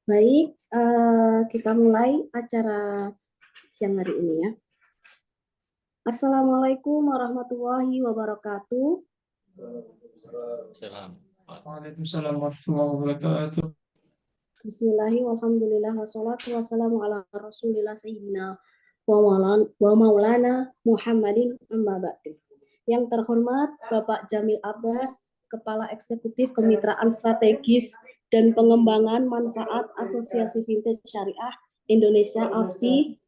Baik, kita mulai acara siang hari ini ya. Assalamualaikum warahmatullahi wabarakatuh. Waalaikumsalam warahmatullahi wabarakatuh. Bismillahirrahmanirrahim. Walhamdulillah wassalatu wassalamu ala rasulillah sayyidina wa maulana Muhammadin amma ba'du. Yang terhormat Bapak Jamil Abbas, Kepala Eksekutif Kemitraan Strategis dan Pengembangan Manfaat Asosiasi Vintage Syariah Indonesia (AFSI).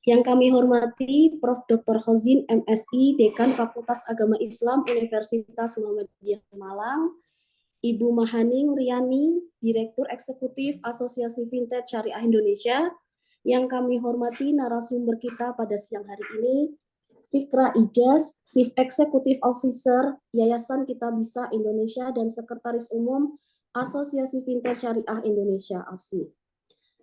Yang kami hormati Prof. Dr. Khozin, MSI, Dekan Fakultas Agama Islam Universitas Muhammadiyah Malang, Ibu Mahaning Riani, Direktur Eksekutif Asosiasi Vintage Syariah Indonesia. Yang kami hormati narasumber kita pada siang hari ini, Fikra Ijaz, Chief Executive Officer Yayasan Kita Bisa Indonesia dan Sekretaris Umum Asosiasi Vintage Syariah Indonesia (AFSI).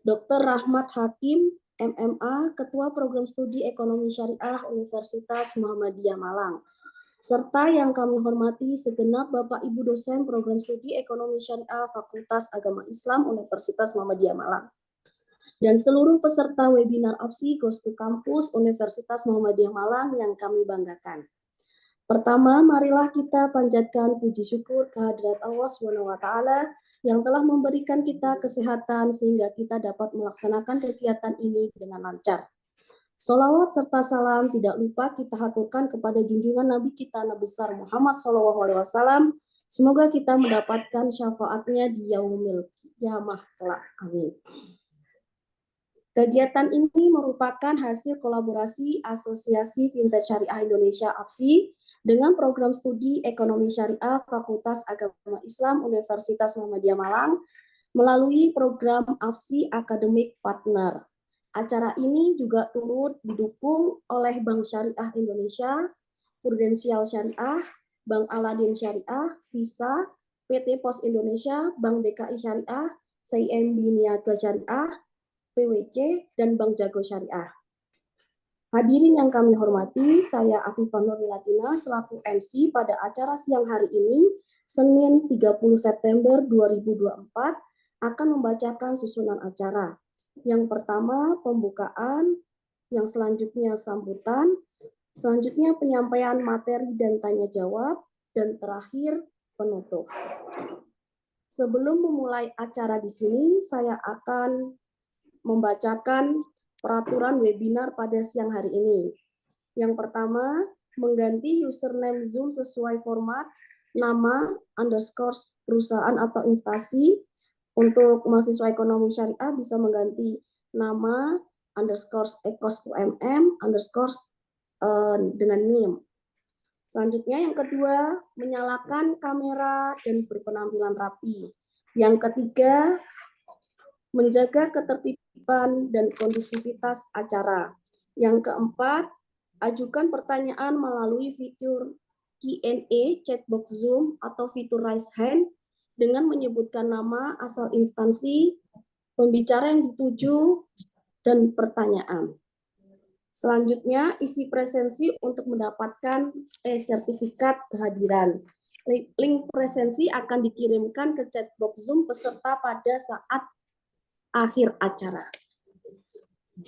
Dr. Rahmat Hakim, MMA, Ketua Program Studi Ekonomi Syariah Universitas Muhammadiyah Malang. Serta yang kami hormati segenap Bapak Ibu dosen Program Studi Ekonomi Syariah Fakultas Agama Islam Universitas Muhammadiyah Malang. Dan seluruh peserta webinar AFSI Goes to Campus Universitas Muhammadiyah Malang yang kami banggakan. Pertama, marilah kita panjatkan puji syukur kehadirat Allah SWT yang telah memberikan kita kesehatan sehingga kita dapat melaksanakan kegiatan ini dengan lancar. Sholawat serta salam tidak lupa kita haturkan kepada junjungan Nabi kita Nabi besar Muhammad SAW. Semoga kita mendapatkan syafaatnya di yaumil qiyamah kelak. Amin. Kegiatan ini merupakan hasil kolaborasi Asosiasi Vintage Syariah Indonesia (AFSI) dengan program studi Ekonomi Syariah Fakultas Agama Islam Universitas Muhammadiyah Malang melalui program AFSI Academic Partner. Acara ini juga turut didukung oleh Bank Syariah Indonesia, Prudensial Syariah, Bank Aladin Syariah, Visa, PT Pos Indonesia, Bank DKI Syariah, CIMB Niaga Syariah, PWC, dan Bank Jago Syariah. Hadirin yang kami hormati, saya Afifah Nurmilatina selaku MC pada acara siang hari ini, Senin 30 September 2024, akan membacakan susunan acara. Yang pertama, pembukaan, yang selanjutnya sambutan, selanjutnya penyampaian materi dan tanya jawab, dan terakhir penutup. Sebelum memulai acara di sini, saya akan membacakan peraturan webinar pada siang hari ini. Yang pertama, mengganti username Zoom sesuai format nama underscore perusahaan atau instansi. Untuk mahasiswa ekonomi syariah bisa mengganti nama underscore ekos UMM underscore dengan NIM. Selanjutnya yang kedua, menyalakan kamera dan berpenampilan rapi. Yang ketiga, menjaga ketertiban dan kondusivitas acara. Yang keempat, ajukan pertanyaan melalui fitur Q&A chatbox Zoom atau fitur raise hand dengan menyebutkan nama, asal instansi, pembicara yang dituju, dan pertanyaan. Selanjutnya, isi presensi untuk mendapatkan sertifikat kehadiran. Link presensi akan dikirimkan ke chatbox Zoom peserta pada saat akhir acara.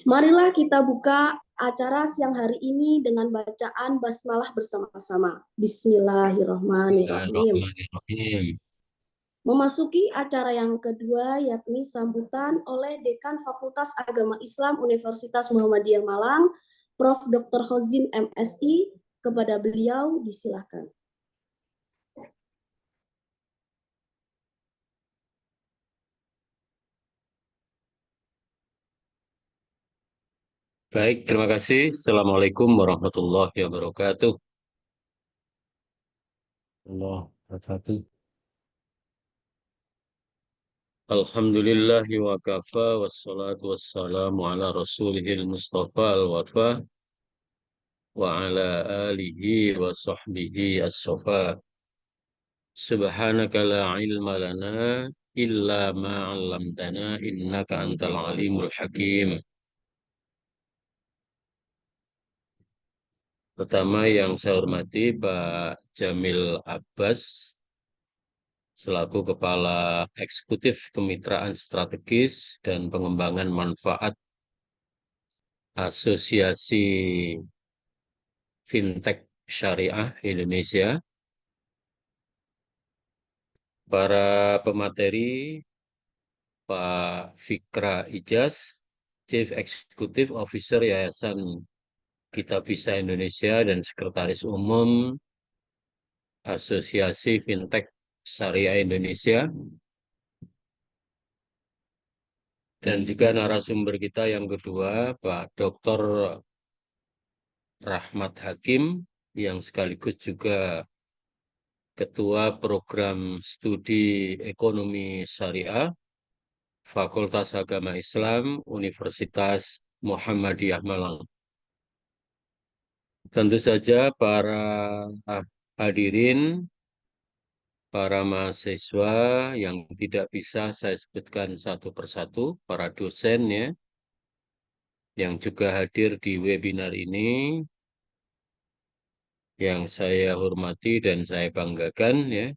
Marilah kita buka acara siang hari ini dengan bacaan basmalah bersama-sama. Bismillahirrahmanirrahim. Memasuki acara yang kedua, yakni sambutan oleh Dekan Fakultas Agama Islam Universitas Muhammadiyah Malang, Prof. Dr. Khozin, MSI. Kepada beliau disilakan. Baik, terima kasih. Assalamualaikum warahmatullahi wabarakatuh. Allah wabarakatuh. Alhamdulillahi wa kafa wassalatu wassalamu ala rasulihil mustafa al-wafa wa ala alihi wa sahbihi as-safa. Subhanaka la ilma lana illa ma 'allamtana innaka antal alimul hakim. Pertama yang saya hormati Pak Jamil Abbas selaku Kepala Eksekutif Kemitraan Strategis dan Pengembangan Manfaat Asosiasi Fintech Syariah Indonesia, para pemateri Pak Fikra Ijaz, Chief Executive Officer Yayasan Kitabisa Indonesia dan Sekretaris Umum Asosiasi Fintech Syariah Indonesia, dan juga narasumber kita yang kedua, Pak Dr. Rahmat Hakim, yang sekaligus juga Ketua Program Studi Ekonomi Syariah, Fakultas Agama Islam, Universitas Muhammadiyah Malang. Tentu saja para hadirin, para mahasiswa yang tidak bisa saya sebutkan satu persatu, para dosen ya, yang juga hadir di webinar ini, yang saya hormati dan saya banggakan ya.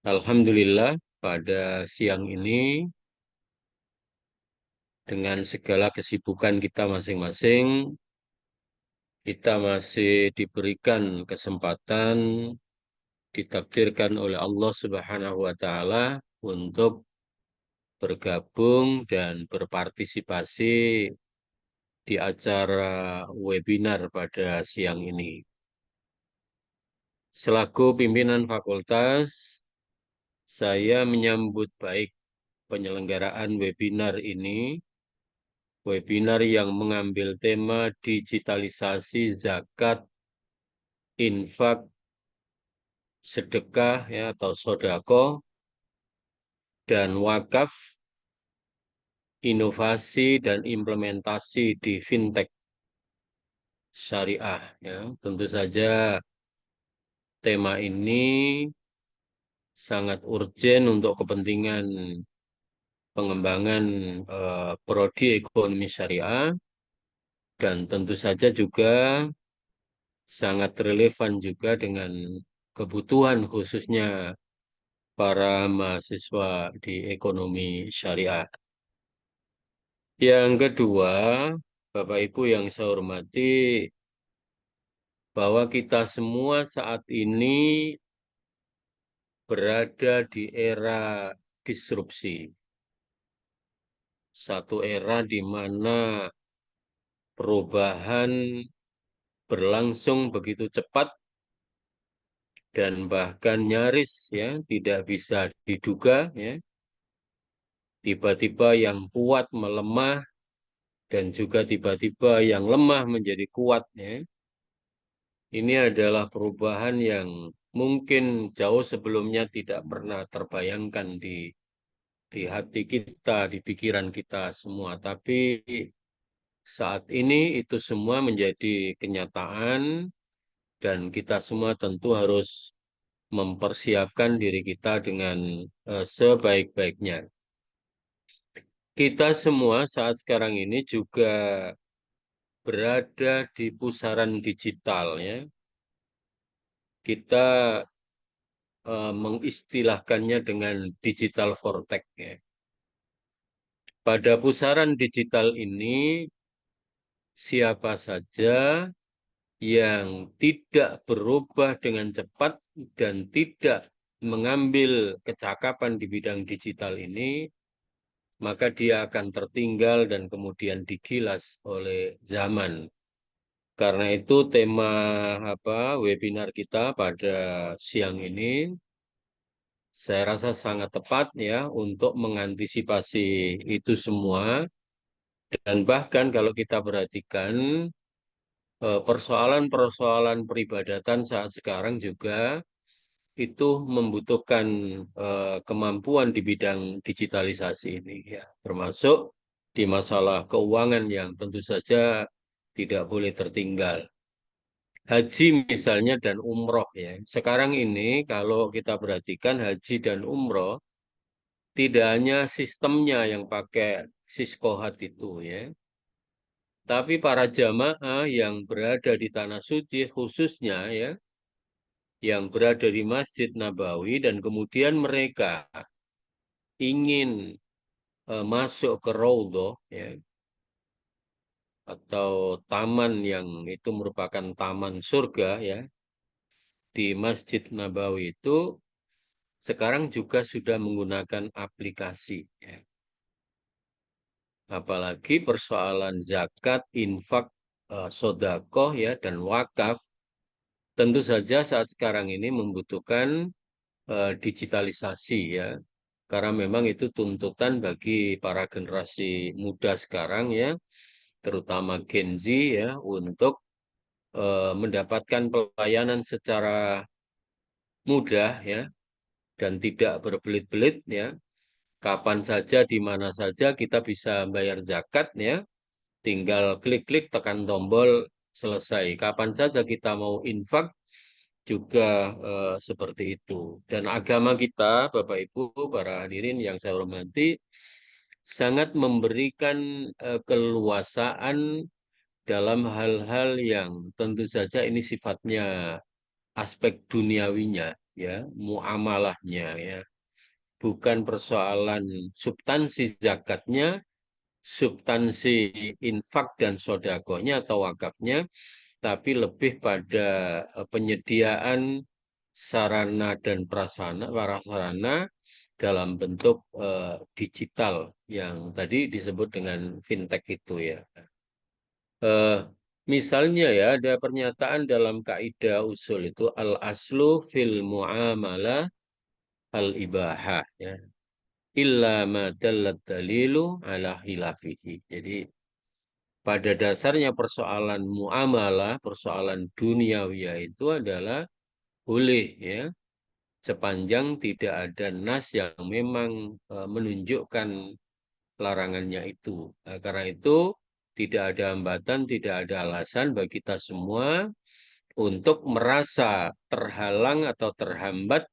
Alhamdulillah pada siang ini dengan segala kesibukan kita masing-masing, kita masih diberikan kesempatan, ditakdirkan oleh Allah Subhanahu wa Ta'ala untuk bergabung dan berpartisipasi di acara webinar pada siang ini. Selaku pimpinan fakultas, saya menyambut baik penyelenggaraan webinar ini, webinar yang mengambil tema digitalisasi zakat, infak, sedekah ya, atau sodako, dan wakaf, inovasi dan implementasi di fintech syariah. Ya. Tentu saja tema ini sangat urgen untuk kepentingan pengembangan prodi ekonomi syariah, dan tentu saja juga sangat relevan juga dengan kebutuhan khususnya para mahasiswa di ekonomi syariah. Yang kedua, Bapak Ibu yang saya hormati, bahwa kita semua saat ini berada di era disrupsi. Satu era di mana perubahan berlangsung begitu cepat dan bahkan nyaris ya tidak bisa diduga ya. Tiba-tiba yang kuat melemah dan juga tiba-tiba yang lemah menjadi kuat ya. Ini adalah perubahan yang mungkin jauh sebelumnya tidak pernah terbayangkan di hati kita, di pikiran kita semua. Tapi saat ini itu semua menjadi kenyataan dan kita semua tentu harus mempersiapkan diri kita dengan sebaik-baiknya. Kita semua saat sekarang ini juga berada di pusaran digital ya. Kita mengistilahkannya dengan digital vortex ya. Pada pusaran digital ini siapa saja yang tidak berubah dengan cepat dan tidak mengambil kecakapan di bidang digital ini, maka dia akan tertinggal dan kemudian digilas oleh zaman. Karena itu tema webinar kita pada siang ini saya rasa sangat tepat ya untuk mengantisipasi itu semua. Dan bahkan kalau kita perhatikan persoalan-persoalan peribadatan saat sekarang juga itu membutuhkan kemampuan di bidang digitalisasi ini ya, termasuk di masalah keuangan yang tentu saja tidak boleh tertinggal. Haji misalnya dan umroh ya. Sekarang ini kalau kita perhatikan haji dan umroh tidak hanya sistemnya yang pakai Siskohat itu ya, Tapi para jamaah yang berada di tanah suci khususnya ya, yang berada di Masjid Nabawi dan kemudian mereka ingin masuk ke Raudhah ya, atau taman yang itu merupakan taman surga ya, di Masjid Nabawi itu sekarang juga sudah menggunakan aplikasi ya. Apalagi persoalan zakat, infak, sodakoh ya, dan wakaf, tentu saja saat sekarang ini membutuhkan digitalisasi ya. Karena memang itu tuntutan bagi para generasi muda sekarang ya, terutama Gen Z ya, untuk mendapatkan pelayanan secara mudah ya, dan tidak berbelit-belit ya. Kapan saja, di mana saja kita bisa bayar zakat ya, tinggal klik-klik tekan tombol selesai. Kapan saja kita mau infak juga seperti itu. Dan agama kita, Bapak Ibu, para hadirin yang saya hormati, sangat memberikan keleluasaan dalam hal-hal yang tentu saja ini sifatnya aspek duniawinya, ya, muamalahnya, ya, bukan persoalan substansi zakatnya, substansi infak dan sodakohnya atau wakafnya, tapi lebih pada penyediaan sarana dan prasarana dalam bentuk digital yang tadi disebut dengan fintech itu ya. Eh, Misalnya ya ada pernyataan dalam kaidah usul itu al-aslu fil muamalah al-ibahah ya. Illa ma dallat dalilu ala khilafihi. Jadi pada dasarnya persoalan muamalah, persoalan duniawiya itu adalah boleh ya, sepanjang tidak ada nas yang memang menunjukkan larangannya itu. Nah, karena itu tidak ada hambatan, tidak ada alasan bagi kita semua untuk merasa terhalang atau terhambat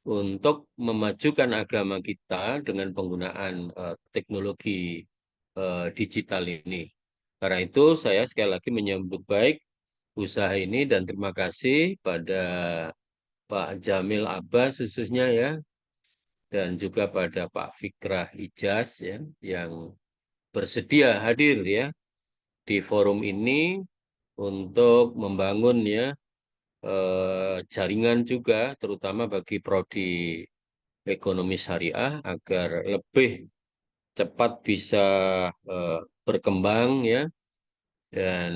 untuk memajukan agama kita dengan penggunaan teknologi digital ini. Karena itu saya sekali lagi menyambut baik usaha ini dan terima kasih pada Pak Jamil Abbas khususnya ya, dan juga pada Pak Fikrah Ijaz ya, yang bersedia hadir ya di forum ini untuk membangun ya jaringan juga, terutama bagi prodi ekonomi syariah agar lebih cepat bisa berkembang ya, dan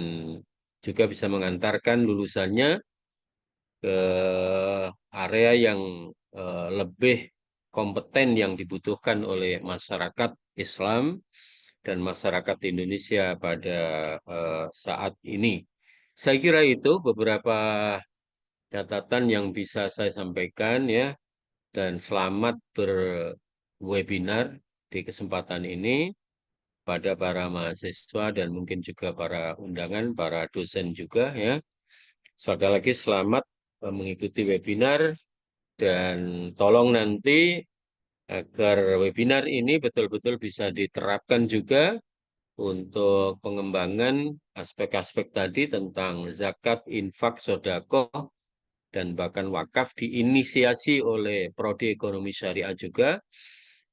juga bisa mengantarkan lulusannya ke area yang lebih kompeten yang dibutuhkan oleh masyarakat Islam dan masyarakat Indonesia pada saat ini. Saya kira itu beberapa catatan yang bisa saya sampaikan ya, dan selamat berwebinar di kesempatan ini pada para mahasiswa dan mungkin juga para undangan, para dosen juga ya. Sekali lagi selamat mengikuti webinar dan tolong nanti agar webinar ini betul-betul bisa diterapkan juga untuk pengembangan aspek-aspek tadi tentang zakat, infak, sedekah, dan bahkan wakaf diinisiasi oleh Prodi Ekonomi Syariah juga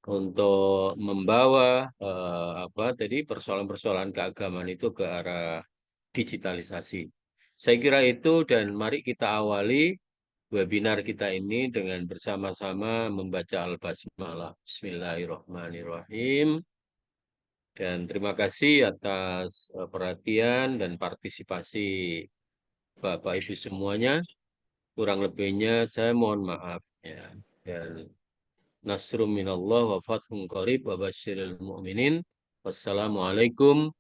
untuk membawa apa tadi persoalan-persoalan keagamaan itu ke arah digitalisasi. Saya kira itu dan mari kita awali webinar kita ini dengan bersama-sama membaca Al-Basmalah. Bismillahirrahmanirrahim. Dan terima kasih atas perhatian dan partisipasi Bapak Ibu semuanya. Kurang lebihnya saya mohon maaf ya. Dan nasrum minallah wa fathun qarib wa basyiril mu'minin. Wassalamualaikum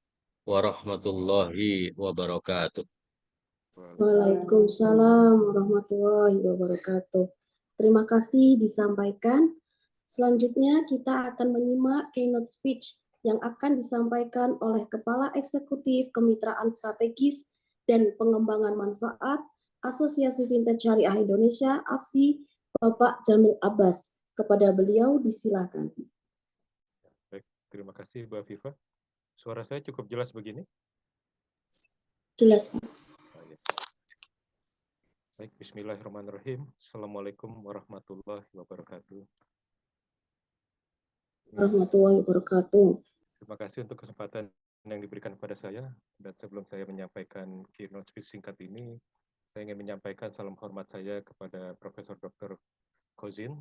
warahmatullahi wabarakatuh. Waalaikumsalam warahmatullahi wabarakatuh. Terima kasih disampaikan. Selanjutnya kita akan menyimak keynote speech yang akan disampaikan oleh Kepala Eksekutif Kemitraan Strategis dan Pengembangan Manfaat Asosiasi Fintech Syariah Indonesia (AFSI), Bapak Jamil Abbas. Kepada beliau disilakan. Baik, terima kasih Mbak Viva. Suara saya cukup jelas begini? Jelas, Pak. Oh, ya. Baik, bismillahirrahmanirrahim. Assalamualaikum warahmatullahi wabarakatuh. Warahmatullahi wabarakatuh. Terima kasih untuk kesempatan yang diberikan kepada saya. Dan sebelum saya menyampaikan keynote speech singkat ini, saya ingin menyampaikan salam hormat saya kepada Profesor Dr. Kozin,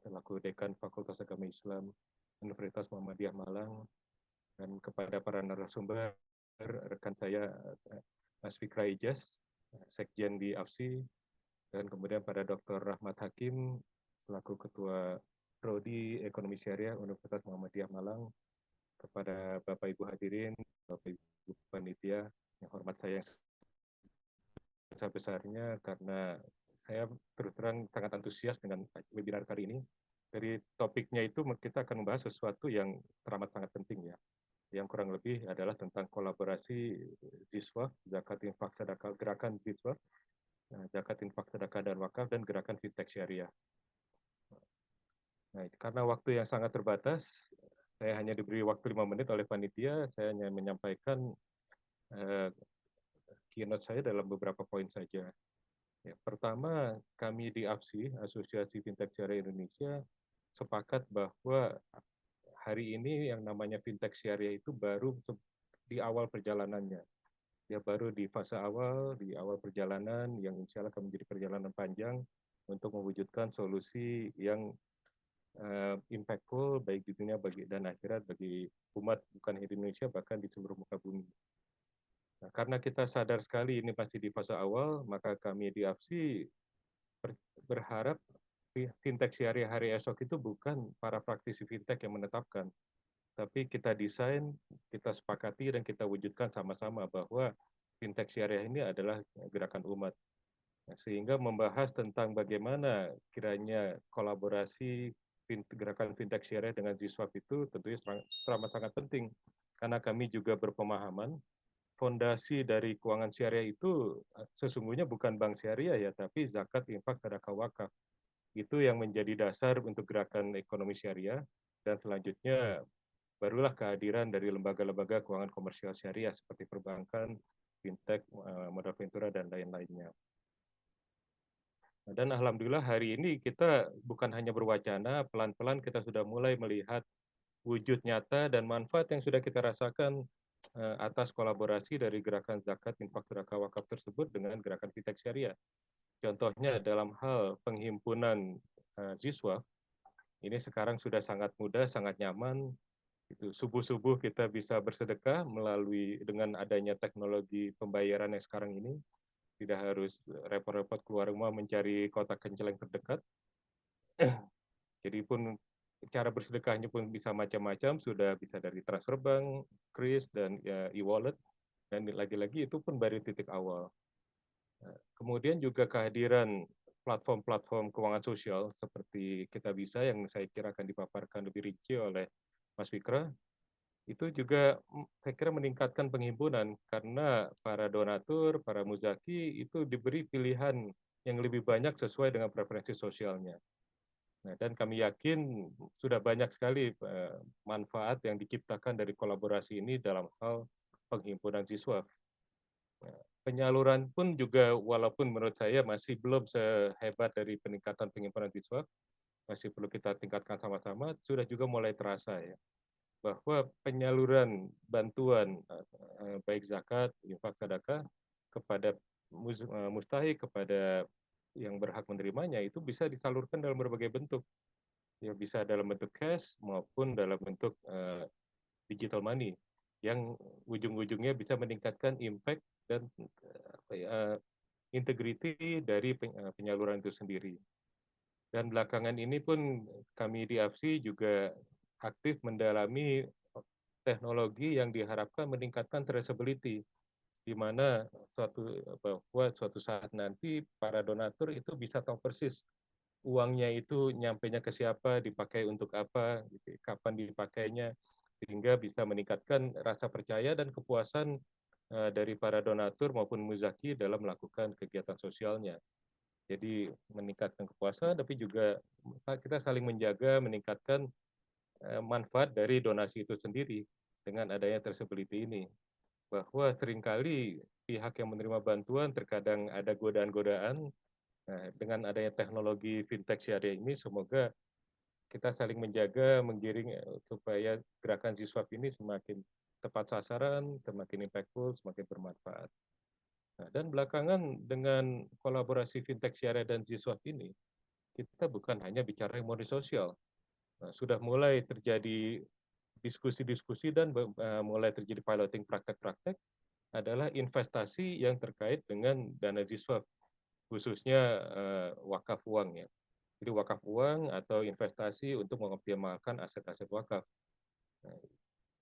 selaku Dekan Fakultas Agama Islam Universitas Muhammadiyah Malang, dan kepada para narasumber, rekan saya Mas Fikra Ijaz, Sekjen di AFSI, dan kemudian pada Dr. Rahmat Hakim, selaku Ketua Prodi Ekonomi Syariah Universitas Muhammadiyah Malang, kepada Bapak Ibu hadirin, Bapak Ibu panitia, yang hormat saya yang sebesar-besarnya karena saya terus terang sangat antusias dengan webinar kali ini. Dari topiknya itu kita akan membahas sesuatu yang teramat sangat penting ya. Yang kurang lebih adalah tentang kolaborasi Ziswaf, Zakat Infak Sedekah, Gerakan Ziswaf, Zakat Infak Sedekah dan Wakaf, dan Gerakan Fintech Syariah. Nah, karena waktu yang sangat terbatas, saya hanya diberi waktu 5 menit oleh panitia, saya hanya menyampaikan keynote saya dalam beberapa poin saja. Ya, pertama, kami di AFSI, Asosiasi Fintech Syariah Indonesia, sepakat bahwa hari ini yang namanya Fintech Syariah itu baru di awal perjalanannya. Ya, baru di fase awal, di awal perjalanan, yang insya Allah akan menjadi perjalanan panjang untuk mewujudkan solusi yang impactful baik di dunia dan akhirat bagi umat bukan di Indonesia bahkan di seluruh muka bumi. Nah, karena kita sadar sekali ini masih di fase awal, maka kami di AFSI berharap fintech syariah hari esok itu bukan para praktisi fintech yang menetapkan, tapi kita desain, kita sepakati dan kita wujudkan sama-sama bahwa fintech syariah ini adalah gerakan umat. Nah, sehingga membahas tentang bagaimana kiranya kolaborasi gerakan fintech syariah dengan Ziswap itu tentunya sangat penting, karena kami juga berpemahaman fondasi dari keuangan syariah itu sesungguhnya bukan bank syariah ya, tapi zakat, infak, sedekah, wakaf. Itu yang menjadi dasar untuk gerakan ekonomi syariah, dan selanjutnya barulah kehadiran dari lembaga-lembaga keuangan komersial syariah seperti perbankan, fintech, modal ventura, dan lain-lainnya. Dan alhamdulillah hari ini kita bukan hanya berwacana, pelan-pelan kita sudah mulai melihat wujud nyata dan manfaat yang sudah kita rasakan atas kolaborasi dari gerakan zakat, infak, sedekah, wakaf tersebut dengan gerakan fintech syariah. Contohnya dalam hal penghimpunan Ziswaf, ini sekarang sudah sangat mudah, sangat nyaman. Itu subuh-subuh kita bisa bersedekah melalui dengan adanya teknologi pembayaran yang sekarang ini. Tidak harus repot-repot keluar rumah mencari kotak kenceleng terdekat. Jadi pun cara bersedekahnya pun bisa macam-macam, sudah bisa dari transfer bank, kris, dan e-wallet, dan lagi-lagi itu pun baru titik awal. Kemudian juga kehadiran platform-platform keuangan sosial seperti Kita Bisa yang saya kira akan dipaparkan lebih rinci oleh Mas Fikra, itu juga saya kira meningkatkan penghimpunan karena para donatur, para muzaki itu diberi pilihan yang lebih banyak sesuai dengan preferensi sosialnya. Nah, dan kami yakin sudah banyak sekali manfaat yang diciptakan dari kolaborasi ini dalam hal penghimpunan siswa. Penyaluran pun juga walaupun menurut saya masih belum sehebat dari peningkatan penghimpunan siswa, masih perlu kita tingkatkan sama-sama, sudah juga mulai terasa ya, bahwa penyaluran bantuan baik zakat, infak, sedekah kepada mustahik, kepada yang berhak menerimanya itu bisa disalurkan dalam berbagai bentuk. Ya, bisa dalam bentuk cash maupun dalam bentuk digital money yang ujung-ujungnya bisa meningkatkan impact dan integriti dari penyaluran itu sendiri. Dan belakangan ini pun kami di AFSI juga aktif mendalami teknologi yang diharapkan meningkatkan traceability, di mana bahwa suatu saat nanti para donatur itu bisa tahu persis uangnya itu nyampainya ke siapa, dipakai untuk apa, gitu, kapan dipakainya, sehingga bisa meningkatkan rasa percaya dan kepuasan dari para donatur maupun muzaki dalam melakukan kegiatan sosialnya. Jadi meningkatkan kepuasan, tapi juga kita saling menjaga, meningkatkan manfaat dari donasi itu sendiri dengan adanya traceability ini. bahwa seringkali pihak yang menerima bantuan terkadang ada godaan-godaan. Nah, dengan adanya teknologi fintech syariah ini, semoga kita saling menjaga, menggiring supaya gerakan Ziswap ini semakin tepat sasaran, semakin impactful, semakin bermanfaat. Nah, dan belakangan dengan kolaborasi fintech syariah dan Ziswap ini, kita bukan hanya bicara emosi sosial. Nah, sudah mulai terjadi diskusi-diskusi dan mulai terjadi piloting praktek-praktek adalah investasi yang terkait dengan dana Ziswap, khususnya wakaf uang ya. Jadi wakaf uang atau investasi untuk mengoptimalkan aset-aset wakaf. Nah,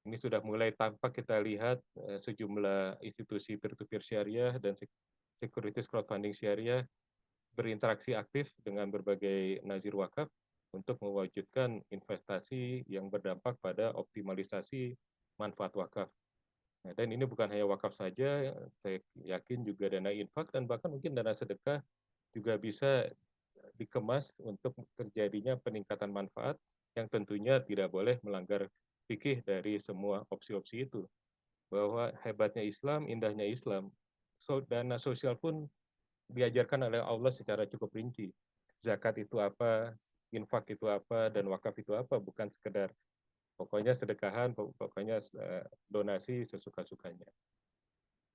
ini sudah mulai tampak kita lihat sejumlah institusi peer-to-peer syariah dan securities crowdfunding syariah berinteraksi aktif dengan berbagai nazir wakaf untuk mewujudkan investasi yang berdampak pada optimalisasi manfaat wakaf. Nah, dan ini bukan hanya wakaf saja, saya yakin juga dana infak dan bahkan mungkin dana sedekah juga bisa dikemas untuk terjadinya peningkatan manfaat yang tentunya tidak boleh melanggar fikih dari semua opsi-opsi itu. Bahwa hebatnya Islam, indahnya Islam, dana sosial pun diajarkan oleh Allah secara cukup rinci. Zakat itu apa, infak itu apa, dan wakaf itu apa, bukan sekedar pokoknya sedekahan, pokoknya donasi sesuka-sukanya.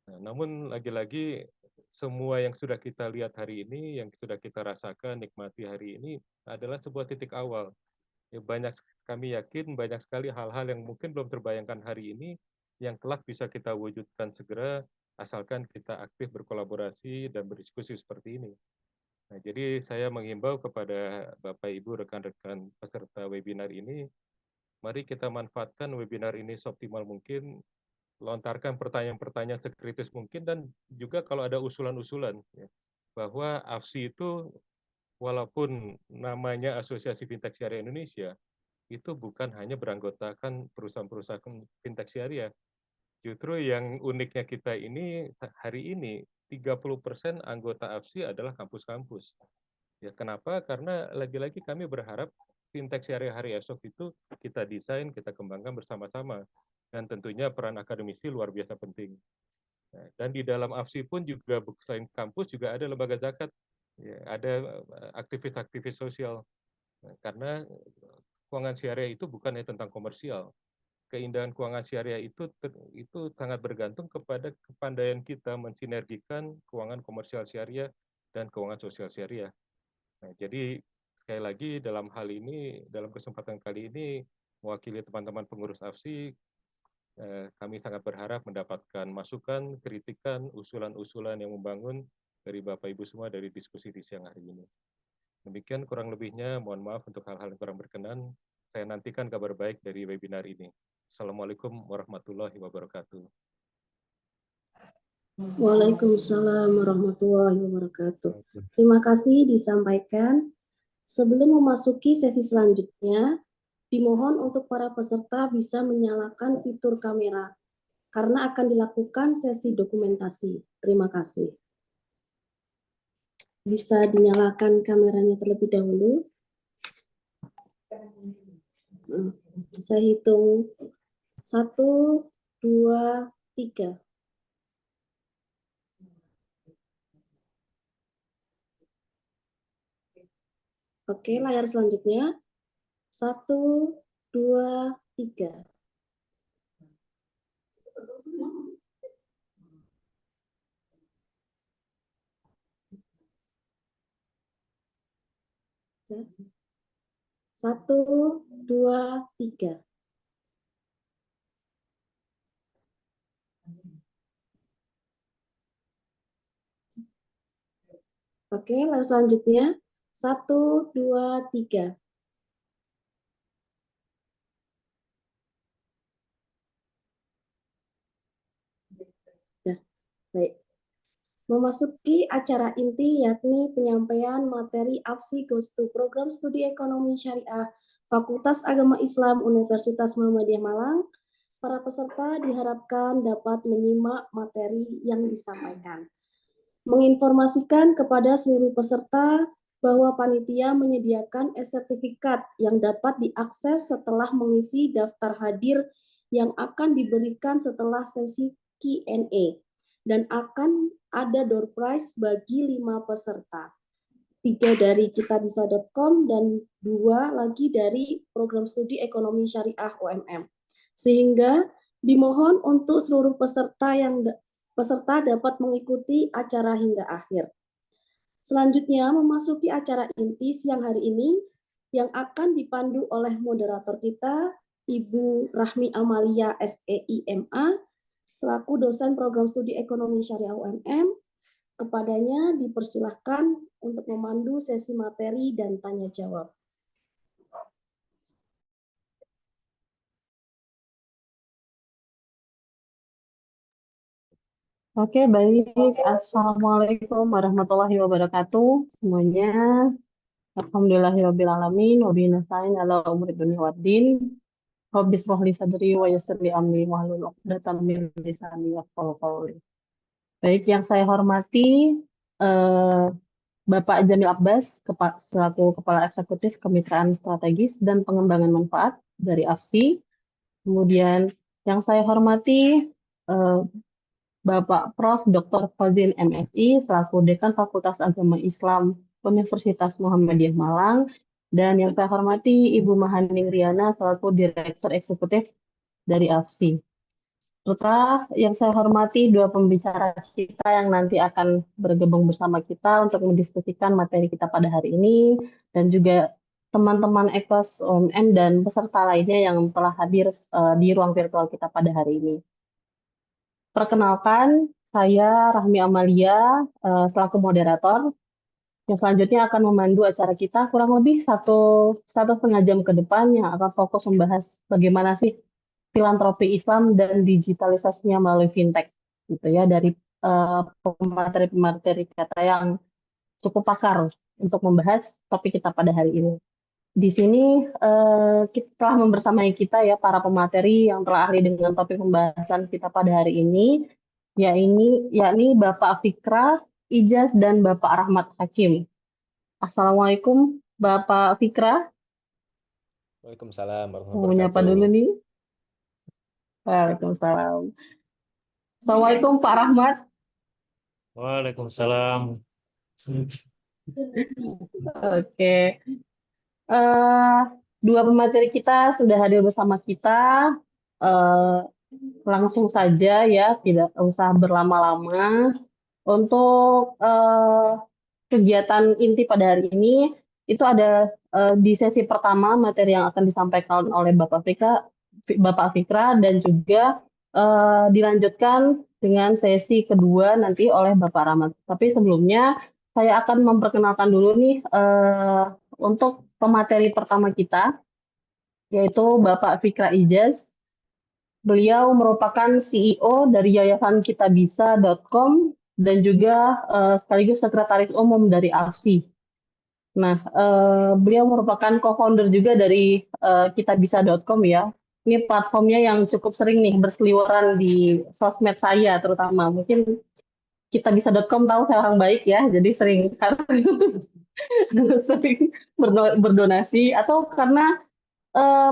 Nah, namun lagi-lagi semua yang sudah kita lihat hari ini, yang sudah kita rasakan, nikmati hari ini adalah sebuah titik awal. Ya, kami yakin banyak sekali hal-hal yang mungkin belum terbayangkan hari ini yang kelak bisa kita wujudkan segera asalkan kita aktif berkolaborasi dan berdiskusi seperti ini. Nah, jadi saya menghimbau kepada Bapak Ibu rekan-rekan peserta webinar ini, mari kita manfaatkan webinar ini seoptimal mungkin, lontarkan pertanyaan-pertanyaan sekritis mungkin, dan juga kalau ada usulan-usulan ya, bahwa AFSI itu walaupun namanya Asosiasi Fintech Syariah Indonesia, itu bukan hanya beranggotakan perusahaan-perusahaan fintech syariah. Justru yang uniknya kita ini hari ini 30% anggota AFSI adalah kampus-kampus. Ya, kenapa? Karena lagi-lagi kami berharap fintech syariah hari esok itu kita desain, kita kembangkan bersama-sama. Dan tentunya peran akademisi luar biasa penting. Nah, dan di dalam AFSI pun juga selain kampus juga ada lembaga zakat, ya, ada aktivis-aktivis sosial. Nah, karena keuangan syariah itu bukan hanya tentang komersial. Keindahan keuangan syariah itu sangat bergantung kepada kepandaian kita mensinergikan keuangan komersial syariah dan keuangan sosial syariah. Nah, jadi sekali lagi dalam hal ini, dalam kesempatan kali ini, mewakili teman-teman pengurus AFSI, kami sangat berharap mendapatkan masukan, kritikan, usulan-usulan yang membangun dari Bapak Ibu semua dari diskusi di siang hari ini. Demikian kurang lebihnya, mohon maaf untuk hal-hal yang kurang berkenan. Saya nantikan kabar baik dari webinar ini. Assalamualaikum warahmatullahi wabarakatuh. Waalaikumsalam warahmatullahi wabarakatuh. Terima kasih disampaikan. Sebelum memasuki sesi selanjutnya, dimohon untuk para peserta bisa menyalakan fitur kamera karena akan dilakukan sesi dokumentasi. Terima kasih. Bisa dinyalakan kameranya terlebih dahulu. Saya hitung 1, 2, 3. Oke, layar selanjutnya. 1, 2, 3. Satu, dua, tiga. Oke, lalu selanjutnya 1, 2, 3. Nah, baik. Memasuki acara inti yakni penyampaian materi AFSI Goes to Program Studi Ekonomi Syariah Fakultas Agama Islam Universitas Muhammadiyah Malang. Para peserta diharapkan dapat menyimak materi yang disampaikan. Menginformasikan kepada seluruh peserta bahwa panitia menyediakan e-sertifikat yang dapat diakses setelah mengisi daftar hadir yang akan diberikan setelah sesi Q&A dan akan ada door prize bagi 5 peserta. 3 dari kitabisa.com dan 2 lagi dari program studi ekonomi syariah UMM. Sehingga dimohon untuk seluruh peserta dapat mengikuti acara hingga akhir. Selanjutnya memasuki acara inti siang hari ini yang akan dipandu oleh moderator kita, Ibu Rahmi Amalia SEIMA, selaku dosen program studi ekonomi syariah UMM. Kepadanya dipersilahkan untuk memandu sesi materi dan tanya jawab. Oke, baik. Assalamualaikum warahmatullahi wabarakatuh. Semuanya. Alhamdulillahirrabbilalamin. Wabihi nasta'in ala umuri dunya waddin. Rabbi shrah li sadri wa yassir li amri wahlul 'uqdatam min lisani yafqahu qawli. Baik, yang saya hormati Bapak Jamil Abbas, selaku Kepala Eksekutif Kemitraan Strategis dan Pengembangan Manfaat dari AFSI. Kemudian yang saya hormati Bapak Prof. Dr. Fauzin MSI selaku Dekan Fakultas Agama Islam Universitas Muhammadiyah Malang, dan yang saya hormati Ibu Mahaning Riana selaku Direktur Eksekutif dari AFSI. Serta yang saya hormati dua pembicara kita yang nanti akan bergabung bersama kita untuk mendiskusikan materi kita pada hari ini, dan juga teman-teman Ekos UMM dan peserta lainnya yang telah hadir di ruang virtual kita pada hari ini. Perkenalkan, saya Rahmi Amalia selaku moderator yang selanjutnya akan memandu acara kita kurang lebih satu setengah jam ke depan yang akan fokus membahas bagaimana sih filantropi Islam dan digitalisasinya melalui fintech, gitu ya, dari pemateri-pemateri kata yang cukup pakar untuk membahas topik kita pada hari ini. Di sini kita telah membersamai kita ya para pemateri yang telah ahli dengan topik pembahasan kita pada hari ini, yakni Bapak Fikra Ijaz dan Bapak Rahmat Hakim. Assalamualaikum Bapak Fikra. Waalaikumsalam warahmatullahi Mau nyapa wabarakatuh. dulu nih. Waalaikumsalam. Assalamualaikum Pak Rahmat. Waalaikumsalam. Oke. Dua pemateri kita sudah hadir bersama kita. Langsung saja ya, tidak usah berlama-lama. Untuk kegiatan inti pada hari ini, itu ada di sesi pertama materi yang akan disampaikan oleh Bapak Fikra, dan juga dilanjutkan dengan sesi kedua nanti oleh Bapak Rahmat. Tapi sebelumnya, saya akan memperkenalkan dulu nih untuk pemateri pertama kita, yaitu Bapak Fikra Ijaz. Beliau merupakan CEO dari Yayasan Kitabisa.com dan juga sekaligus Sekretaris Umum dari AFSI. Nah, beliau merupakan co-founder juga dari Kitabisa.com ya. Ini platformnya yang cukup sering nih berseliweran di sosmed saya terutama. Mungkin Kitabisa.com tahu saya orang baik ya, jadi sering sering berdonasi, atau karena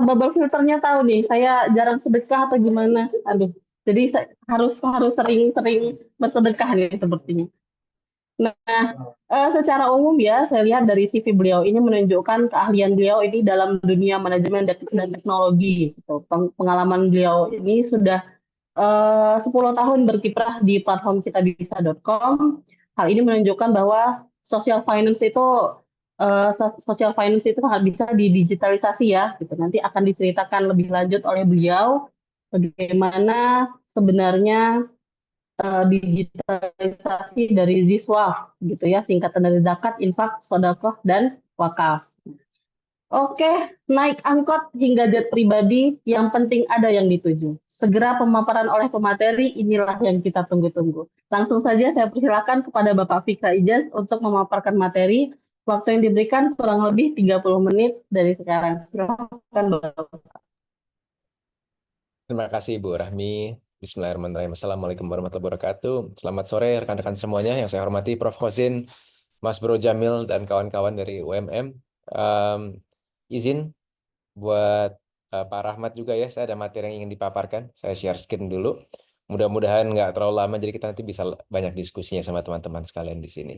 bubble filternya tahu nih saya jarang sedekah atau gimana. Aduh, jadi harus sering-sering bersedekah nih sepertinya. Nah, secara umum ya, saya lihat dari CV beliau ini menunjukkan keahlian beliau ini dalam dunia manajemen dan teknologi. Gitu. Pengalaman beliau ini sudah 10 tahun berkiprah di platform kitabisa.com. Hal ini menunjukkan bahwa social finance itu sangat bisa didigitalisasi ya. Gitu. Nanti akan diceritakan lebih lanjut oleh beliau bagaimana sebenarnya digitalisasi dari Ziswaf, gitu ya, singkatan dari zakat, infak, sedekah, dan wakaf. Oke, naik angkot hingga jet pribadi, yang penting ada yang dituju. Segera pemaparan oleh pemateri, inilah yang kita tunggu-tunggu. Langsung saja saya persilakan kepada Bapak Fikra Ijaz untuk memaparkan materi. Waktu yang diberikan kurang lebih 30 menit dari sekarang. Silakan Bapak. Terima kasih Bu Rahmi. Bismillahirrahmanirrahim. Assalamualaikum warahmatullahi wabarakatuh. Selamat sore rekan-rekan semuanya yang saya hormati, Prof. Fauzin, Mas Bro Jamil, dan kawan-kawan dari UMM. Izin buat Pak Rahmat juga ya, saya ada materi yang ingin dipaparkan. Saya share screen dulu. Mudah-mudahan nggak terlalu lama, jadi kita nanti bisa banyak diskusinya sama teman-teman sekalian di sini.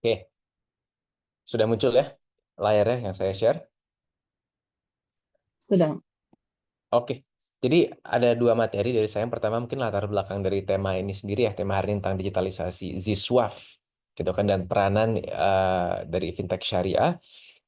Oke, sudah muncul ya layarnya yang saya share? Sudah. Oke, jadi ada dua materi dari saya. Yang pertama mungkin latar belakang dari tema ini sendiri ya, tema hari ini tentang digitalisasi, ZISWAF, gitu kan, dan peranan dari fintech syariah.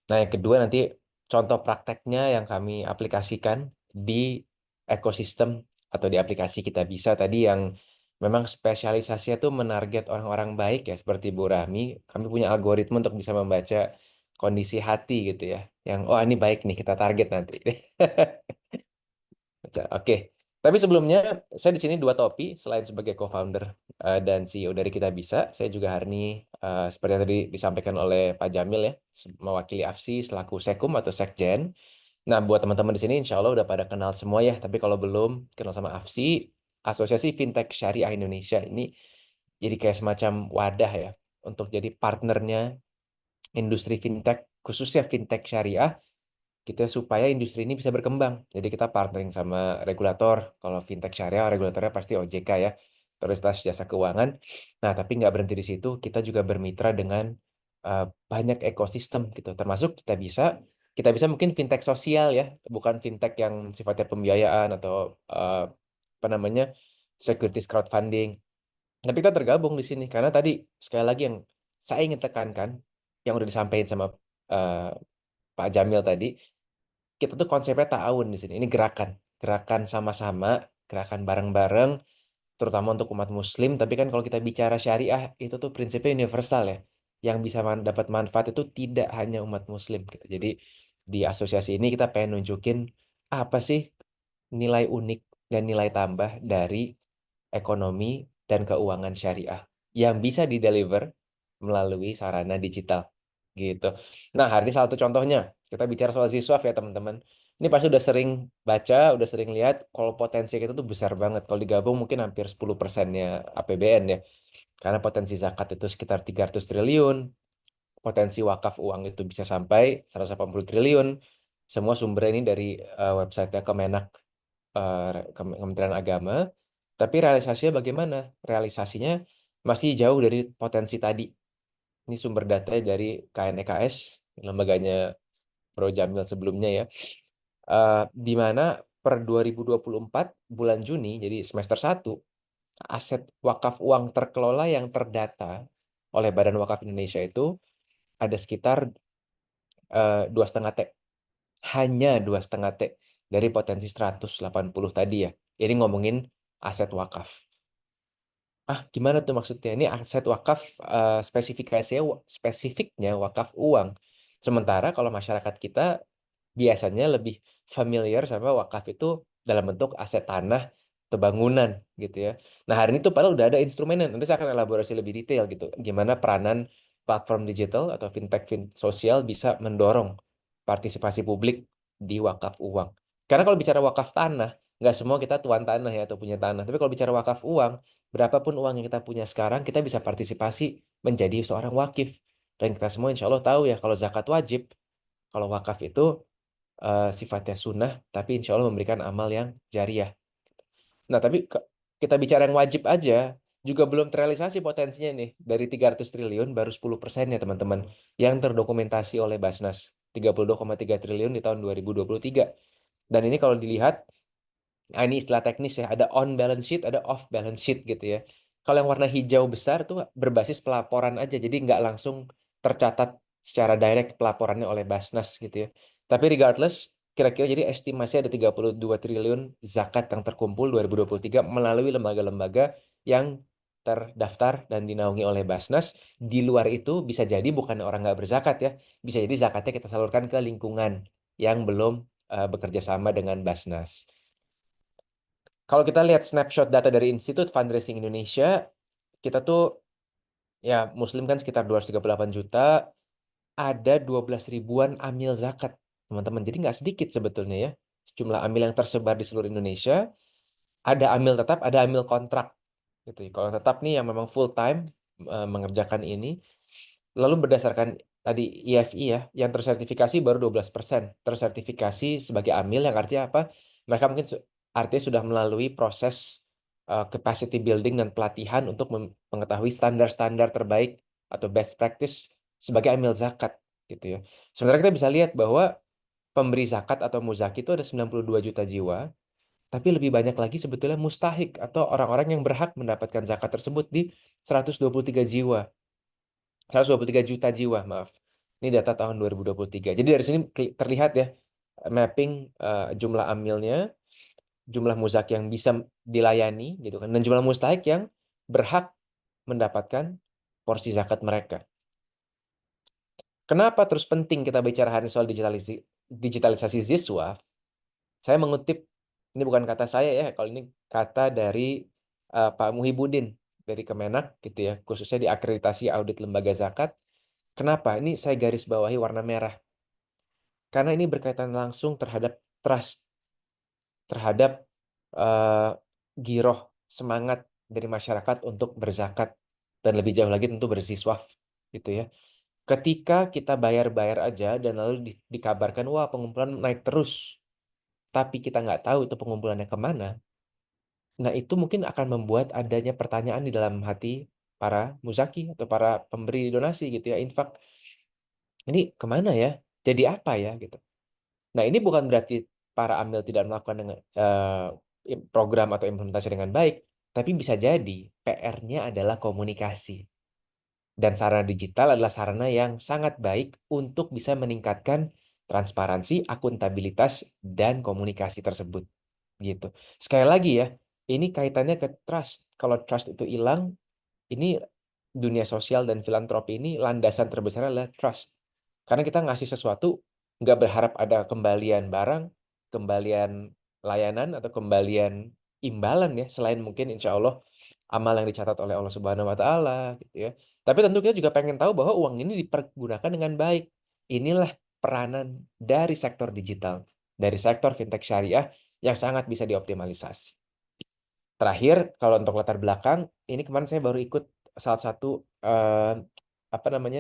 Nah, yang kedua nanti contoh prakteknya yang kami aplikasikan di ekosistem atau di aplikasi Kita Bisa tadi yang memang spesialisasinya tuh menarget orang-orang baik ya, seperti Bu Rahmi. Kami punya algoritma untuk bisa membaca kondisi hati gitu ya. Yang, oh ini baik nih, kita target nanti. Oke. Tapi sebelumnya, saya di sini dua topi, selain sebagai co-founder dan CEO dari Kita Bisa, saya juga hari ini, seperti yang tadi disampaikan oleh Pak Jamil ya, mewakili AFSI selaku Sekum atau Sekjen. Nah, buat teman-teman di sini, insya Allah udah pada kenal semua ya. Tapi kalau belum kenal sama AFSI, Asosiasi Fintech Syariah Indonesia ini jadi kayak semacam wadah ya, untuk jadi partnernya industri fintech, khususnya fintech syariah, kita supaya industri ini bisa berkembang. Jadi kita partnering sama regulator. Kalau fintech syariah, regulatornya pasti OJK ya, Otoritas Jasa Keuangan. Nah, tapi nggak berhenti di situ. Kita juga bermitra dengan banyak ekosistem gitu. Termasuk kita bisa mungkin fintech sosial ya, bukan fintech yang sifatnya pembiayaan atau apa namanya securities crowdfunding. Tapi kita tergabung di sini karena tadi sekali lagi yang saya ingin tekankan, yang udah disampaikan sama eh, Pak Jamil tadi, kita tuh konsepnya ta'awun di sini. Ini gerakan, gerakan sama-sama, gerakan bareng-bareng, terutama untuk umat Muslim. Tapi kan kalau kita bicara syariah, itu tuh prinsipnya universal ya. Yang bisa dapat manfaat itu tidak hanya umat Muslim gitu. Jadi di asosiasi ini kita pengen nunjukin apa sih nilai unik dan nilai tambah dari ekonomi dan keuangan syariah yang bisa dideliver melalui sarana digital gitu. Nah, hari ini salah satu contohnya kita bicara soal Ziswaf ya teman-teman. Ini pasti udah sering baca, udah sering lihat kalau potensi kita tuh besar banget. Kalau digabung mungkin hampir 10%-nya APBN ya. Karena potensi zakat itu sekitar 300 triliun, potensi wakaf uang itu bisa sampai 180 triliun. Semua sumber ini dari website Kemenak, Kementerian Agama. Tapi realisasinya bagaimana? Realisasinya masih jauh dari potensi tadi. Ini sumber data dari KNEKS, lembaganya Bro Jamil sebelumnya ya. Di mana per 2024 bulan Juni, jadi semester 1, aset wakaf uang terkelola yang terdata oleh Badan Wakaf Indonesia itu ada sekitar 2,5 T. Hanya 2,5 T dari potensi 180 tadi ya. Ini ngomongin aset wakaf. Gimana tuh maksudnya? Ini aset wakaf, spesifiknya wakaf uang. Sementara kalau masyarakat kita biasanya lebih familiar sama wakaf itu dalam bentuk aset tanah atau bangunan gitu ya. Nah, hari ini tuh padahal udah ada instrumennya. Nanti saya akan elaborasi lebih detail gitu. Gimana peranan platform digital atau fintech sosial bisa mendorong partisipasi publik di wakaf uang. Karena kalau bicara wakaf tanah, nggak semua kita tuan tanah ya atau punya tanah. Tapi kalau bicara wakaf uang, berapapun uang yang kita punya sekarang, kita bisa partisipasi menjadi seorang wakif. Dan kita semua insya Allah tahu ya, kalau zakat wajib, kalau wakaf itu sifatnya sunnah, tapi insya Allah memberikan amal yang jariah. Nah, tapi kita bicara yang wajib aja, juga belum terrealisasi potensinya nih. Dari 300 triliun, baru 10% ya teman-teman, yang terdokumentasi oleh Basnas. 32,3 triliun di tahun 2023. Dan ini kalau dilihat, ini istilah teknis ya, ada on balance sheet, ada off balance sheet gitu ya. Kalau yang warna hijau besar tuh berbasis pelaporan aja, jadi nggak langsung tercatat secara direct pelaporannya oleh Basnas gitu ya. Tapi regardless, kira-kira jadi estimasi ada 32 triliun zakat yang terkumpul 2023 melalui lembaga-lembaga yang terdaftar dan dinaungi oleh Basnas. Di luar itu bisa jadi bukan orang nggak berzakat ya, bisa jadi zakatnya kita salurkan ke lingkungan yang belum bekerja sama dengan Basnas. Kalau kita lihat snapshot data dari Institut Fundraising Indonesia, kita tuh ya Muslim kan sekitar 238 juta, ada 12 ribuan amil zakat, teman-teman. Jadi nggak sedikit sebetulnya ya. Jumlah amil yang tersebar di seluruh Indonesia, ada amil tetap, ada amil kontrak. Gitu. Kalau tetap nih yang memang full time mengerjakan ini, lalu berdasarkan tadi IFI ya, yang tersertifikasi baru 12%. Tersertifikasi sebagai amil yang artinya apa? Mereka mungkin artinya sudah melalui proses capacity building dan pelatihan untuk mengetahui standar-standar terbaik atau best practice sebagai amil zakat gitu ya. Sebenarnya kita bisa lihat bahwa pemberi zakat atau muzaki itu ada 92 juta jiwa, tapi lebih banyak lagi sebetulnya mustahik atau orang-orang yang berhak mendapatkan zakat tersebut di 123 jiwa. 123 juta jiwa, maaf. Ini data tahun 2023. Jadi dari sini terlihat ya mapping jumlah amilnya, jumlah muzaki yang bisa dilayani gitu kan, dan jumlah mustahik yang berhak mendapatkan porsi zakat mereka. Kenapa terus penting kita bicara hari ini soal digitalisasi Ziswaf? Saya mengutip, ini bukan kata saya ya, kalau ini kata dari Pak Muhibudin dari Kemenak gitu ya, khususnya di akreditasi audit lembaga zakat. Kenapa? Ini saya garis bawahi warna merah. Karena ini berkaitan langsung terhadap trust, terhadap giroh, semangat dari masyarakat untuk berzakat, dan lebih jauh lagi tentu berziswaf gitu ya. Ketika kita bayar-bayar aja dan lalu dikabarkan, wah pengumpulan naik terus, tapi kita nggak tahu itu pengumpulannya kemana, nah itu mungkin akan membuat adanya pertanyaan di dalam hati para muzaki atau para pemberi donasi gitu ya, infak. Ini kemana ya? Jadi apa ya gitu. Nah ini bukan berarti para amil tidak melakukan dengan program atau implementasi dengan baik, tapi bisa jadi PR-nya adalah komunikasi. Dan sarana digital adalah sarana yang sangat baik untuk bisa meningkatkan transparansi, akuntabilitas, dan komunikasi tersebut. Gitu. Sekali lagi ya, ini kaitannya ke trust. Kalau trust itu hilang, ini dunia sosial dan filantropi ini landasan terbesar adalah trust. Karena kita ngasih sesuatu, nggak berharap ada kembalian barang, kembalian layanan, atau kembalian imbalan ya, selain mungkin insya Allah amal yang dicatat oleh Allah Subhanahu wa Ta'ala gitu ya. Tapi tentu kita juga pengen tahu bahwa uang ini dipergunakan dengan baik. Inilah peranan dari sektor digital, dari sektor fintech syariah yang sangat bisa dioptimalisasi. Terakhir, kalau untuk latar belakang, ini kemarin saya baru ikut salah satu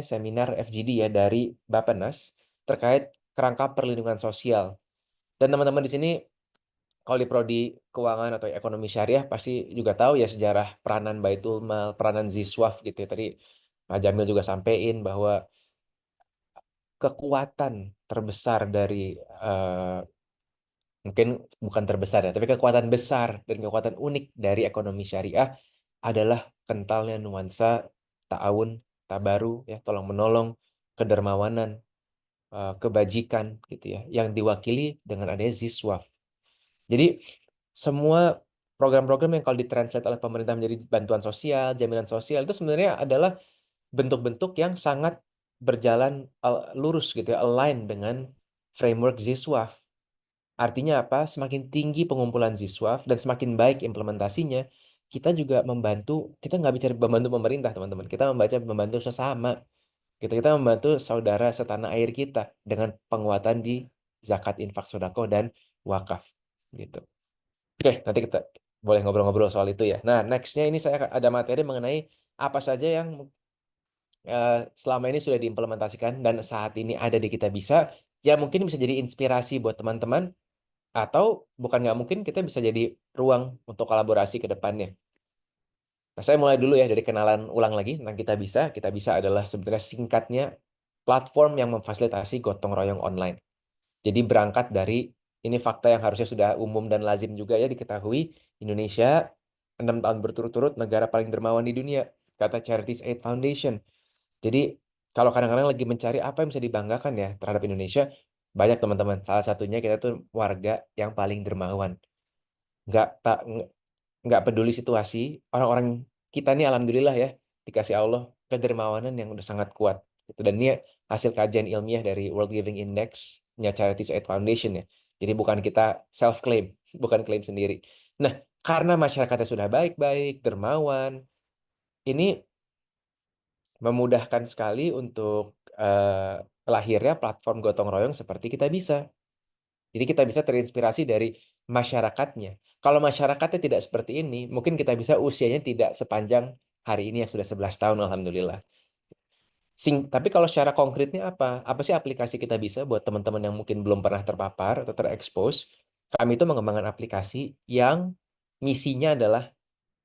seminar FGD ya dari Bappenas terkait kerangka perlindungan sosial. Dan teman-teman di sini kalau di prodi keuangan atau ekonomi syariah pasti juga tahu ya sejarah peranan Baitul Mal, peranan Ziswaf gitu ya. Tadi Pak Jamil juga sampaikan bahwa kekuatan terbesar dari mungkin bukan terbesar ya, tapi kekuatan besar dan kekuatan unik dari ekonomi syariah adalah kentalnya nuansa ta'awun, tabaru, ya, tolong menolong, kedermawanan, kebajikan gitu ya, yang diwakili dengan adanya Ziswaf. Jadi semua program-program yang kalau ditranslate oleh pemerintah menjadi bantuan sosial, jaminan sosial itu sebenarnya adalah bentuk-bentuk yang sangat berjalan lurus gitu ya, align dengan framework Ziswaf. Artinya apa? Semakin tinggi pengumpulan Ziswaf dan semakin baik implementasinya, kita juga membantu, kita nggak bicara membantu pemerintah, teman-teman. Kita membantu sesama. Kita membantu saudara setanah air kita dengan penguatan di zakat, infak, sedekah, dan wakaf. Gitu. Oke, nanti kita boleh ngobrol-ngobrol soal itu ya. Nah, next-nya ini saya ada materi mengenai apa saja yang selama ini sudah diimplementasikan dan saat ini ada di Kitabisa, ya mungkin bisa jadi inspirasi buat teman-teman, atau bukan nggak mungkin kita bisa jadi ruang untuk kolaborasi ke depannya. Nah, saya mulai dulu ya dari kenalan ulang lagi tentang Kitabisa. Kitabisa adalah sebenarnya singkatnya platform yang memfasilitasi gotong royong online. Jadi berangkat dari ini fakta yang harusnya sudah umum dan lazim juga ya diketahui, Indonesia 6 tahun berturut-turut negara paling dermawan di dunia, kata Charities Aid Foundation. Jadi kalau kadang-kadang lagi mencari apa yang bisa dibanggakan ya terhadap Indonesia, banyak teman-teman. Salah satunya kita tuh warga yang paling dermawan. Nggak peduli situasi, orang-orang kita nih alhamdulillah ya dikasih Allah kedermawanan yang udah sangat kuat. Gitu. Dan ini hasil kajian ilmiah dari World Giving Index-nya Charities Aid Foundation ya. Jadi bukan kita self-claim, bukan klaim sendiri. Nah, karena masyarakatnya sudah baik-baik, dermawan, ini memudahkan sekali untuk lahirnya platform gotong royong seperti Kitabisa. Jadi kita bisa terinspirasi dari masyarakatnya. Kalau masyarakatnya tidak seperti ini, mungkin kita bisa usianya tidak sepanjang hari ini yang sudah 11 tahun, alhamdulillah. Tapi kalau secara konkretnya apa? Apa sih aplikasi kita bisa buat teman-teman yang mungkin belum pernah terpapar atau terekspos? Kami itu mengembangkan aplikasi yang misinya adalah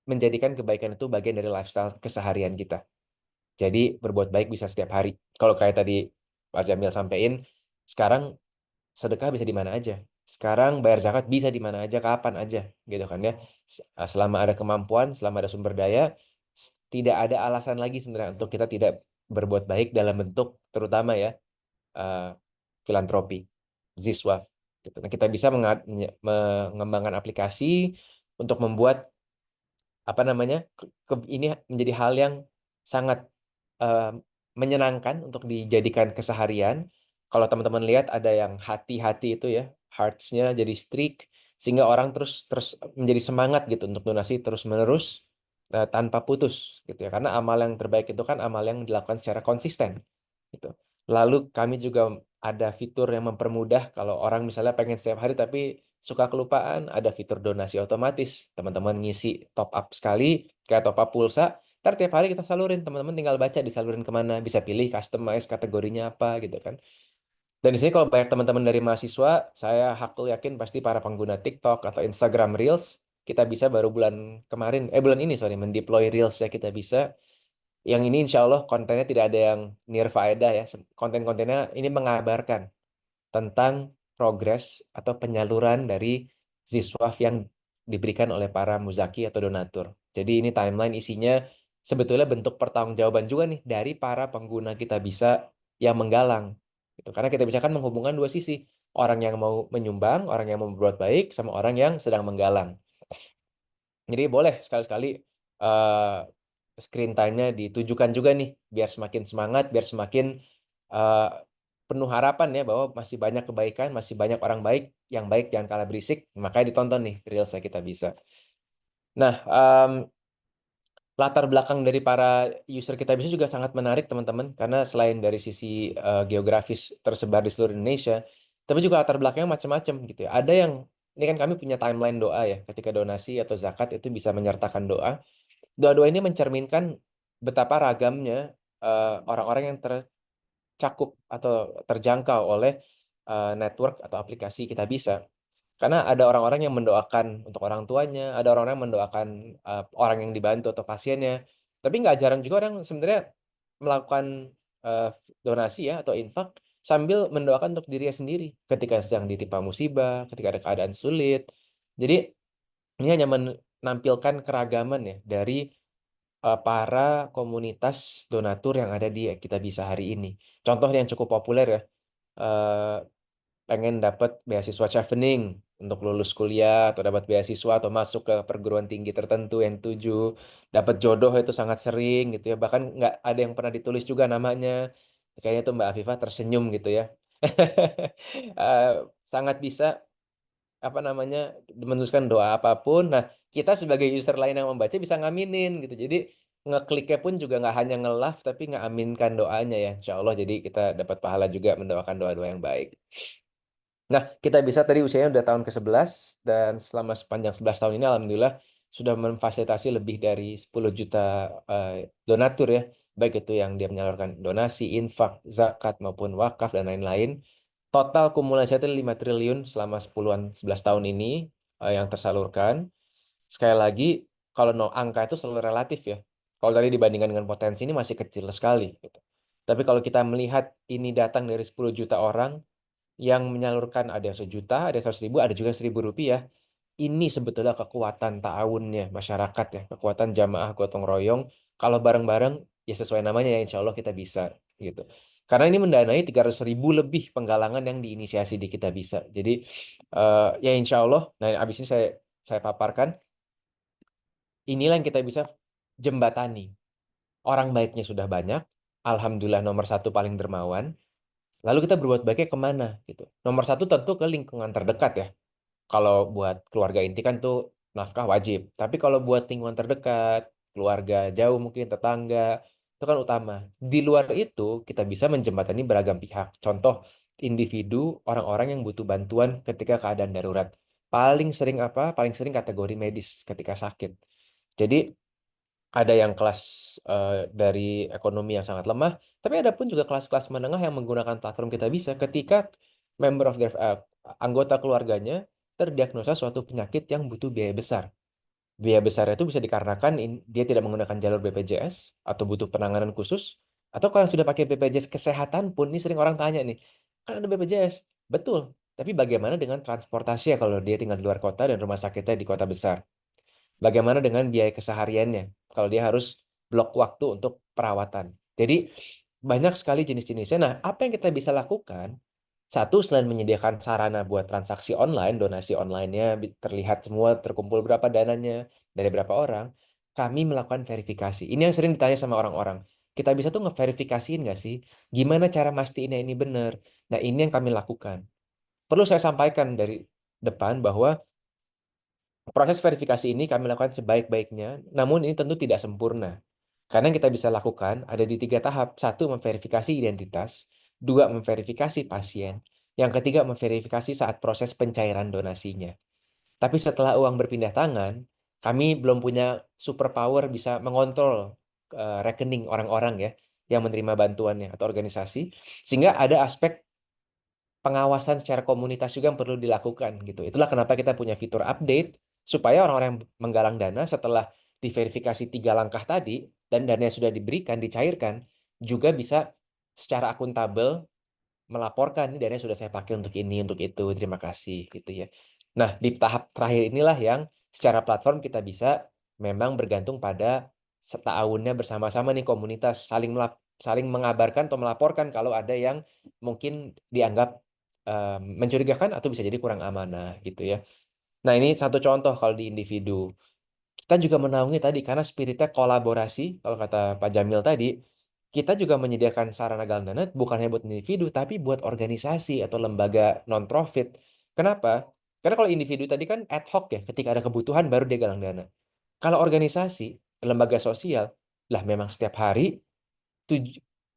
menjadikan kebaikan itu bagian dari lifestyle keseharian kita. Jadi berbuat baik bisa setiap hari. Kalau kayak tadi Pak Jamil sampaikan, sekarang sedekah bisa di mana aja. Sekarang bayar zakat bisa di mana aja, kapan aja, gitu kan ya. Selama ada kemampuan, selama ada sumber daya, tidak ada alasan lagi sebenarnya untuk kita tidak berbuat baik dalam bentuk terutama ya eh, filantropi, ziswaf. Gitu. Nah, kita bisa mengembangkan aplikasi untuk membuat apa namanya ini menjadi hal yang sangat eh, menyenangkan untuk dijadikan keseharian. Kalau teman-teman lihat ada yang hati-hati itu ya, hearts-nya jadi streak sehingga orang terus terus menjadi semangat gitu untuk donasi terus-menerus tanpa putus gitu ya. Karena amal yang terbaik itu kan amal yang dilakukan secara konsisten gitu. Lalu kami juga ada fitur yang mempermudah kalau orang misalnya pengen setiap hari tapi suka kelupaan, ada fitur donasi otomatis. Teman-teman ngisi top up sekali, kayak top up pulsa, ntar tiap hari kita salurin, teman-teman tinggal baca disalurin kemana, bisa pilih customize kategorinya apa gitu kan. Dan di sini kalau banyak teman-teman dari mahasiswa, saya hakul yakin pasti para pengguna TikTok atau Instagram Reels, kita bisa baru bulan ini sorry, mendeploy Reels ya kita bisa. Yang ini insya Allah kontennya tidak ada yang near faedah ya. Konten-kontennya ini mengabarkan tentang progres atau penyaluran dari Ziswaf yang diberikan oleh para muzaki atau donatur. Jadi ini timeline isinya sebetulnya bentuk pertanggungjawaban juga nih dari para pengguna kita bisa yang menggalang. Gitu. Karena kita bisa kan menghubungkan dua sisi. Orang yang mau menyumbang, orang yang mau berbuat baik, sama orang yang sedang menggalang. Jadi boleh sekali-sekali eh, screen time-nya ditujukan juga nih, biar semakin semangat, biar semakin eh, penuh harapan ya bahwa masih banyak kebaikan, masih banyak orang baik jangan kalah berisik, makanya ditonton nih Reelsnya kita bisa. Nah, latar belakang dari para user kita bisa juga sangat menarik teman-teman, karena selain dari sisi geografis tersebar di seluruh Indonesia, tapi juga latar belakangnya macam-macam gitu ya. Ada yang ini kan kami punya timeline doa ya, ketika donasi atau zakat itu bisa menyertakan doa. Doa-doa ini mencerminkan betapa ragamnya orang-orang yang tercakup atau terjangkau oleh network atau aplikasi kita bisa. Karena ada orang-orang yang mendoakan untuk orang tuanya, ada orang-orang yang mendoakan orang yang dibantu atau pasiennya. Tapi nggak jarang juga orang sebenarnya melakukan eh, donasi ya atau infak sambil mendoakan untuk dirinya sendiri ketika sedang ditimpa musibah, ketika ada keadaan sulit. Jadi ini hanya menampilkan keragaman ya dari para komunitas donatur yang ada di Kita Bisa hari ini. Contoh yang cukup populer ya, eh, pengen dapat beasiswa chevening untuk lulus kuliah atau dapat beasiswa atau masuk ke perguruan tinggi tertentu yang tuju, dapat jodoh itu sangat sering gitu ya. Bahkan nggak ada yang pernah ditulis juga namanya. Kayaknya tuh Mbak Afifah tersenyum gitu ya. Eh, Sangat bisa apa namanya menuliskan doa apapun. Nah, kita sebagai user lain yang membaca bisa ngaminin gitu. Jadi ngekliknya pun juga nggak hanya nge-love tapi ngaminkan doanya ya, insya Allah. Jadi kita dapat pahala juga mendoakan doa-doa yang baik. Nah, kita bisa tadi usianya udah tahun ke-11 dan selama sepanjang 11 tahun ini alhamdulillah sudah memfasilitasi lebih dari 10 juta donatur ya. Baik itu yang dia menyalurkan donasi, infak, zakat maupun wakaf dan lain-lain. Total kumulasi itu 5 triliun selama 11 tahun ini yang tersalurkan. Sekali lagi, kalau angka itu selalu relatif ya. Kalau tadi dibandingkan dengan potensi ini masih kecil sekali gitu. Tapi kalau kita melihat ini datang dari 10 juta orang yang menyalurkan ada yang sejuta, ada yang 100 ribu, ada juga 1.000 rupiah. Ini sebetulnya kekuatan ta'awunnya masyarakat ya, kekuatan jamaah gotong royong. Kalau bareng-bareng ya sesuai namanya ya insya Allah kita bisa gitu. Karena ini mendanai 300.000 lebih penggalangan yang diinisiasi di Kita Bisa. Jadi ya insya Allah, nah abis ini saya paparkan, inilah yang kita bisa jembatani. Orang baiknya sudah banyak, alhamdulillah nomor satu paling dermawan. Lalu kita berbuat baiknya kemana gitu. Nomor satu tentu ke lingkungan terdekat ya. Kalau buat keluarga inti kan tuh nafkah wajib. Tapi kalau buat lingkungan terdekat, keluarga jauh mungkin tetangga, itu kan utama. Di luar itu kita bisa menjembatani beragam pihak. Contoh individu, orang-orang yang butuh bantuan ketika keadaan darurat. Paling sering apa? Paling sering kategori medis ketika sakit. Jadi ada yang kelas dari ekonomi yang sangat lemah, tapi ada pun juga kelas-kelas menengah yang menggunakan platform Kita Bisa ketika anggota keluarganya terdiagnosa suatu penyakit yang butuh biaya besar. Biaya besarnya itu bisa dikarenakan dia tidak menggunakan jalur BPJS atau butuh penanganan khusus, atau kalau sudah pakai BPJS kesehatan pun, ini sering orang tanya nih, kan ada BPJS, betul, tapi bagaimana dengan transportasi ya kalau dia tinggal di luar kota dan rumah sakitnya di kota besar? Bagaimana dengan biaya kesehariannya kalau dia harus blok waktu untuk perawatan? Jadi banyak sekali jenis-jenisnya. Nah, apa yang kita bisa lakukan? Satu, selain menyediakan sarana buat transaksi online, donasi online-nya terlihat semua terkumpul berapa dananya, dari berapa orang, kami melakukan verifikasi. Ini yang sering ditanya sama orang-orang. Kita bisa tuh ngeverifikasiin nggak sih? Gimana cara mastiinnya ini benar? Nah, ini yang kami lakukan. Perlu saya sampaikan dari depan bahwa proses verifikasi ini kami lakukan sebaik-baiknya, namun ini tentu tidak sempurna. Karena yang kita bisa lakukan ada di 3 tahap. Satu, memverifikasi identitas. Dua, memverifikasi pasien. Yang ketiga, memverifikasi saat proses pencairan donasinya. Tapi setelah uang berpindah tangan, kami belum punya superpower bisa mengontrol rekening orang-orang ya yang menerima bantuannya atau organisasi. Sehingga ada aspek pengawasan secara komunitas juga yang perlu dilakukan gitu. Itulah kenapa kita punya fitur update supaya orang-orang yang menggalang dana setelah diverifikasi 3 langkah tadi dan dana sudah diberikan, dicairkan, juga bisa secara akuntabel melaporkan ini dana sudah saya pakai untuk ini, untuk itu, terima kasih gitu ya. Nah, di tahap terakhir inilah yang secara platform kita bisa memang bergantung pada setahunnya bersama-sama nih komunitas saling mengabarkan atau melaporkan kalau ada yang mungkin dianggap mencurigakan atau bisa jadi kurang amanah gitu ya. Nah, ini satu contoh kalau di individu. Kita juga menaungi tadi karena spiritnya kolaborasi, kalau kata Pak Jamil tadi, kita juga menyediakan sarana galang dana bukan hanya buat individu, tapi buat organisasi atau lembaga non-profit. Kenapa? Karena kalau individu tadi kan ad hoc ya, ketika ada kebutuhan baru dia galang dana. Kalau organisasi, lembaga sosial, lah memang setiap hari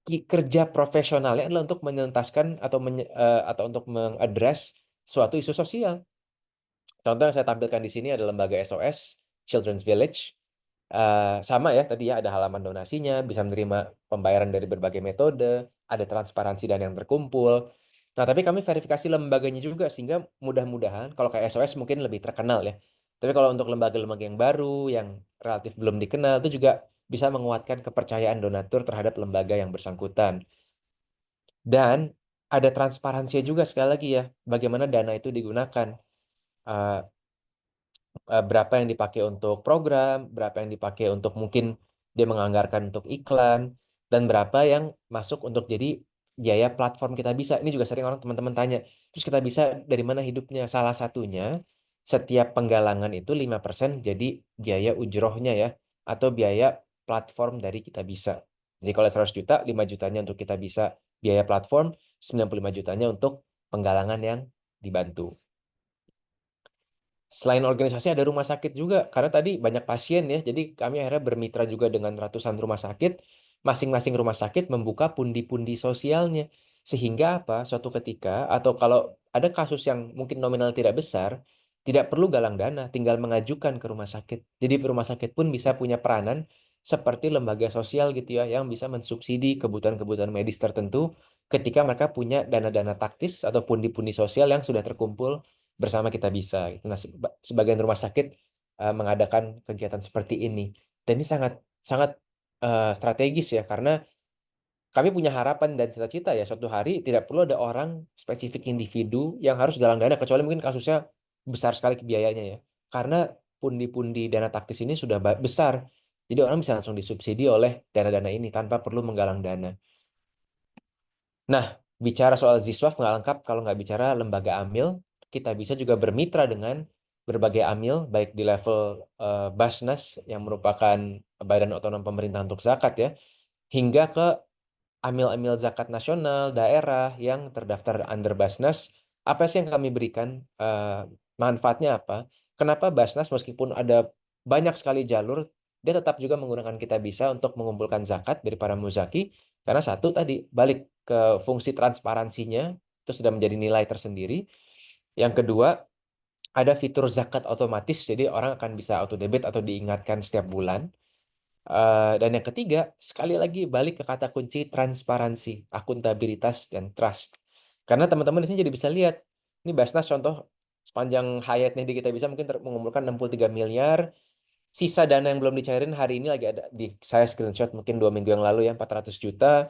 kerja profesionalnya adalah untuk menyentaskan atau untuk mengadres suatu isu sosial. Contoh yang saya tampilkan di sini ada lembaga SOS, Children's Village. Sama ya, tadi ya ada halaman donasinya, bisa menerima pembayaran dari berbagai metode, ada transparansi dan yang terkumpul. Nah, tapi kami verifikasi lembaganya juga, sehingga mudah-mudahan, kalau kayak SOS mungkin lebih terkenal ya. Tapi kalau untuk lembaga-lembaga yang baru, yang relatif belum dikenal, itu juga bisa menguatkan kepercayaan donatur terhadap lembaga yang bersangkutan. Dan ada transparansi juga sekali lagi ya, bagaimana dana itu digunakan. Eh, Berapa yang dipakai untuk program, berapa yang dipakai untuk mungkin dia menganggarkan untuk iklan, dan berapa yang masuk untuk jadi biaya platform Kita Bisa. Ini juga sering orang teman-teman tanya, terus Kita Bisa dari mana hidupnya? Salah satunya, setiap penggalangan itu 5% jadi biaya ujrohnya ya, atau biaya platform dari Kita Bisa. Jadi kalau 100 juta, 5 jutanya untuk Kita Bisa biaya platform, 95 jutanya untuk penggalangan yang dibantu. Selain organisasi ada rumah sakit juga, karena tadi banyak pasien ya, jadi kami akhirnya bermitra juga dengan ratusan rumah sakit. Masing-masing rumah sakit membuka pundi-pundi sosialnya. Sehingga apa? Suatu ketika, atau kalau ada kasus yang mungkin nominal tidak besar, tidak perlu galang dana, tinggal mengajukan ke rumah sakit. Jadi rumah sakit pun bisa punya peranan seperti lembaga sosial gitu ya, yang bisa mensubsidi kebutuhan-kebutuhan medis tertentu ketika mereka punya dana-dana taktis atau pundi-pundi sosial yang sudah terkumpul bersama Kita Bisa gitu. Nah, sebagian rumah sakit mengadakan kegiatan seperti ini. Dan ini sangat sangat strategis ya, karena kami punya harapan dan cita-cita ya suatu hari tidak perlu ada orang spesifik individu yang harus galang dana, kecuali mungkin kasusnya besar sekali biayanya ya. Karena pundi-pundi dana taktis ini sudah besar. Jadi orang bisa langsung disubsidi oleh dana-dana ini tanpa perlu menggalang dana. Nah, bicara soal Ziswaf nggak lengkap kalau nggak bicara lembaga amil. Kita bisa juga bermitra dengan berbagai amil, baik di level Basnas yang merupakan Badan Otonom Pemerintah untuk Zakat ya, hingga ke amil-amil zakat nasional, daerah yang terdaftar under Basnas. Apa sih yang kami berikan? Manfaatnya apa? Kenapa Basnas meskipun ada banyak sekali jalur, dia tetap juga menggunakan Kita Bisa untuk mengumpulkan zakat dari para muzaki? Karena satu tadi, balik ke fungsi transparansinya, itu sudah menjadi nilai tersendiri. Yang kedua, ada fitur zakat otomatis, jadi orang akan bisa auto debit atau diingatkan setiap bulan. Dan yang ketiga, sekali lagi balik ke kata kunci transparansi, akuntabilitas, dan trust. Karena teman-teman di sini jadi bisa lihat, ini Basnas contoh sepanjang hayatnya di Kitabisa mungkin mengumpulkan 63 miliar, sisa dana yang belum dicairin hari ini lagi ada di saya screenshot mungkin 2 minggu yang lalu ya 400 juta.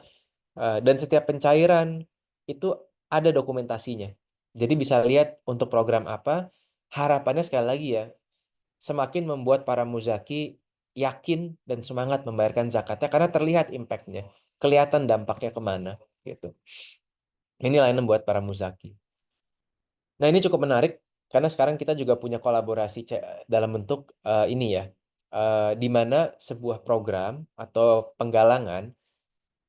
Dan setiap pencairan itu ada dokumentasinya. Jadi bisa lihat untuk program apa, harapannya sekali lagi ya, semakin membuat para muzaki yakin dan semangat membayarkan zakatnya karena terlihat impact-nya, kelihatan dampaknya kemana gitu. Inilah yang membuat para muzaki. Nah, ini cukup menarik karena sekarang kita juga punya kolaborasi dalam bentuk ini ya, di mana sebuah program atau penggalangan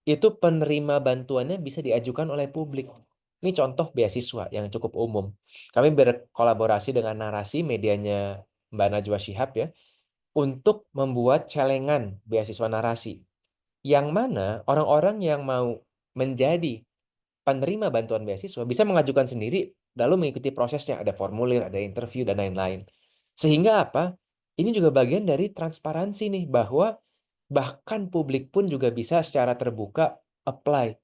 itu penerima bantuannya bisa diajukan oleh publik. Ini contoh beasiswa yang cukup umum. Kami berkolaborasi dengan Narasi, medianya Mbak Najwa Shihab ya, untuk membuat celengan beasiswa Narasi. Yang mana orang-orang yang mau menjadi penerima bantuan beasiswa bisa mengajukan sendiri, lalu mengikuti prosesnya. Ada formulir, ada interview, dan lain-lain. Sehingga apa? Ini juga bagian dari transparansi nih, bahwa bahkan publik pun juga bisa secara terbuka apply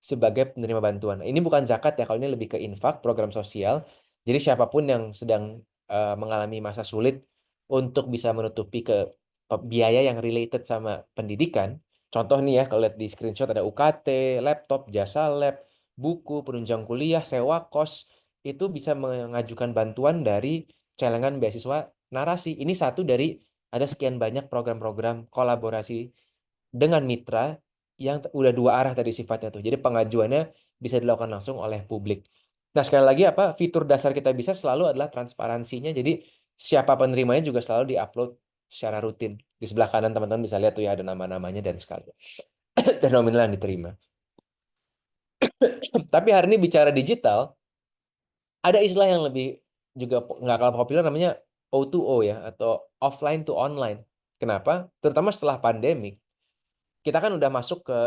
sebagai penerima bantuan. Ini bukan zakat ya, kalau ini lebih ke infak, program sosial. Jadi siapapun yang sedang mengalami masa sulit untuk bisa menutupi ke biaya yang related sama pendidikan. Contoh nih ya, kalau lihat di screenshot ada UKT, laptop, jasa lab, buku, penunjang kuliah, sewa kos, itu bisa mengajukan bantuan dari celengan beasiswa Narasi. Ini satu dari ada sekian banyak program-program kolaborasi dengan mitra yang udah dua arah tadi sifatnya tuh. Jadi pengajuannya bisa dilakukan langsung oleh publik. Nah, sekali lagi apa fitur dasar kita bisa selalu adalah transparansinya. Jadi siapa penerimanya juga selalu diupload secara rutin. Di sebelah kanan teman-teman bisa lihat tuh ya ada nama-namanya dan sekali dan nominal yang diterima. Tapi hari ini bicara digital, ada istilah yang lebih juga nggak kalah populer namanya O2O ya, atau offline to online. Kenapa? Terutama setelah pandemi, kita kan udah masuk ke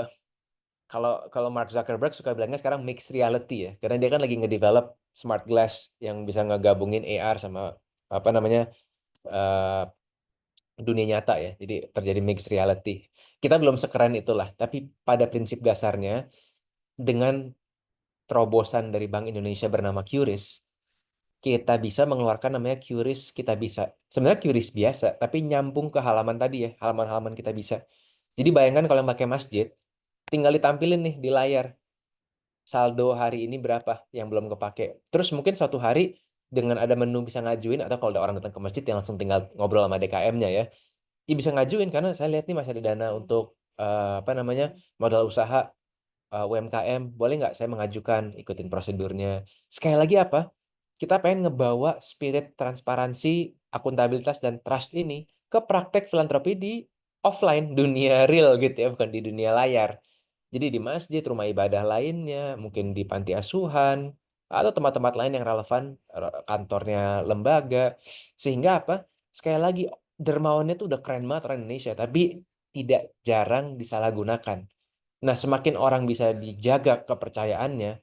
kalau Mark Zuckerberg suka bilangnya sekarang mixed reality ya, karena dia kan lagi ngedevelop smart glass yang bisa ngegabungin AR sama apa namanya eh, dunia nyata ya. Jadi terjadi mixed reality. Kita belum sekeren itulah, tapi pada prinsip dasarnya dengan terobosan dari Bank Indonesia bernama QRIS, kita bisa mengeluarkan namanya QRIS Kita Bisa. Sebenarnya QRIS biasa, tapi nyambung ke halaman tadi ya, halaman-halaman kita bisa. Jadi bayangkan kalau yang pakai masjid, tinggal ditampilin nih di layar saldo hari ini berapa yang belum kepake. Terus mungkin suatu hari dengan ada menu bisa ngajuin, atau kalau ada orang datang ke masjid yang langsung tinggal ngobrol sama DKM-nya ya, ya bisa ngajuin karena saya lihat nih masih ada dana untuk apa namanya modal usaha UMKM, boleh nggak saya mengajukan, ikutin prosedurnya. Sekali lagi apa? Kita pengen ngebawa spirit transparansi, akuntabilitas, dan trust ini ke praktek filantropi di offline, dunia real gitu ya, bukan di dunia layar. Jadi di masjid, rumah ibadah lainnya, mungkin di panti asuhan, atau tempat-tempat lain yang relevan, kantornya lembaga. Sehingga apa? Sekali lagi, dermawannya tuh udah keren banget orang Indonesia, tapi tidak jarang disalahgunakan. Nah, semakin orang bisa dijaga kepercayaannya,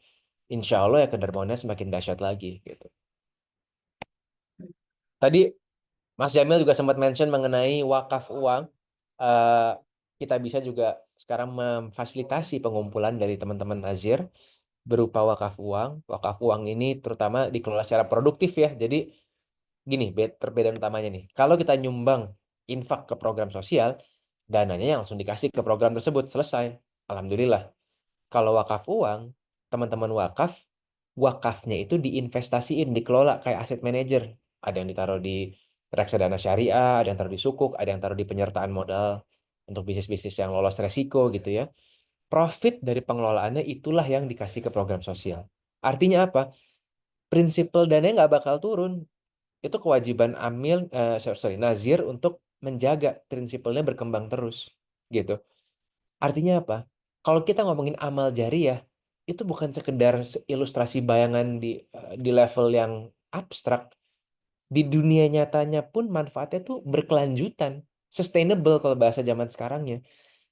insya Allah ya kedermawannya semakin dahsyat lagi gitu. Tadi Mas Jamil juga sempat mention mengenai wakaf uang. Eh, kita bisa juga sekarang memfasilitasi pengumpulan dari teman-teman Nazir berupa wakaf uang. Wakaf uang ini terutama dikelola secara produktif ya. Jadi gini, perbedaan utamanya nih. Kalau kita nyumbang infak ke program sosial, dananya yang langsung dikasih ke program tersebut, selesai. Alhamdulillah. Kalau wakaf uang, teman-teman wakafnya itu diinvestasiin, dikelola kayak aset manager. Ada yang ditaruh di reksadana syariah, ada yang taruh di sukuk, ada yang taruh di penyertaan modal untuk bisnis-bisnis yang lolos resiko gitu ya. Profit dari pengelolaannya itulah yang dikasih ke program sosial. Artinya apa? Prinsipal dananya nggak bakal turun. Itu kewajiban nazir untuk menjaga prinsipalnya berkembang terus gitu. Artinya apa? Kalau kita ngomongin amal jariah, itu bukan sekedar ilustrasi bayangan di level yang abstrak. Di dunia nyatanya pun manfaatnya tuh berkelanjutan, sustainable kalau bahasa zaman sekarangnya.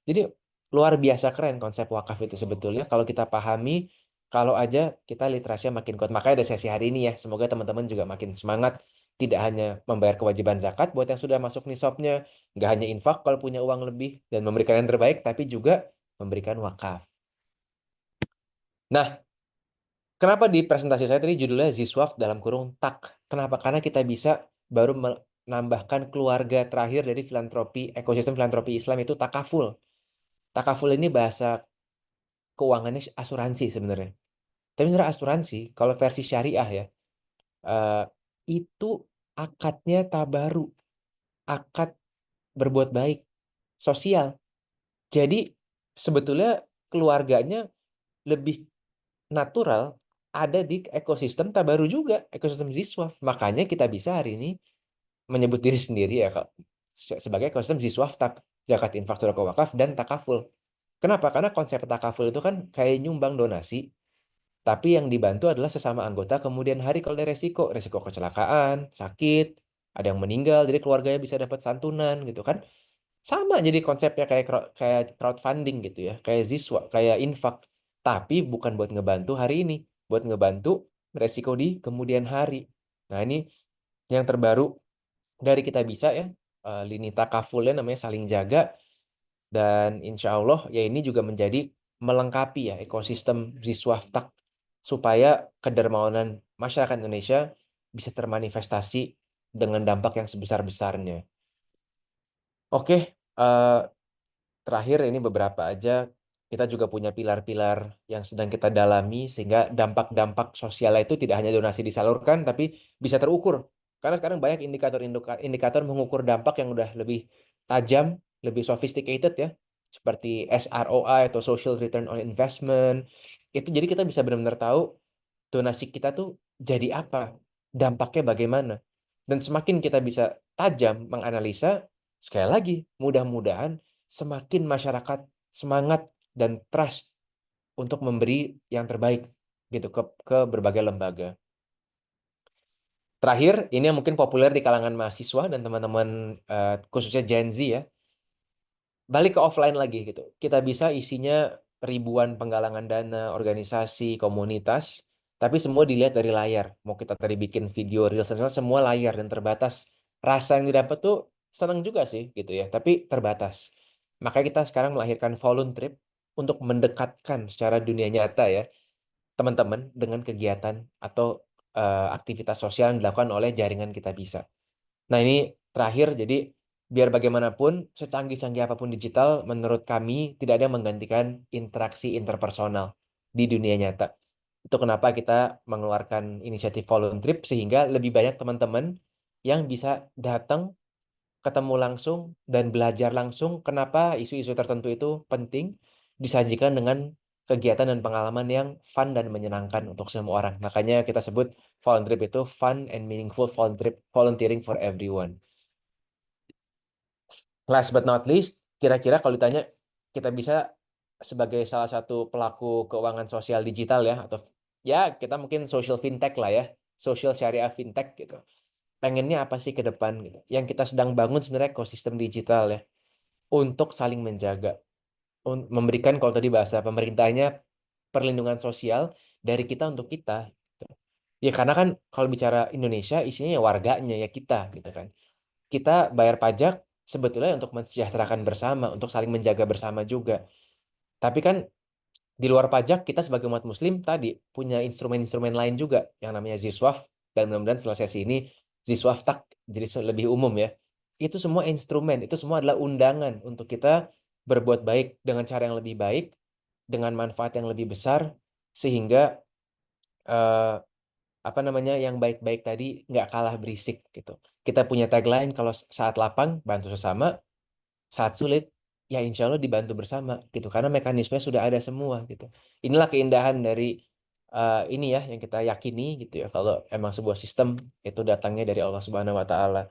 Jadi luar biasa keren konsep wakaf itu sebetulnya kalau kita pahami, kalau aja kita literasinya makin kuat. Makanya ada sesi hari ini ya. Semoga teman-teman juga makin semangat tidak hanya membayar kewajiban zakat buat yang sudah masuk nisabnya, nggak hanya infak kalau punya uang lebih dan memberikan yang terbaik, tapi juga memberikan wakaf. Nah, kenapa di presentasi saya tadi judulnya Ziswaf dalam kurung tak? Kenapa? Karena kita bisa baru menambahkan keluarga terakhir dari filantropi, ekosistem filantropi Islam itu takaful. Takaful ini bahasa keuangannya asuransi sebenarnya. Tapi sebenarnya asuransi, kalau versi syariah ya, eh, itu akadnya tabaru, akad berbuat baik, sosial. Jadi sebetulnya keluarganya lebih natural ada di ekosistem tabaru juga, ekosistem Ziswaf. Makanya kita bisa hari ini menyebut diri sendiri ya sebagai ekosistem Ziswaf, zakat, infak, sedekah, wakaf, dan takaful. Kenapa? Karena konsep takaful itu kan kayak nyumbang donasi, tapi yang dibantu adalah sesama anggota kemudian hari kalau ada resiko kecelakaan, sakit, ada yang meninggal, jadi keluarganya bisa dapat santunan gitu kan. Sama jadi konsepnya kayak crowdfunding gitu ya, kayak Ziswa, kayak infak. Tapi bukan buat ngebantu hari ini, buat ngebantu resiko di kemudian hari. Nah, ini yang terbaru dari kita bisa ya, lini takafulnya namanya saling jaga. Dan insya Allah ya ini juga menjadi melengkapi ya ekosistem Ziswaftak supaya kedermawanan masyarakat Indonesia bisa termanifestasi dengan dampak yang sebesar-besarnya. Oke, terakhir ini beberapa aja. Kita juga punya pilar-pilar yang sedang kita dalami sehingga dampak-dampak sosialnya itu tidak hanya donasi disalurkan tapi bisa terukur. Karena sekarang banyak indikator mengukur dampak yang udah lebih tajam, lebih sophisticated ya, seperti SROI atau Social Return on Investment. Itu jadi kita bisa benar-benar tahu donasi kita tuh jadi apa, dampaknya bagaimana. Dan semakin kita bisa tajam menganalisa, sekali lagi, mudah-mudahan semakin masyarakat semangat dan trust untuk memberi yang terbaik gitu ke berbagai lembaga. Terakhir, ini yang mungkin populer di kalangan mahasiswa dan teman-teman khususnya Gen Z ya. Balik ke offline lagi gitu. Kita bisa isinya ribuan penggalangan dana, organisasi, komunitas, tapi semua dilihat dari layar. Mau kita tadi bikin video reels semua layar dan terbatas. Rasa yang didapat tuh senang juga sih gitu ya, tapi terbatas. Makanya kita sekarang melahirkan voluntrip untuk mendekatkan secara dunia nyata ya teman-teman dengan kegiatan atau aktivitas sosial yang dilakukan oleh jaringan kita bisa. Nah, ini terakhir, jadi biar bagaimanapun, secanggih-canggih apapun digital, menurut kami tidak ada yang menggantikan interaksi interpersonal di dunia nyata. Itu kenapa kita mengeluarkan inisiatif Voluntrip, sehingga lebih banyak teman-teman yang bisa datang, ketemu langsung, dan belajar langsung kenapa isu-isu tertentu itu penting, disajikan dengan kegiatan dan pengalaman yang fun dan menyenangkan untuk semua orang. Makanya kita sebut Voluntrip itu fun and meaningful volunteering for everyone. Last but not least, kira-kira kalau ditanya, kita bisa sebagai salah satu pelaku keuangan sosial digital ya, atau ya kita mungkin social fintech lah ya, social syariah fintech gitu. Pengennya apa sih ke depan gitu. Yang kita sedang bangun sebenarnya ekosistem digital ya, untuk saling menjaga. Memberikan kalau tadi bahasa pemerintahnya perlindungan sosial dari kita untuk kita. Gitu. Ya karena kan kalau bicara Indonesia isinya ya warganya ya kita gitu kan. Kita bayar pajak sebetulnya untuk mensejahterakan bersama, untuk saling menjaga bersama juga. Tapi kan di luar pajak kita sebagai umat muslim tadi punya instrumen-instrumen lain juga yang namanya Ziswaf, dan mudah-mudahan setelah sesi ini Ziswaf tak jadi lebih umum ya. Itu semua instrumen, itu semua adalah undangan untuk kita berbuat baik dengan cara yang lebih baik, dengan manfaat yang lebih besar, sehingga eh, apa namanya yang baik-baik tadi nggak kalah berisik gitu. Kita punya tagline kalau saat lapang bantu sesama, saat sulit ya insya Allah dibantu bersama gitu. Karena mekanisme sudah ada semua gitu. Inilah keindahan dari ini ya yang kita yakini gitu ya. Kalau emang sebuah sistem itu datangnya dari Allah Subhanahu Wa Taala.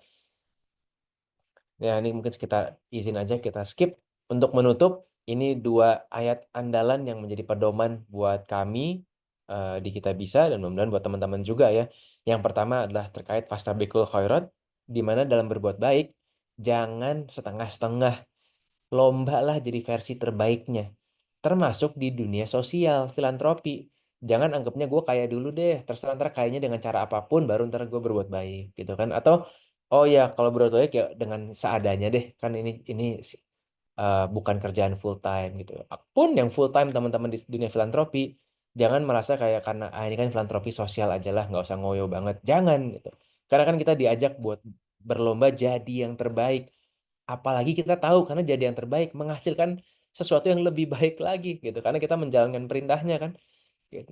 Ya ini mungkin kita izin aja kita skip. Untuk menutup, ini dua ayat andalan yang menjadi pedoman buat kami di Kita Bisa dan mudah-mudahan buat teman-teman juga ya. Yang pertama adalah terkait fastabiqul khairat, di mana dalam berbuat baik jangan setengah-setengah, lomba lah jadi versi terbaiknya. Termasuk di dunia sosial, filantropi. jangan anggapnya gue kaya dulu deh, terserah ntar kayaknya dengan cara apapun baru ntar gue berbuat baik gitu kan. Atau oh ya kalau berbuat baik ya dengan seadanya deh, kan ini bukan kerjaan full time gitu. Pun yang full time teman-teman di dunia filantropi, jangan merasa kayak karena ini kan filantropi sosial aja lah, nggak usah ngoyo banget. Jangan gitu. Karena kan kita diajak buat berlomba jadi yang terbaik. Apalagi kita tahu karena jadi yang terbaik menghasilkan sesuatu yang lebih baik lagi gitu. Karena kita menjalankan perintahnya kan.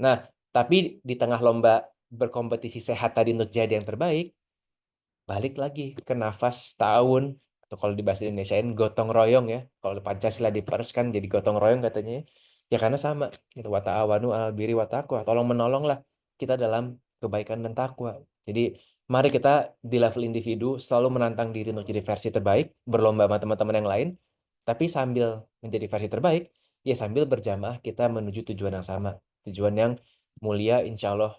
Nah, tapi di tengah lomba berkompetisi sehat tadi untuk jadi yang terbaik, balik lagi ke nafas tahun, atau kalau di bahasa Indonesiain gotong royong ya, kalau di Pancasila dipers kan jadi gotong royong katanya ya. Ya karena sama gitu, wa ta'awanu 'alal birri wa taqwa, tolong menolong lah kita dalam kebaikan dan takwa. Jadi mari kita di level individu selalu menantang diri untuk jadi versi terbaik, berlomba sama teman-teman yang lain, tapi sambil menjadi versi terbaik ya sambil berjamaah kita menuju tujuan yang sama, tujuan yang mulia insya Allah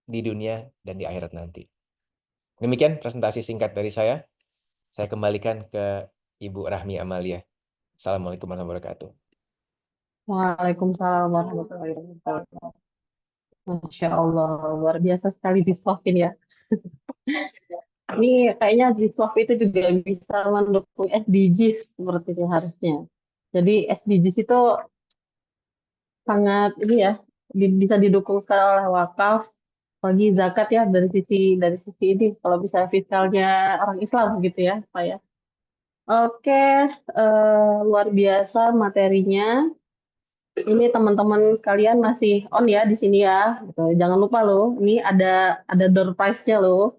di dunia dan di akhirat nanti. Demikian presentasi singkat dari saya. Saya kembalikan ke Ibu Rahmi Amalia. Assalamualaikum warahmatullahi wabarakatuh. Waalaikumsalam warahmatullahi wabarakatuh. Masya Allah, luar biasa sekali disuapin ya. Ini kayaknya Ziswaf itu juga bisa mendukung SDGs seperti itu harusnya. Jadi SDGs itu sangat ini ya, bisa didukung secara oleh wakaf, bagi zakat ya dari sisi ini kalau bisa fiskalnya orang Islam gitu ya, Pak ya. Oke, luar biasa materinya. Ini teman-teman sekalian masih on ya di sini ya. Gitu. Jangan lupa loh, ini ada door prize-nya loh.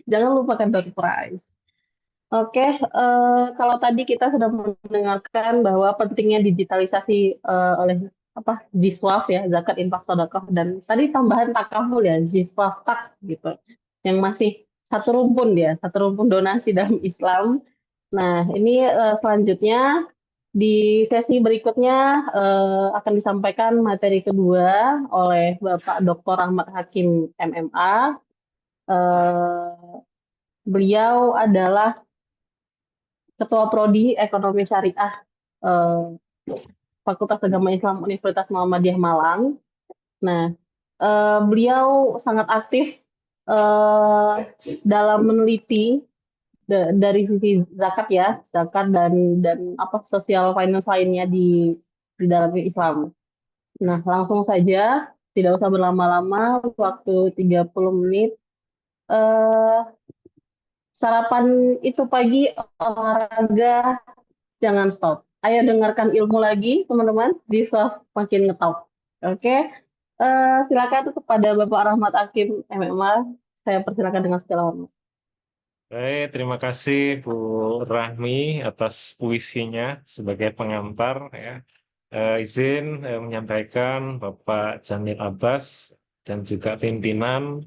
Jangan lupakan door prize. Oke, kalau tadi kita sudah mendengarkan bahwa pentingnya digitalisasi oleh apa Ziswaf ya, zakat infak sedekah, dan tadi tambahan takaful ya, Ziswaf tak gitu, yang masih satu rumpun donasi dalam Islam. Nah, ini selanjutnya di sesi berikutnya akan disampaikan materi kedua oleh Bapak Dr. Ahmad Hakim MMA. Beliau adalah Ketua Prodi Ekonomi Syariah eh, Fakultas Agama Islam Universitas Muhammadiyah Malang. Nah, beliau sangat aktif eh, dalam meneliti dari sisi zakat ya, zakat dan apa sosial finance lainnya di dalam Islam. Nah, langsung saja, tidak usah berlama-lama, waktu 30 menit. Eh, Sarapan itu pagi, olahraga, jangan stop. Ayo dengarkan ilmu lagi, teman-teman. Ziswaf makin ngetop. Oke, silakan kepada Bapak Rahmat Hakim MMA. Saya persilakan dengan segala hormat. Baik, terima kasih Bu Rahmi atas puisinya sebagai pengantar ya. Izin menyampaikan Bapak Jamil Abbas dan juga pimpinan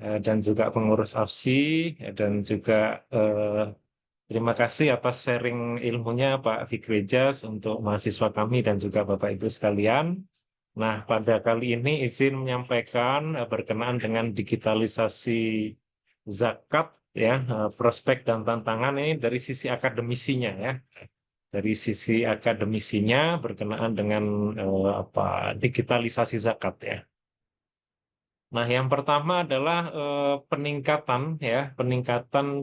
dan juga pengurus AFSI dan juga terima kasih atas sharing ilmunya Pak Fikri Jas untuk mahasiswa kami dan juga Bapak Ibu sekalian. Nah, pada kali ini izin menyampaikan berkenaan dengan digitalisasi zakat ya, prospek dan tantangan ini dari sisi akademisinya ya. Dari sisi akademisinya berkenaan dengan digitalisasi zakat ya. Nah, yang pertama adalah peningkatan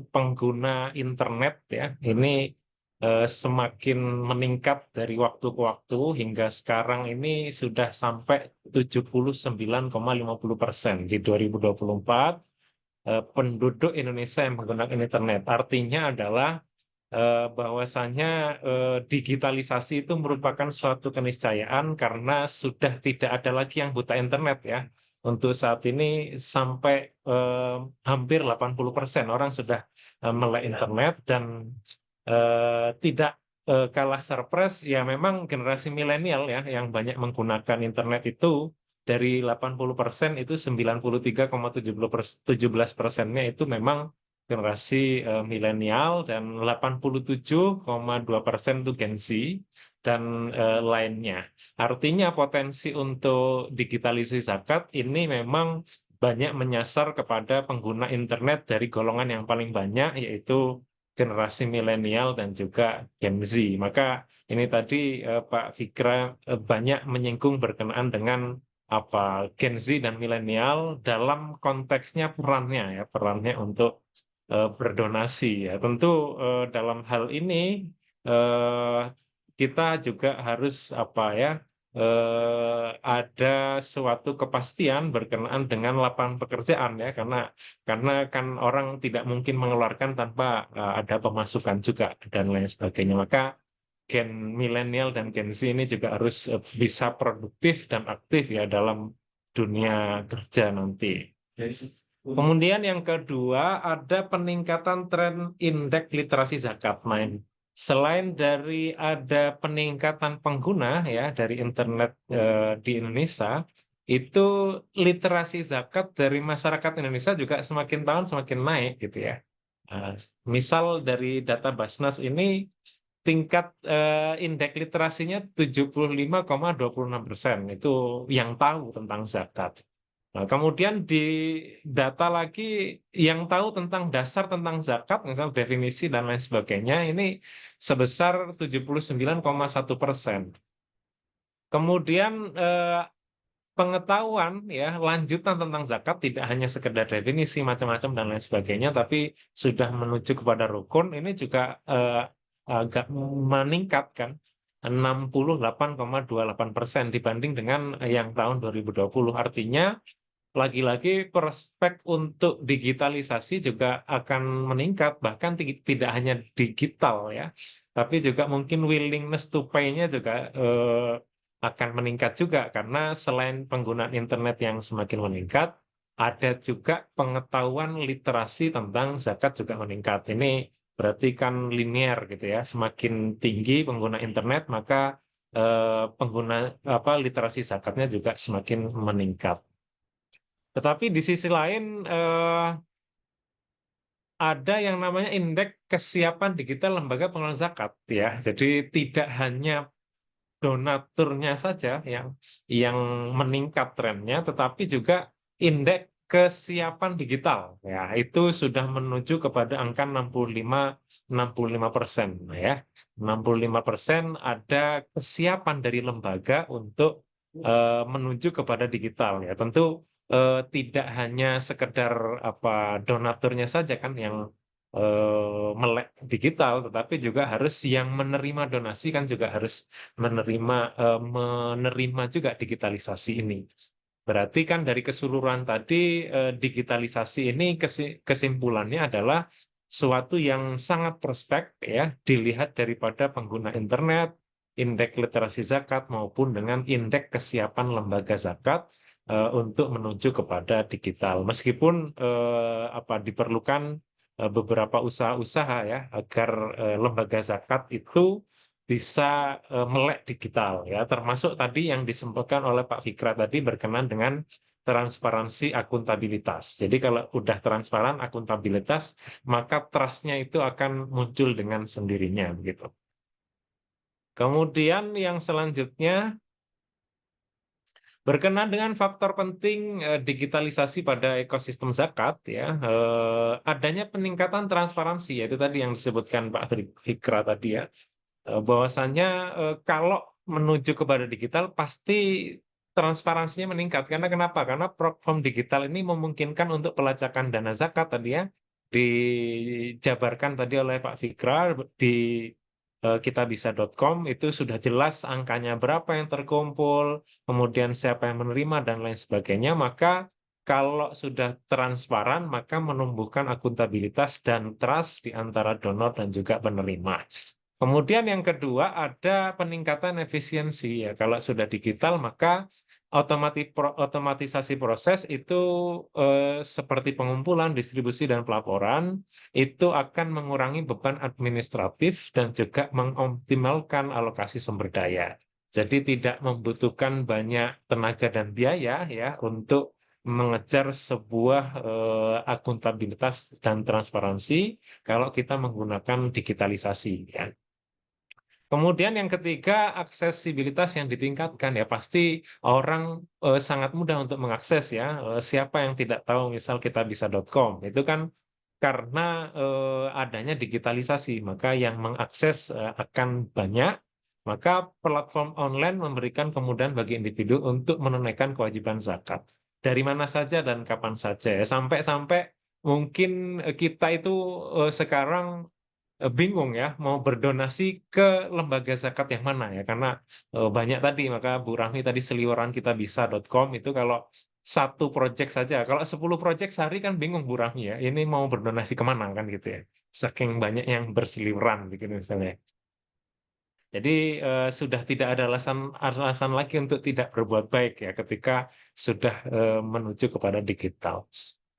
pengguna internet ya. Ini semakin meningkat dari waktu ke waktu hingga sekarang ini sudah sampai 79,50% di 2024 penduduk Indonesia yang menggunakan internet. Artinya adalah bahwasannya digitalisasi itu merupakan suatu keniscayaan karena sudah tidak ada lagi yang buta internet ya. Untuk saat ini sampai hampir 80% orang sudah melek internet dan tidak kalah surprise ya memang generasi milenial ya yang banyak menggunakan internet itu dari 80% itu 93,17%-nya itu memang generasi milenial dan 87,2% itu Gen Z dan lainnya. Artinya potensi untuk digitalisasi zakat ini memang banyak menyasar kepada pengguna internet dari golongan yang paling banyak yaitu generasi milenial dan juga Gen Z. Maka ini tadi Pak Fikra banyak menyinggung berkenaan dengan Gen Z dan milenial dalam konteksnya perannya untuk berdonasi ya. Tentu dalam hal ini eh, kita juga harus ada suatu kepastian berkenaan dengan lapangan pekerjaan ya, karena kan orang tidak mungkin mengeluarkan tanpa ada pemasukan juga dan lain sebagainya. Maka Gen milenial dan Gen Z ini juga harus bisa produktif dan aktif ya dalam dunia kerja nanti. Kemudian yang kedua ada peningkatan tren indeks literasi zakat. Selain dari ada peningkatan pengguna ya dari internet di Indonesia, itu literasi zakat dari masyarakat Indonesia juga semakin tahun semakin naik gitu ya. Misal dari data Basnas ini tingkat indeks literasinya 75,26%, itu yang tahu tentang zakat. Nah, kemudian di data lagi yang tahu tentang dasar tentang zakat, misal definisi dan lain sebagainya, ini sebesar 79,1%. Kemudian pengetahuan ya lanjutan tentang zakat tidak hanya sekedar definisi macam-macam dan lain sebagainya, tapi sudah menuju kepada rukun, ini juga agak meningkat kan 68,28% dibanding dengan yang tahun 2020. Artinya lagi-lagi prospek untuk digitalisasi juga akan meningkat, bahkan tidak hanya digital ya, tapi juga mungkin willingness to pay-nya juga akan meningkat juga, karena selain penggunaan internet yang semakin meningkat, ada juga pengetahuan literasi tentang zakat juga meningkat. Ini berarti kan linear gitu ya, semakin tinggi pengguna internet maka pengguna literasi zakatnya juga semakin meningkat. Tetapi di sisi lain ada yang namanya indeks kesiapan digital lembaga pengelola zakat ya. Jadi tidak hanya donaturnya saja yang meningkat trennya, tetapi juga indeks kesiapan digital ya, itu sudah menuju kepada angka 65% ya. 65% ada kesiapan dari lembaga untuk menuju kepada digital ya. Tentu tidak hanya sekedar donaturnya saja kan yang melek digital, tetapi juga harus yang menerima donasi kan juga harus menerima juga digitalisasi ini. Berarti kan dari keseluruhan tadi digitalisasi ini kesimpulannya adalah suatu yang sangat prospek ya, dilihat daripada pengguna internet, indeks literasi zakat maupun dengan indeks kesiapan lembaga zakat untuk menuju kepada digital. Meskipun diperlukan beberapa usaha-usaha ya agar lembaga zakat itu bisa melek digital ya, termasuk tadi yang disebutkan oleh Pak Fikra tadi berkenaan dengan transparansi akuntabilitas. Jadi kalau udah transparan akuntabilitas, maka trust-nya itu akan muncul dengan sendirinya begitu. Kemudian yang selanjutnya berkenaan dengan faktor penting digitalisasi pada ekosistem zakat ya, adanya peningkatan transparansi, yaitu tadi yang disebutkan Pak Fikra tadi ya, bahwasannya kalau menuju kepada digital pasti transparansinya meningkat. Karena kenapa? Karena platform digital ini memungkinkan untuk pelacakan dana zakat tadi ya, dijabarkan tadi oleh Pak Fikra di kitabisa.com, itu sudah jelas angkanya berapa yang terkumpul, kemudian siapa yang menerima dan lain sebagainya. Maka kalau sudah transparan, maka menumbuhkan akuntabilitas dan trust di antara donor dan juga penerima. Kemudian yang kedua ada peningkatan efisiensi ya. Kalau sudah digital maka otomatisasi proses itu seperti pengumpulan, distribusi dan pelaporan itu akan mengurangi beban administratif dan juga mengoptimalkan alokasi sumber daya. Jadi tidak membutuhkan banyak tenaga dan biaya ya untuk mengejar sebuah akuntabilitas dan transparansi kalau kita menggunakan digitalisasi ya. Kemudian yang ketiga, aksesibilitas yang ditingkatkan ya, pasti orang sangat mudah untuk mengakses ya. Siapa yang tidak tahu misal kitabisa.com itu kan karena adanya digitalisasi, maka yang mengakses akan banyak Maka platform online memberikan kemudahan bagi individu untuk menunaikan kewajiban zakat. Dari mana saja dan kapan saja. Sampai-sampai mungkin kita itu sekarang bingung ya mau berdonasi ke lembaga zakat yang mana ya, karena banyak tadi, maka Bu Rahmi tadi seliweran kitabisa.com itu kalau satu proyek saja, kalau 10 proyek sehari kan bingung Bu Rahmi ya, ini mau berdonasi kemana kan gitu ya, saking banyak yang berseliweran gitu misalnya. Jadi sudah tidak ada alasan lagi untuk tidak berbuat baik ya ketika sudah menuju kepada digital.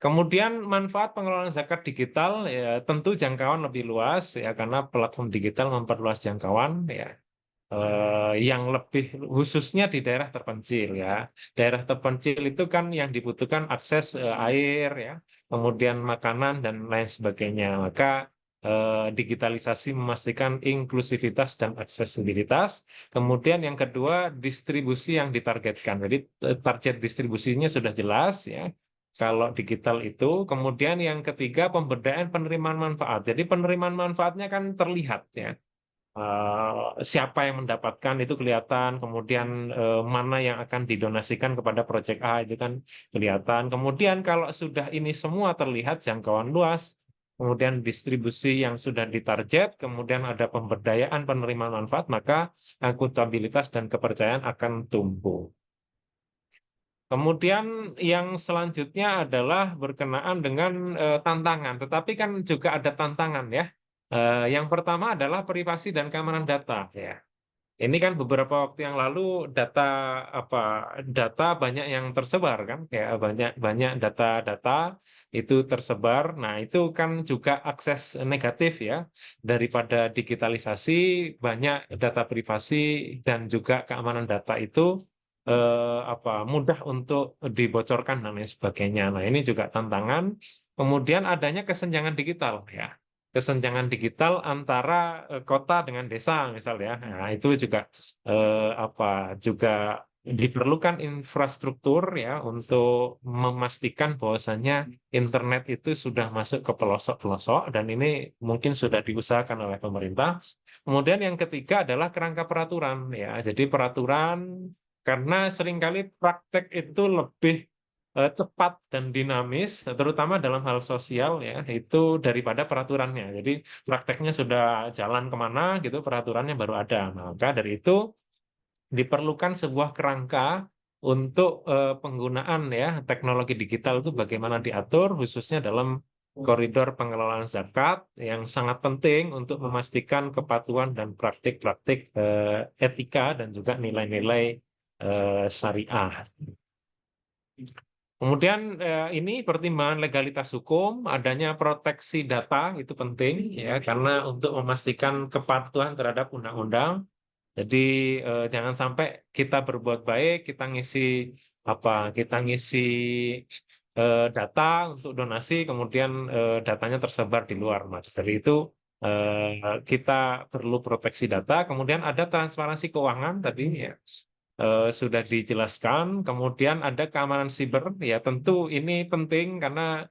Kemudian manfaat pengelolaan zakat digital ya tentu jangkauan lebih luas ya, karena platform digital memperluas jangkauan ya, yang lebih khususnya di daerah terpencil ya. Daerah terpencil itu kan yang dibutuhkan akses air ya, kemudian makanan dan lain sebagainya. Maka digitalisasi memastikan inklusivitas dan aksesibilitas. Kemudian yang kedua, distribusi yang ditargetkan. Jadi target distribusinya sudah jelas ya. Kalau digital itu, kemudian yang ketiga pemberdayaan penerimaan manfaat. Jadi penerimaan manfaatnya kan terlihat ya. Siapa yang mendapatkan itu kelihatan, kemudian mana yang akan didonasikan kepada proyek A itu kan kelihatan. Kemudian kalau sudah ini semua terlihat jangkauan luas, kemudian distribusi yang sudah ditarget, kemudian ada pemberdayaan penerimaan manfaat, maka akuntabilitas dan kepercayaan akan tumbuh. Kemudian yang selanjutnya adalah berkenaan dengan tantangan, tetapi kan juga ada tantangan ya. Yang pertama adalah privasi dan keamanan data ya. Ini kan beberapa waktu yang lalu data banyak yang tersebar kan, ya banyak data-data itu tersebar. Nah, itu kan juga akses negatif ya, daripada digitalisasi, banyak data privasi dan juga keamanan data itu mudah untuk dibocorkan dan lain sebagainya. Nah, ini juga tantangan. Kemudian adanya kesenjangan digital ya, kesenjangan digital antara kota dengan desa misalnya. Nah, itu juga juga diperlukan infrastruktur ya untuk memastikan bahwasannya internet itu sudah masuk ke pelosok-pelosok, dan ini mungkin sudah diusahakan oleh pemerintah. Kemudian yang ketiga adalah kerangka peraturan ya. Jadi peraturan, karena seringkali praktek itu lebih cepat dan dinamis, terutama dalam hal sosial ya, itu daripada peraturannya. Jadi prakteknya sudah jalan kemana gitu, peraturannya baru ada. Maka dari itu diperlukan sebuah kerangka untuk penggunaan ya teknologi digital itu bagaimana diatur, khususnya dalam koridor pengelolaan zakat, yang sangat penting untuk memastikan kepatuhan dan praktik-praktik etika dan juga nilai-nilai syariah. Kemudian ini pertimbangan legalitas hukum, adanya proteksi data itu penting ya, karena untuk memastikan kepatuhan terhadap undang-undang. Jadi jangan sampai kita berbuat baik, kita ngisi data untuk donasi, kemudian datanya tersebar di luar, Mas. Dari itu kita perlu proteksi data. Kemudian ada transparansi keuangan tadi ya, sudah dijelaskan. Kemudian ada keamanan siber, ya tentu ini penting karena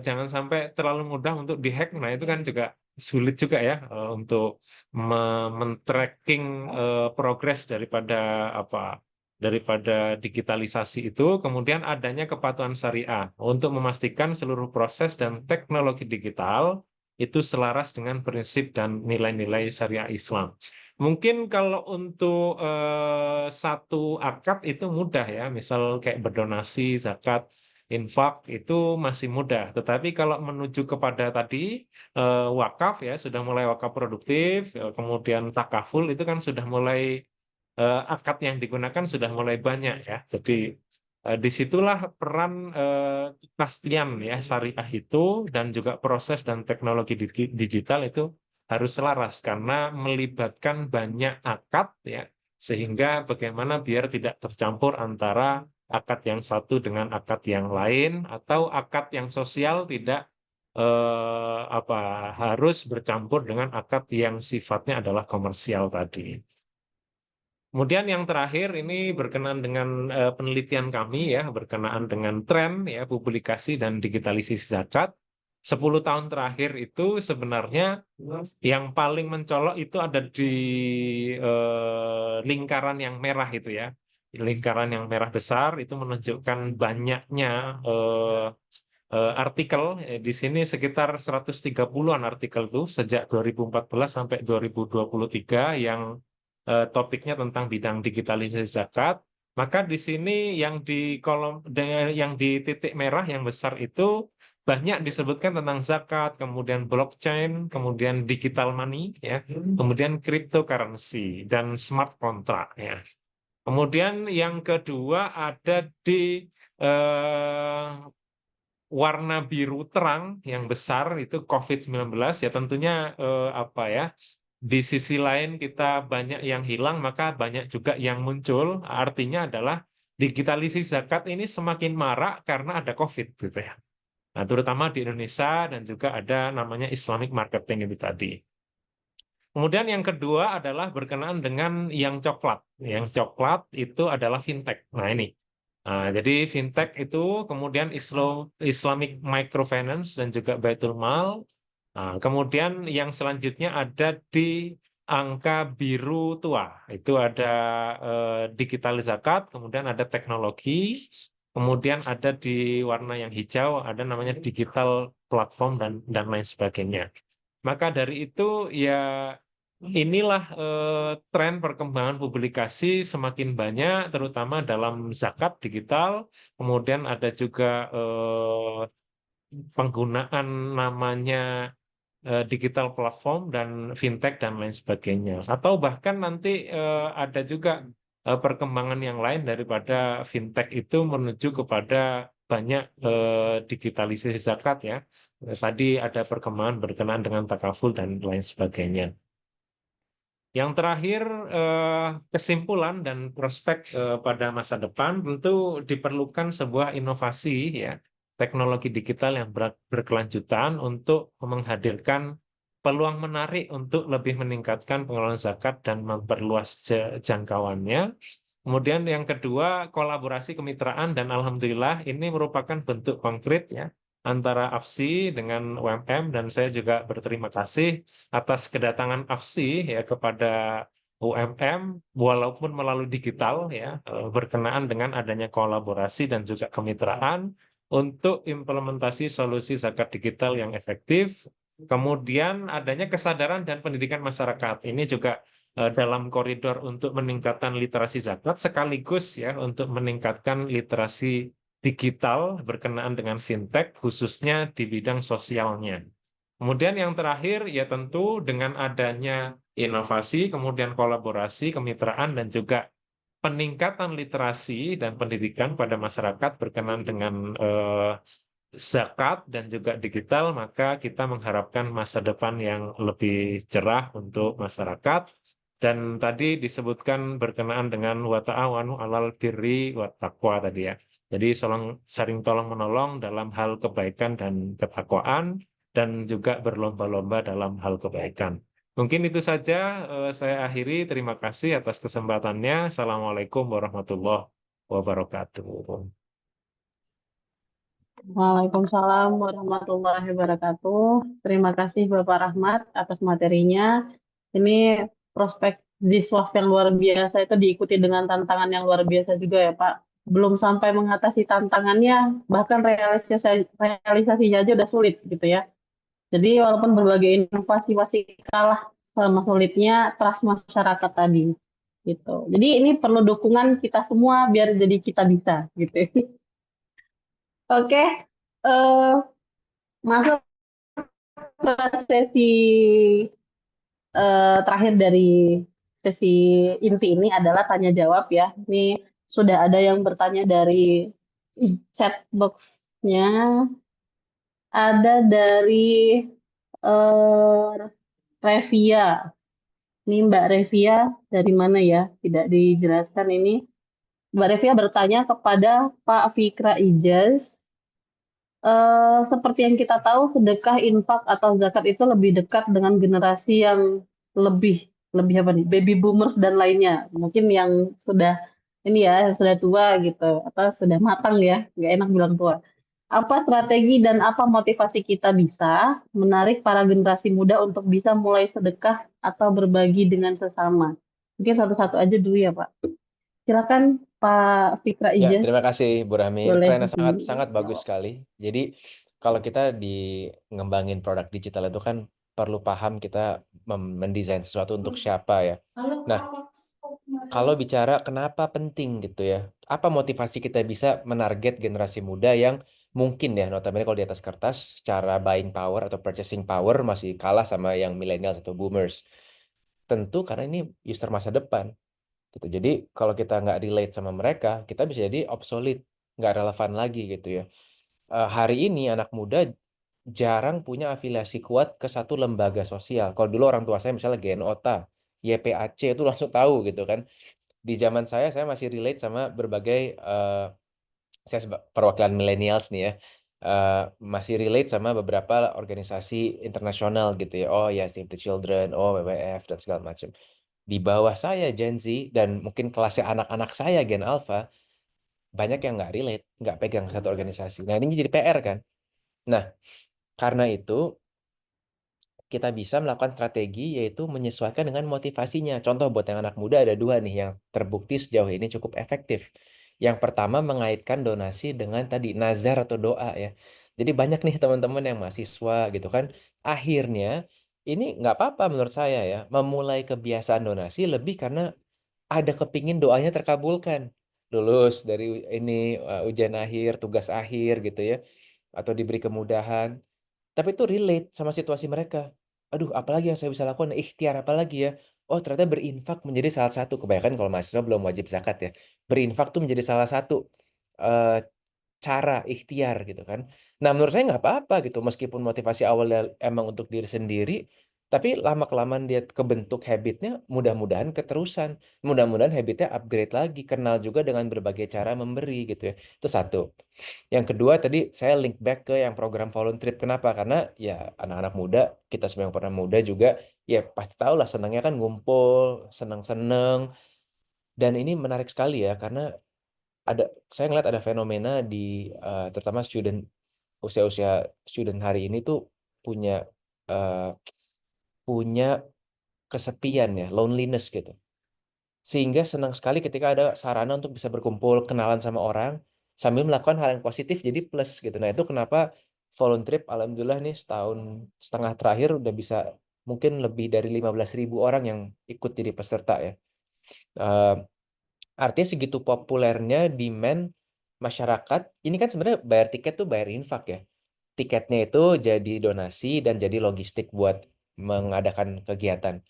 jangan sampai terlalu mudah untuk dihack. Nah, itu kan juga sulit juga ya untuk men-tracking progres daripada digitalisasi itu. Kemudian adanya kepatuhan syariah untuk memastikan seluruh proses dan teknologi digital itu selaras dengan prinsip dan nilai-nilai syariah Islam. Mungkin kalau untuk satu akad itu mudah ya, misal kayak berdonasi, zakat, infak itu masih mudah. Tetapi kalau menuju kepada tadi wakaf ya, sudah mulai wakaf produktif, kemudian takaful itu kan sudah mulai akad yang digunakan sudah mulai banyak ya. Jadi disitulah peran kepastian ya syariah itu, dan juga proses dan teknologi digital itu harus selaras karena melibatkan banyak akad ya, sehingga bagaimana biar tidak tercampur antara akad yang satu dengan akad yang lain, atau akad yang sosial tidak harus bercampur dengan akad yang sifatnya adalah komersial tadi. Kemudian yang terakhir ini berkenaan dengan penelitian kami ya, berkenaan dengan tren ya publikasi dan digitalisasi zakat. 10 tahun terakhir itu sebenarnya yang paling mencolok itu ada di lingkaran yang merah itu ya. Lingkaran yang merah besar itu menunjukkan banyaknya artikel. Di sini sekitar 130-an artikel tuh sejak 2014 sampai 2023 yang topiknya tentang bidang digitalisasi zakat. Maka di sini yang di kolom yang di titik merah yang besar itu banyak disebutkan tentang zakat, kemudian blockchain, kemudian digital money ya, kemudian cryptocurrency dan smart contract ya. Kemudian yang kedua ada di warna biru terang yang besar itu COVID-19 ya, tentunya apa ya, di sisi lain kita banyak yang hilang maka banyak juga yang muncul, artinya adalah digitalisasi zakat ini semakin marak karena ada COVID gitu ya. Nah, terutama di Indonesia dan juga ada namanya Islamic marketing itu tadi. Kemudian yang kedua adalah berkenaan dengan yang coklat. Yang coklat itu adalah fintech. Nah, ini. Nah, jadi fintech itu kemudian Islamic microfinance dan juga Baitul Mal. Nah, kemudian yang selanjutnya ada di angka biru tua. Itu ada digital zakat, kemudian ada teknologi, kemudian ada di warna yang hijau ada namanya digital platform dan lain sebagainya. Maka dari itu ya inilah tren perkembangan publikasi semakin banyak, terutama dalam zakat digital. Kemudian ada juga penggunaan namanya digital platform dan fintech dan lain sebagainya. Atau bahkan nanti ada juga perkembangan yang lain daripada fintech itu menuju kepada banyak digitalisasi zakat ya. Tadi ada perkembangan berkenaan dengan takaful dan lain sebagainya. Yang terakhir, kesimpulan dan prospek pada masa depan tentu diperlukan sebuah inovasi ya, teknologi digital yang berkelanjutan untuk menghadirkan peluang menarik untuk lebih meningkatkan pengelolaan zakat dan memperluas jangkauannya. Kemudian yang kedua, kolaborasi kemitraan dan alhamdulillah ini merupakan bentuk konkret ya antara AFSI dengan UMM, dan saya juga berterima kasih atas kedatangan AFSI ya kepada UMM walaupun melalui digital ya, berkenaan dengan adanya kolaborasi dan juga kemitraan untuk implementasi solusi zakat digital yang efektif. Kemudian adanya kesadaran dan pendidikan masyarakat. Ini juga dalam koridor untuk meningkatkan literasi zakat sekaligus ya untuk meningkatkan literasi digital berkenaan dengan fintech khususnya di bidang sosialnya. Kemudian yang terakhir ya tentu dengan adanya inovasi, kemudian kolaborasi, kemitraan dan juga peningkatan literasi dan pendidikan pada masyarakat berkenaan dengan zakat dan juga digital, maka kita mengharapkan masa depan yang lebih cerah untuk masyarakat. Dan tadi disebutkan berkenaan dengan wa ta'awanu 'alal birri wat taqwa tadi ya. Jadi saling tolong menolong dalam hal kebaikan dan ketakwaan dan juga berlomba-lomba dalam hal kebaikan. Mungkin itu saja saya akhiri. Terima kasih atas kesempatannya. Assalamualaikum warahmatullahi wabarakatuh. Waalaikumsalam warahmatullahi wabarakatuh. Terima kasih Bapak Rahmat atas materinya. Ini prospek Diswaf yang luar biasa itu diikuti dengan tantangan yang luar biasa juga ya Pak. Belum sampai mengatasi tantangannya, bahkan realisasinya aja udah sulit gitu ya. Jadi walaupun berbagai inovasi masih kalah sama sulitnya trust masyarakat tadi gitu. Jadi ini perlu dukungan kita semua biar jadi kita bisa gitu. Oke, masuk ke sesi terakhir dari sesi inti ini adalah tanya jawab ya. Ini sudah ada yang bertanya dari chat box-nya, ada dari Revia. Ini Mbak Revia dari mana ya? Tidak dijelaskan ini. Mbak Revia bertanya kepada Pak Fikra Ijaz. Seperti yang kita tahu, sedekah, infak, atau zakat itu lebih dekat dengan generasi yang lebih apa nih, baby boomers dan lainnya. Mungkin yang sudah ini ya, yang sudah tua gitu, atau sudah matang ya, nggak enak bilang tua. apa strategi dan apa motivasi kita bisa menarik para generasi muda untuk bisa mulai sedekah atau berbagi dengan sesama? Mungkin satu-satu aja dulu ya, Pak. Silakan Pak Fikra Ya, terima Ijaz, kasih Bu Rami. boleh Pertanyaan yang sangat bagus dijawab. sekali. Jadi kalau kita di ngembangin produk digital itu kan perlu paham kita mendesain sesuatu untuk siapa ya. Nah, kalau bicara kenapa penting gitu ya, apa motivasi kita bisa menarget generasi muda yang mungkin ya, notabene kalau di atas kertas, secara buying power atau purchasing power masih kalah sama yang millennials atau boomers. Tentu karena ini user masa depan gitu. Jadi kalau kita nggak relate sama mereka, kita bisa jadi obsolete, nggak relevan lagi gitu ya. Hari ini anak muda jarang punya afiliasi kuat ke satu lembaga sosial. Kalau dulu orang tua saya misalnya GNOTA, YPAC itu langsung tahu gitu kan. Di zaman saya masih relate sama berbagai saya perwakilan millennials nih ya. Masih relate sama beberapa organisasi internasional gitu ya. Oh ya, Save the Children, oh WWF dan segala macam. Di bawah saya Gen Z dan mungkin kelasnya anak-anak saya Gen Alpha, banyak yang nggak relate, nggak pegang satu organisasi. Nah ini jadi PR kan. Nah karena itu kita bisa melakukan strategi yaitu menyesuaikan dengan motivasinya. Contoh buat yang anak muda ada dua nih yang terbukti sejauh ini cukup efektif. Yang pertama mengaitkan donasi dengan tadi nazar atau doa ya. Jadi banyak nih teman-teman yang mahasiswa gitu kan. Akhirnya ini nggak apa-apa menurut saya ya. Memulai kebiasaan donasi lebih karena ada kepingin doanya terkabulkan. Lulus dari ini ujian akhir, tugas akhir gitu ya. Atau diberi kemudahan. Tapi itu relate sama situasi mereka. Aduh, apalagi yang saya bisa lakukan? Ikhtiar apalagi ya? Oh, ternyata berinfak menjadi salah satu. Kebanyakan kalau mahasiswa belum wajib zakat ya. Berinfak tuh menjadi salah satu eh, cara ikhtiar gitu kan. Nah, menurut saya nggak apa-apa gitu. Meskipun motivasi awalnya emang untuk diri sendiri, tapi lama-kelamaan dia kebentuk habitnya, mudah-mudahan keterusan. Mudah-mudahan habitnya upgrade lagi. Kenal juga dengan berbagai cara memberi gitu ya. Itu satu. Yang kedua tadi saya link back ke yang program volunteer. Kenapa? Karena ya anak-anak muda, kita semua yang pernah muda juga, ya pasti tahu lah senangnya kan ngumpul, seneng-seneng. Dan ini menarik sekali ya, karena saya ngeliat ada fenomena di terutama usia-usia student hari ini tuh punya eh, punya kesepian ya, loneliness gitu. Sehingga senang sekali ketika ada sarana untuk bisa berkumpul, kenalan sama orang, sambil melakukan hal yang positif jadi plus gitu. Nah itu kenapa volunteer alhamdulillah nih setahun setengah terakhir udah bisa mungkin lebih dari 15.000 orang yang ikut jadi peserta ya. Eh, Artinya segitu populernya demand masyarakat, ini kan sebenarnya bayar tiket tuh bayar infak ya. Tiketnya itu jadi donasi dan jadi logistik buat mengadakan kegiatan.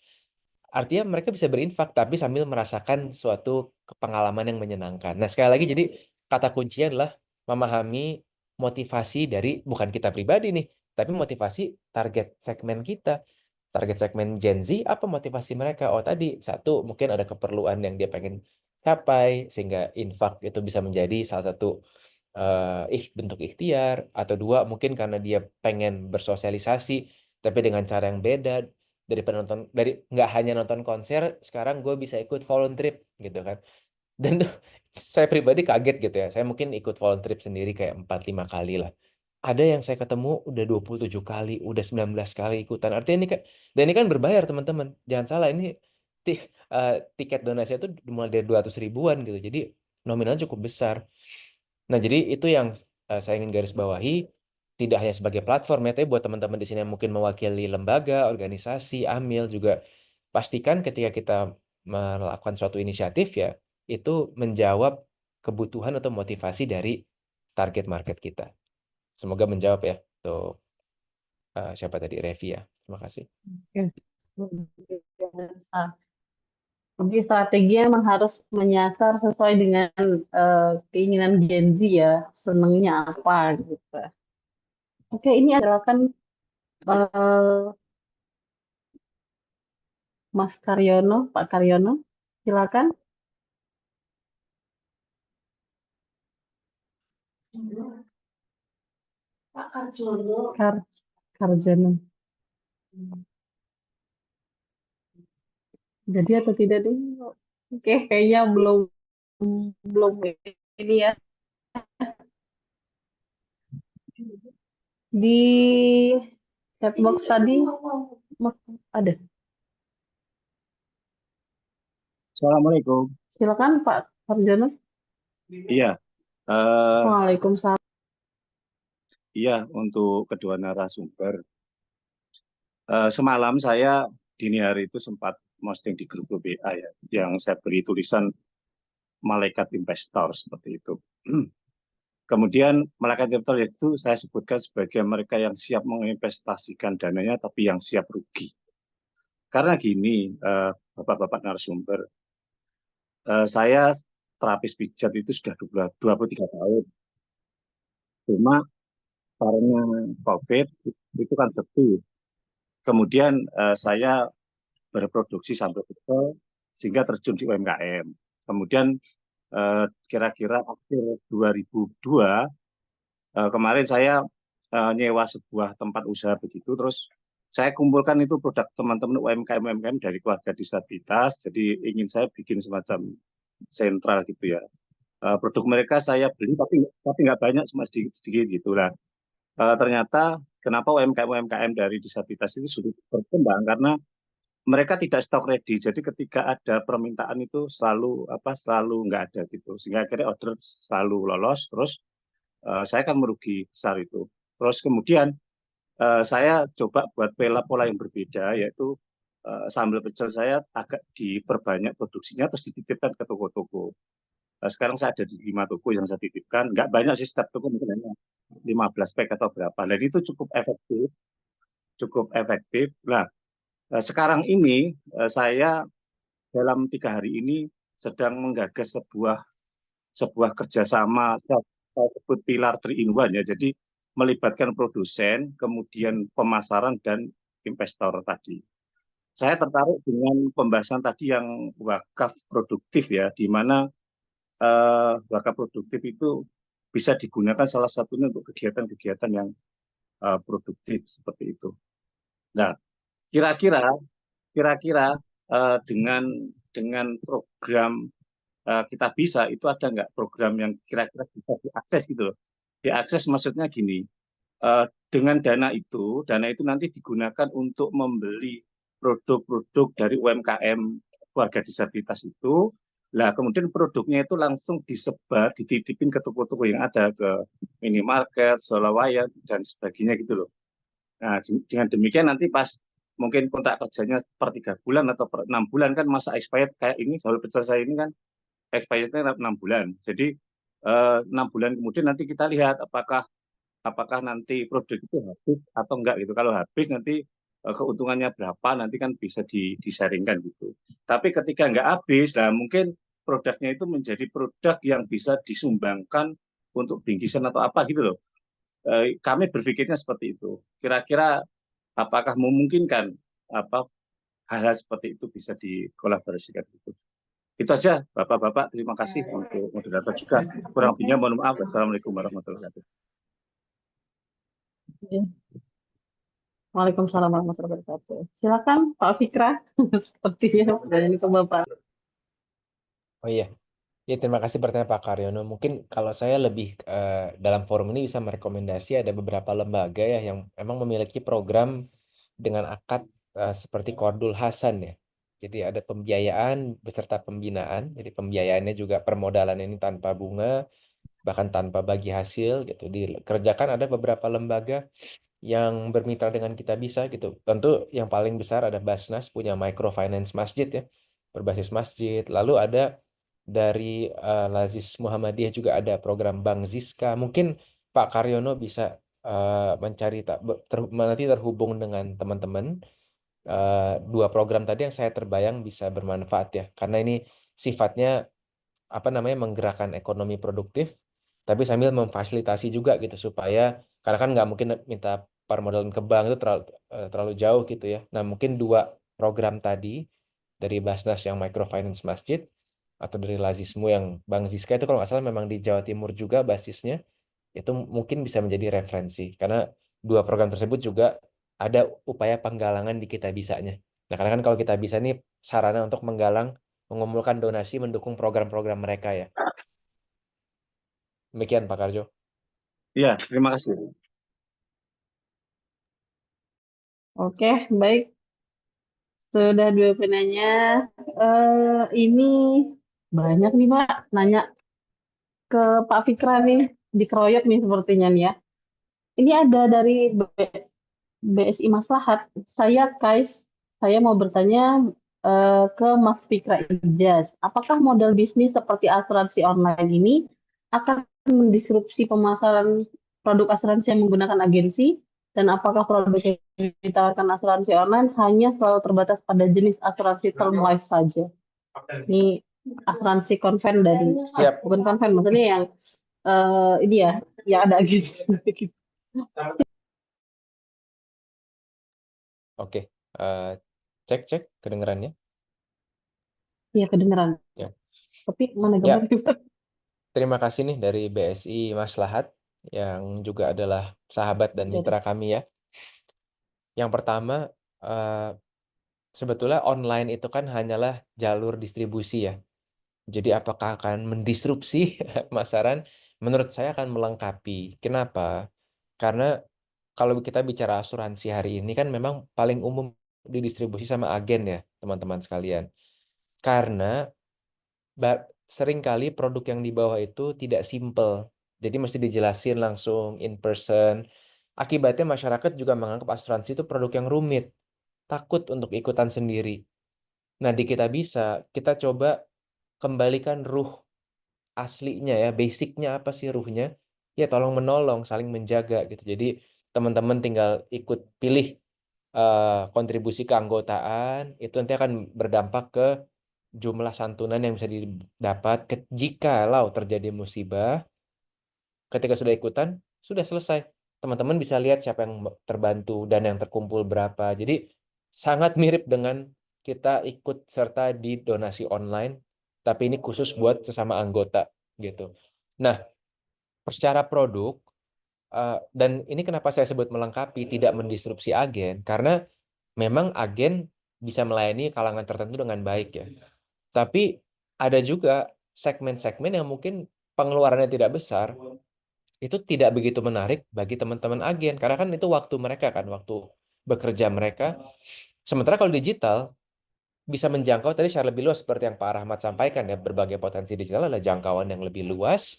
Artinya mereka bisa berinfak tapi sambil merasakan suatu pengalaman yang menyenangkan. Nah, sekali lagi jadi kata kuncinya adalah memahami motivasi dari bukan kita pribadi nih, tapi motivasi target segmen kita. Target segmen Gen Z apa motivasi mereka? Oh, tadi satu mungkin ada keperluan yang dia pengen capai sehingga infak itu bisa menjadi salah satu bentuk ikhtiar atau dua mungkin karena dia pengen bersosialisasi tapi dengan cara yang beda daripada nonton dari nggak hanya nonton konser sekarang gue bisa ikut volunteer gitu kan dan tuh saya pribadi kaget gitu ya saya mungkin ikut volunteer sendiri kayak 4-5 kali lah ada yang saya ketemu udah 27 kali udah 19 kali ikutan artinya ini kan dan ini kan berbayar teman-teman jangan salah ini tiket donasi itu mulai dari 200 ribuan gitu jadi nominalnya cukup besar. Nah, jadi itu yang saya ingin garis bawahi, tidak hanya sebagai platform ya, tapi buat teman-teman di sini yang mungkin mewakili lembaga, organisasi, amil juga pastikan ketika kita melakukan suatu inisiatif ya, itu menjawab kebutuhan atau motivasi dari target market kita. Semoga menjawab ya untuk siapa tadi Revi ya. Terima kasih. Oke. Jadi strateginya memang harus menyasar sesuai dengan keinginan Gen Z ya, senengnya apa gitu. Oke, ini adalah kan Mas Karyono, Pak Karyono, silakan. Pak Karjono. Karjono. Jadi atau tidak deh? Oke, kayaknya belum ini ya. Di chat box tadi ada. Assalamualaikum. Silakan Pak Harjono. Iya, eh, Waalaikumsalam. iya untuk kedua narasumber. Semalam saya dini hari itu sempat posting di grup WA ya, yang saya beri tulisan malaikat investor seperti itu. Kemudian malaikat investor itu saya sebutkan sebagai mereka yang siap menginvestasikan dananya, tapi yang siap rugi. Karena gini, bapak-bapak narasumber, saya terapis pijat itu sudah 23 tahun. Cuma karena COVID itu kan sepi. Kemudian saya berproduksi sampai kecil sehingga terjun di UMKM. Kemudian kira-kira akhir 2002 kemarin saya nyewa sebuah tempat usaha begitu, terus saya kumpulkan itu produk teman-teman UMKM dari keluarga disabilitas, jadi ingin saya bikin semacam sentral gitu ya. Produk mereka saya beli tapi nggak banyak, cuma sedikit-sedikit gitu lah. Ternyata kenapa UMKM dari disabilitas itu sulit berkembang karena mereka tidak stok ready. Jadi ketika ada permintaan itu selalu nggak ada gitu. Sehingga akhirnya order selalu lolos. Terus saya kan merugi besar itu. Terus kemudian saya coba buat pola yang berbeda, yaitu sambal pecel saya agak diperbanyak produksinya terus dititipkan ke toko-toko. Sekarang saya ada di 5 toko yang saya titipkan. Nggak banyak sih, setiap toko mungkin hanya 15 pack atau berapa. Dan itu cukup efektif. Cukup efektif. Nah, sekarang ini saya dalam 3 hari ini sedang menggagas sebuah kerjasama, saya sebut pilar 3 in 1 ya. Jadi melibatkan produsen, kemudian pemasaran dan investor tadi. Saya tertarik dengan pembahasan tadi yang wakaf produktif ya, di mana wakaf produktif itu bisa digunakan salah satunya untuk kegiatan-kegiatan yang produktif seperti itu. Nah, kira-kira dengan program kita bisa itu ada nggak program yang kira-kira bisa diakses gitu loh. Diakses maksudnya gini, dengan dana itu nanti digunakan untuk membeli produk-produk dari UMKM warga disabilitas itu. Lah kemudian produknya itu langsung disebar, dititipin ke toko-toko yang ada, ke minimarket, Solawaya dan sebagainya gitu loh. Nah, dengan demikian nanti pas mungkin kontrak kerjanya per 3 bulan atau per 6 bulan kan masa expired kayak ini, sambal pecel saya ini kan expirednya 6 bulan. Jadi 6 bulan kemudian nanti kita lihat apakah nanti produk itu habis atau enggak gitu. Kalau habis nanti keuntungannya berapa nanti kan bisa disaringkan gitu. Tapi ketika enggak habis, nah mungkin produknya itu menjadi produk yang bisa disumbangkan untuk bingkisan atau apa gitu loh. Kami berpikirnya seperti itu. Kira-kira apakah memungkinkan hal-hal seperti itu bisa dikolaborasikan gitu. Itu aja Bapak-bapak, terima kasih untuk moderator juga. Kurang lebihnya mohon maaf. Wassalamualaikum warahmatullahi wabarakatuh. Waalaikumsalam warahmatullahi wabarakatuh. Silakan Pak Fikra. Sepertinya dari itu Bapak. Oh iya, ya terima kasih pertanyaan Pak Karyono. Mungkin kalau saya lebih dalam forum ini bisa merekomendasi ada beberapa lembaga ya yang memang memiliki program dengan akad seperti Qardul Hasan ya. Jadi ada pembiayaan beserta pembinaan. Jadi pembiayaannya juga permodalan ini tanpa bunga, bahkan tanpa bagi hasil gitu. Dikerjakan ada beberapa lembaga yang bermitra dengan kita bisa gitu. Tentu yang paling besar ada Basnas punya microfinance masjid ya, berbasis masjid. Lalu ada dari Lazis Muhammadiyah juga ada program Bank Ziska. Mungkin Pak Karyono bisa mencari nanti terhubung dengan teman-teman. Dua program tadi yang saya terbayang bisa bermanfaat ya, karena ini sifatnya menggerakkan ekonomi produktif, tapi sambil memfasilitasi juga gitu supaya karena kan nggak mungkin minta permodalan ke bank itu terlalu jauh gitu ya. Nah mungkin dua program tadi dari Basnas yang microfinance masjid atau dari Lazismu yang Bank Ziska itu kalau nggak salah memang di Jawa Timur juga basisnya, itu mungkin bisa menjadi referensi karena dua program tersebut juga ada upaya penggalangan di Kita Bisanya. Nah karena kan kalau Kita Bisa nih sarana untuk mengumpulkan donasi mendukung program-program mereka ya. Demikian Pak Karjo. Iya, terima kasih. Oke, baik. Sudah dua penanya. Ini banyak nih, Pak. Nanya ke Pak Fikra nih. Dikeroyok nih sepertinya nih ya. Ini ada dari BSI Maslahat. Saya Kais. Saya mau bertanya ke Mas Fikra Ijaz. Apakah model bisnis seperti asuransi online ini akan mendisrupsi pemasaran produk asuransi yang menggunakan agensi? Dan apakah produk yang ditawarkan asuransi online hanya selalu terbatas pada jenis asuransi term life saja? Ini asuransi konven dari, Siap. bukan konven, maksudnya yang ini ya, yang ada agensi. Oke. Cek kedengerannya. Iya, kedengeran. Ya. Tapi mana Ya. gambarnya? Terima kasih nih dari BSI Maslahat yang juga adalah sahabat dan Ya, mitra kami ya. Yang pertama, sebetulnya online itu kan hanyalah jalur distribusi ya. Jadi apakah akan mendisrupsi pemasaran? Menurut saya akan melengkapi. Kenapa? Karena kalau kita bicara asuransi hari ini kan memang paling umum didistribusi sama agen ya, teman-teman sekalian. Karena seringkali produk yang dibawa itu tidak simple. Jadi mesti dijelasin langsung in person. Akibatnya masyarakat juga menganggap asuransi itu produk yang rumit. Takut untuk ikutan sendiri. Nah, di Kita Bisa, kita coba kembalikan ruh aslinya ya, basicnya apa sih ruhnya? Ya tolong menolong, saling menjaga gitu. Jadi teman-teman tinggal ikut pilih kontribusi keanggotaan, itu nanti akan berdampak ke jumlah santunan yang bisa didapat jikalau terjadi musibah. Ketika sudah ikutan, sudah selesai. Teman-teman bisa lihat siapa yang terbantu dan yang terkumpul berapa. Jadi sangat mirip dengan kita ikut serta di donasi online, tapi ini khusus buat sesama anggota gitu. Nah, secara produk, dan ini kenapa saya sebut melengkapi, tidak mendisrupsi agen, karena memang agen bisa melayani kalangan tertentu dengan baik ya. Tapi ada juga segmen-segmen yang mungkin pengeluarannya tidak besar, itu tidak begitu menarik bagi teman-teman agen. Karena kan itu waktu mereka kan, waktu bekerja mereka. Sementara kalau digital, bisa menjangkau tadi secara lebih luas seperti yang Pak Rahmat sampaikan ya, berbagai potensi digital adalah jangkauan yang lebih luas,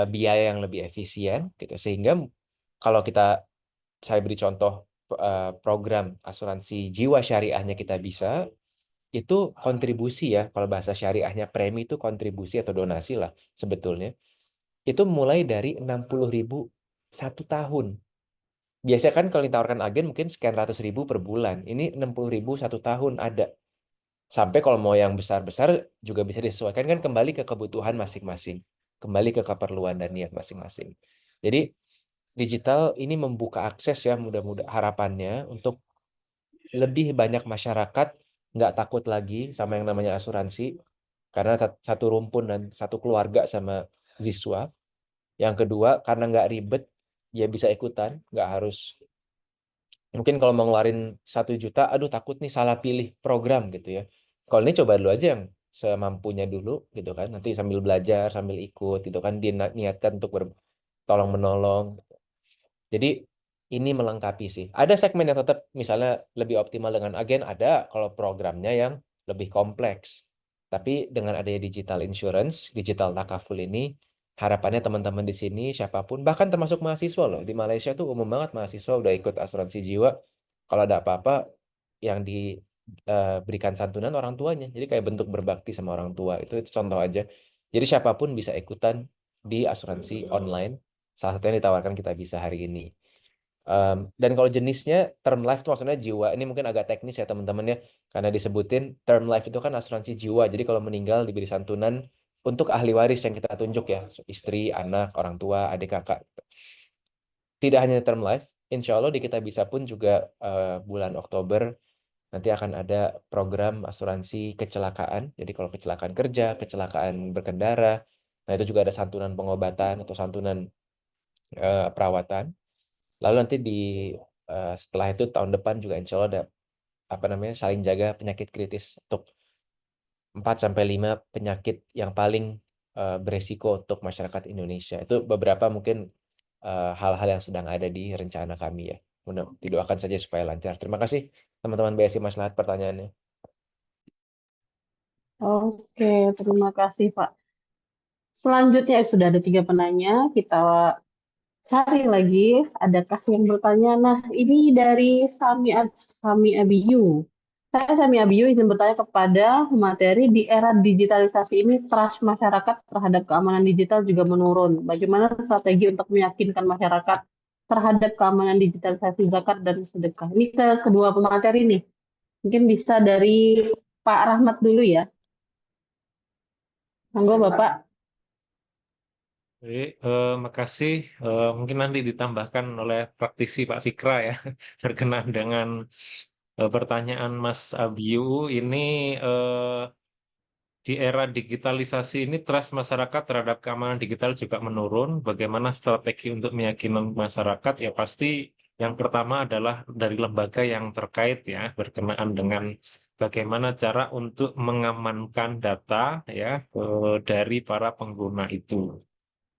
biaya yang lebih efisien gitu. Sehingga kalau saya beri contoh program asuransi jiwa syariahnya Kita Bisa, itu kontribusi ya, kalau bahasa syariahnya premi itu kontribusi atau donasi lah sebetulnya. Itu mulai dari 60.000 satu tahun. Biasanya kan kalau ditawarkan agen mungkin sekian ratus ribu per bulan. Ini 60.000 satu tahun ada. Sampai kalau mau yang besar-besar juga bisa disesuaikan kan kembali ke kebutuhan masing-masing. Kembali ke keperluan dan niat masing-masing. Jadi digital ini membuka akses ya, mudah-mudahan harapannya untuk lebih banyak masyarakat nggak takut lagi sama yang namanya asuransi. Karena satu rumpun dan satu keluarga sama Ziswa. Yang kedua, karena nggak ribet, ya bisa ikutan, nggak harus. Mungkin kalau mau ngeluarin 1 juta, aduh takut nih salah pilih program gitu ya. Kalau ini coba dulu aja yang semampunya dulu gitu kan. Nanti sambil belajar, sambil ikut gitu kan, diniatkan untuk tolong menolong. Jadi ini melengkapi sih. Ada segmen yang tetap misalnya lebih optimal dengan agen, ada kalau programnya yang lebih kompleks. Tapi dengan adanya digital insurance, digital takaful ini, harapannya teman-teman di sini, siapapun, bahkan termasuk mahasiswa loh. Di Malaysia tuh umum banget mahasiswa udah ikut asuransi jiwa. Kalau ada apa-apa, yang diberikan santunan orang tuanya. Jadi kayak bentuk berbakti sama orang tua. Itu contoh aja. Jadi siapapun bisa ikutan di asuransi online. Salah satu yang ditawarkan Kita Bisa hari ini. Dan kalau jenisnya term life itu maksudnya jiwa. Ini mungkin agak teknis ya teman-teman ya. Karena disebutin term life itu kan asuransi jiwa. Jadi kalau meninggal diberi santunan untuk ahli waris yang kita tunjuk ya. Istri, anak, orang tua, adik kakak. Tidak hanya term life. Insya Allah di Kita Bisa pun juga bulan Oktober nanti akan ada program asuransi kecelakaan. Jadi kalau kecelakaan kerja, kecelakaan berkendara, nah itu juga ada santunan pengobatan atau santunan perawatan. Lalu nanti setelah itu tahun depan juga insya Allah ada saling jaga penyakit kritis untuk 4-5 penyakit yang paling beresiko untuk masyarakat Indonesia. Itu beberapa mungkin hal-hal yang sedang ada di rencana kami ya. Didoakan saja supaya lancar. Terima kasih teman-teman BSI Maslahat pertanyaannya. Oke, terima kasih Pak. Selanjutnya sudah ada 3 penanya, kita cari lagi, adakah yang bertanya? Nah, ini dari Sami Abiyu. Saya Sami Abiyu izin bertanya kepada materi di era digitalisasi ini trust masyarakat terhadap keamanan digital juga menurun. Bagaimana strategi untuk meyakinkan masyarakat terhadap keamanan digitalisasi zakat dan sedekah? Ini ke kedua pemateri nih. Mungkin bisa dari Pak Rahmat dulu ya. Monggo Bapak. Baik, makasih. Mungkin nanti ditambahkan oleh praktisi Pak Fikra ya, berkenaan dengan pertanyaan Mas Abiu. Ini di era digitalisasi ini trust masyarakat terhadap keamanan digital juga menurun. Bagaimana strategi untuk meyakinkan masyarakat? Ya pasti yang pertama adalah dari lembaga yang terkait ya, berkenaan dengan bagaimana cara untuk mengamankan data ya dari para pengguna itu.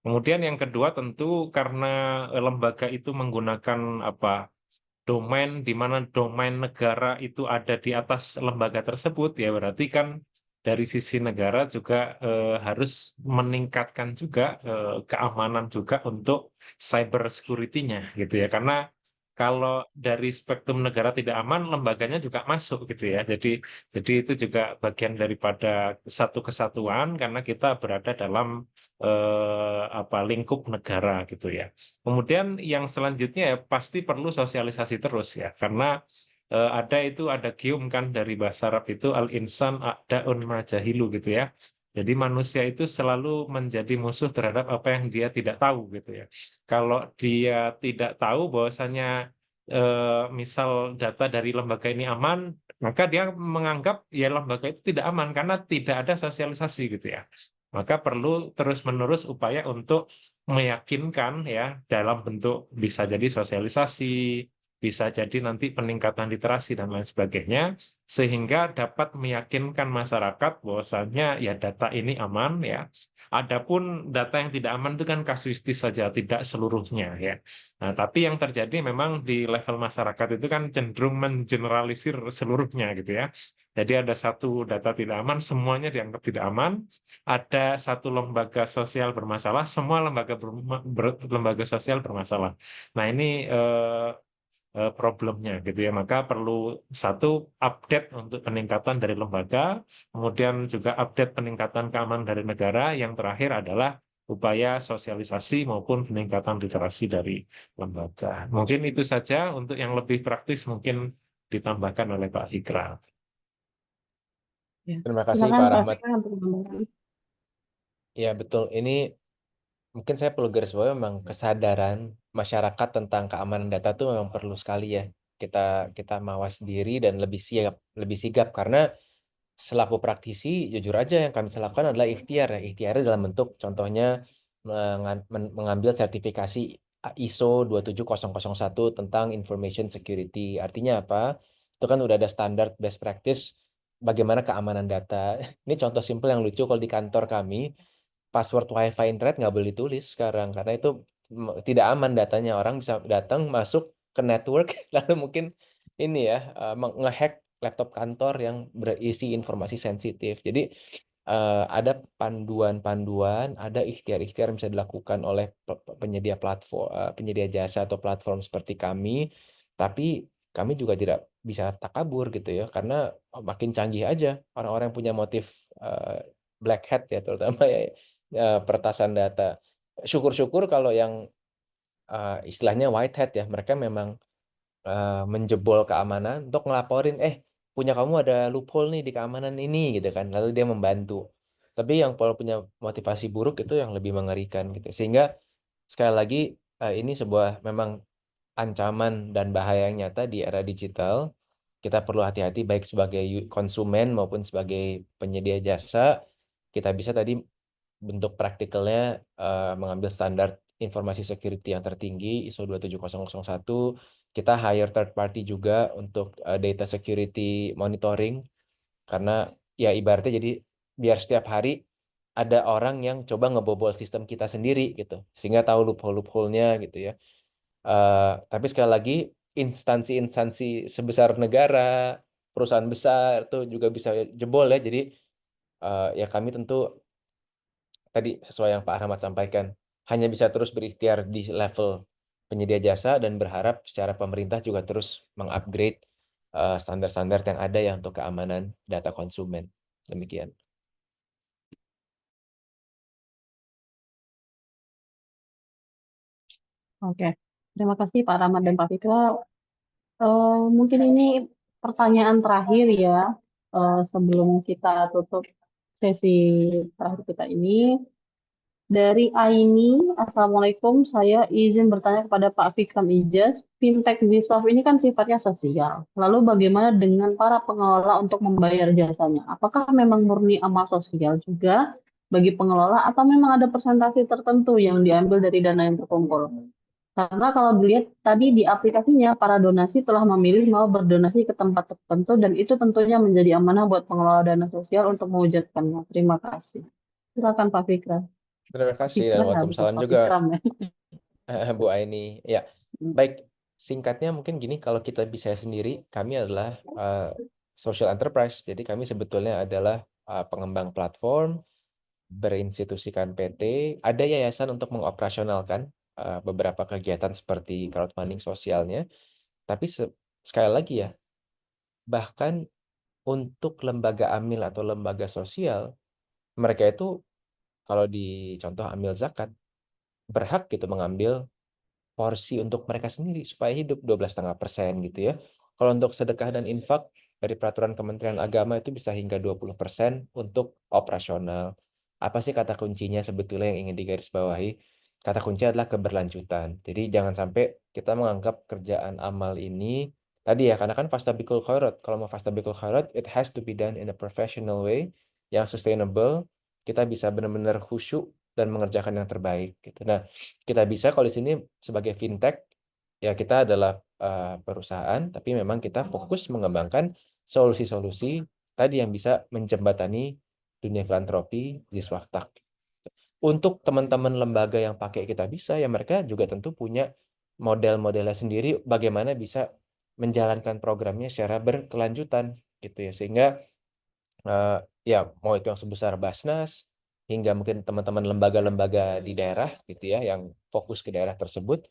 Kemudian yang kedua tentu karena lembaga itu menggunakan domain di mana domain negara itu ada di atas lembaga tersebut ya berarti kan dari sisi negara juga harus meningkatkan juga keamanan juga untuk cyber security-nya gitu ya karena kalau dari spektrum negara tidak aman lembaganya juga masuk gitu ya jadi itu juga bagian daripada satu kesatuan karena kita berada dalam lingkup negara gitu ya. Kemudian yang selanjutnya ya pasti perlu sosialisasi terus ya, karena ada gium kan dari bahasa Arab itu al-insan a'da'un ma jahilu gitu ya. Jadi manusia itu selalu menjadi musuh terhadap apa yang dia tidak tahu gitu ya. Kalau dia tidak tahu bahwasanya misal data dari lembaga ini aman, maka dia menganggap ya lembaga itu tidak aman karena tidak ada sosialisasi gitu ya. Maka perlu terus-menerus upaya untuk meyakinkan ya dalam bentuk bisa jadi sosialisasi, bisa jadi nanti peningkatan literasi dan lain sebagainya, sehingga dapat meyakinkan masyarakat bahwasannya ya data ini aman ya. Adapun data yang tidak aman itu kan kasuistis saja, tidak seluruhnya ya. Nah, tapi yang terjadi memang di level masyarakat itu kan cenderung mengeneralisir seluruhnya gitu ya. Jadi ada satu data tidak aman, semuanya dianggap tidak aman. Ada satu lembaga sosial bermasalah, semua lembaga sosial bermasalah. Nah, ini problemnya gitu ya. Maka perlu satu update untuk peningkatan dari lembaga, kemudian juga update peningkatan keamanan dari negara. Yang terakhir adalah upaya sosialisasi maupun peningkatan literasi dari lembaga. Mungkin itu saja untuk yang lebih praktis mungkin ditambahkan oleh Pak Fikra. Ya. Terima kasih Silakan Pak Pak Rahmat. Fikra untuk menambahkan. Ya betul, ini mungkin saya perlu garis bawahi memang kesadaran masyarakat tentang keamanan data itu memang perlu sekali ya. Kita mawas diri dan lebih sigap karena selaku praktisi jujur aja yang kami lakukan adalah ikhtiar ya. Ikhtiar dalam bentuk contohnya mengambil sertifikasi ISO 27001 tentang information security. Artinya apa? Itu kan udah ada standar best practice bagaimana keamanan data. Ini contoh simpel yang lucu kalau di kantor kami password wifi internet nggak boleh ditulis sekarang karena itu tidak aman datanya, orang bisa datang masuk ke network lalu mungkin ini ya ngehack laptop kantor yang berisi informasi sensitif. Jadi ada panduan-panduan, ada ikhtiar-ikhtiar yang bisa dilakukan oleh penyedia platform, penyedia jasa atau platform seperti kami, tapi kami juga tidak bisa takabur gitu ya karena makin canggih aja orang-orang yang punya motif black hat ya terutama ya peretasan data. Syukur-syukur kalau yang istilahnya white hat ya, mereka memang menjebol keamanan untuk ngelaporin, punya kamu ada loophole nih di keamanan ini gitu kan, lalu dia membantu. Tapi yang kalau punya motivasi buruk itu yang lebih mengerikan gitu. Sehingga sekali lagi ini sebuah memang ancaman dan bahaya yang nyata di era digital. Kita perlu hati-hati baik sebagai konsumen maupun sebagai penyedia jasa. Kita bisa tadi bentuk praktikalnya mengambil standar informasi security yang tertinggi ISO 27001. Kita hire third party juga untuk data security monitoring karena ya ibaratnya jadi biar setiap hari ada orang yang coba ngebobol sistem kita sendiri gitu sehingga tahu loophole-nya gitu ya. Tapi sekali lagi instansi-instansi sebesar negara, perusahaan besar itu juga bisa jebol ya. Jadi ya kami tentu tadi sesuai yang Pak Ahmad sampaikan, hanya bisa terus berikhtiar di level penyedia jasa dan berharap secara pemerintah juga terus mengupgrade standar-standar yang ada ya untuk keamanan data konsumen. Demikian. Oke, terima kasih Pak Rahmat dan Pak Fikra. Mungkin ini pertanyaan terakhir ya, sebelum kita tutup sesi terakhir kita ini. Dari Aini, Assalamualaikum, saya izin bertanya kepada Pak Fikram Ijaz, fintech Ziswaf ini kan sifatnya sosial. Lalu bagaimana dengan para pengelola untuk membayar jasanya? Apakah memang murni amal sosial juga bagi pengelola atau memang ada persentase tertentu yang diambil dari dana yang terkumpul? Karena kalau dilihat tadi di aplikasinya, para donasi telah memilih mau berdonasi ke tempat tertentu dan itu tentunya menjadi amanah buat pengelola dana sosial untuk mewujudkannya. Terima kasih. Silakan Pak Fikram. Terima kasih dan Fikra ya, bukan waalaikumsalam Pak juga Fikram ya. Bu Aini. Ya, baik. Singkatnya mungkin gini, kalau kita bisa sendiri, kami adalah social enterprise. Jadi kami sebetulnya adalah pengembang platform, berinstitusikan PT, ada yayasan untuk mengoperasionalkan beberapa kegiatan seperti crowdfunding sosialnya. Tapi sekali lagi ya, bahkan untuk lembaga amil atau lembaga sosial, mereka itu kalau di contoh amil zakat, berhak gitu mengambil porsi untuk mereka sendiri supaya hidup 12,5% gitu ya. Kalau untuk sedekah dan infak dari peraturan Kementerian Agama itu bisa hingga 20% untuk operasional. Apa sih kata kuncinya sebetulnya yang ingin digarisbawahi? Kata kunci adalah keberlanjutan. Jadi jangan sampai kita menganggap kerjaan amal ini tadi ya, karena kan fastabiqul khairat. Kalau mau fastabiqul khairat, it has to be done in a professional way yang sustainable. Kita bisa benar-benar khusyuk dan mengerjakan yang terbaik gitu. Nah, kita bisa kalau di sini sebagai fintech ya kita adalah perusahaan tapi memang kita fokus mengembangkan solusi-solusi tadi yang bisa menjembatani dunia filantropi Ziswaftak. Untuk teman-teman lembaga yang pakai kita bisa ya mereka juga tentu punya model-modelnya sendiri bagaimana bisa menjalankan programnya secara berkelanjutan gitu ya, sehingga ya mau itu yang sebesar Basnas hingga mungkin teman-teman lembaga-lembaga di daerah gitu ya yang fokus ke daerah tersebut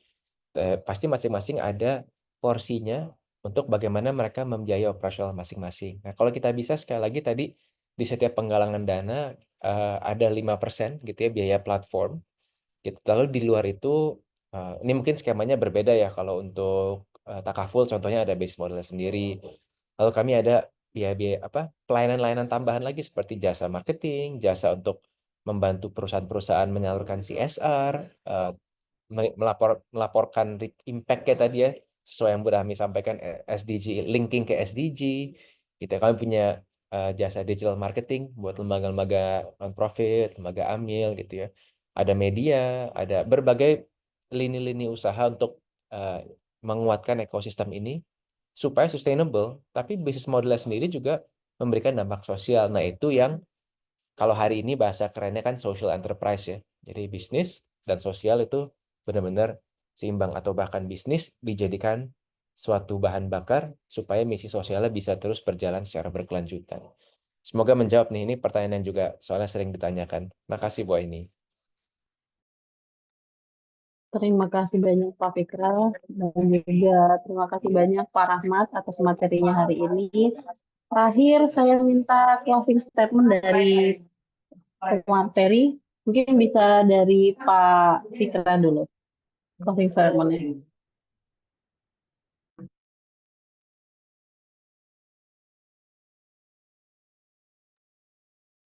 pasti masing-masing ada porsinya untuk bagaimana mereka membiayai operasional masing-masing. Nah, kalau kita bisa sekali lagi tadi di setiap penggalangan dana ada 5% gitu ya biaya platform gitu. Lalu di luar itu ini mungkin skemanya berbeda ya, kalau untuk takaful contohnya ada base model sendiri. Lalu kami ada biaya-biaya pelayanan-layanan tambahan lagi seperti jasa marketing, jasa untuk membantu perusahaan-perusahaan menyalurkan CSR, melaporkan impact-nya tadi ya, sesuai yang Bu Rahmi sampaikan SDG, linking ke SDG. Gitu. Kami punya jasa digital marketing buat lembaga-lembaga non-profit, lembaga amil gitu ya. Ada media, ada berbagai lini-lini usaha untuk menguatkan ekosistem ini supaya sustainable, tapi bisnis modelnya sendiri juga memberikan dampak sosial. Nah, itu yang kalau hari ini bahasa kerennya kan social enterprise ya. Jadi bisnis dan sosial itu benar-benar seimbang atau bahkan bisnis dijadikan suatu bahan bakar supaya misi sosialnya bisa terus berjalan secara berkelanjutan. Semoga menjawab nih, ini pertanyaan yang juga soalnya sering ditanyakan. Makasih Bu ini. Terima kasih banyak Pak Fikra dan juga terima kasih banyak Pak Rahmat atas materinya hari ini. Terakhir saya minta closing statement dari materi. Mungkin bisa dari Pak Fikra dulu. Closing statement-nya.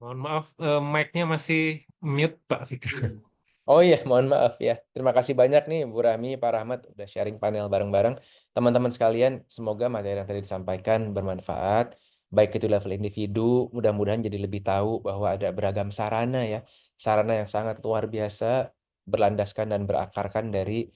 Mohon maaf, mic-nya masih mute Pak Fikra. Oh iya, mohon maaf ya. Terima kasih banyak nih Bu Rahmi, Pak Rahmat udah sharing panel bareng-bareng. Teman-teman sekalian, semoga materi yang tadi disampaikan bermanfaat. Baik itu level individu, mudah-mudahan jadi lebih tahu bahwa ada beragam sarana ya. Sarana yang sangat luar biasa, berlandaskan dan berakarkan dari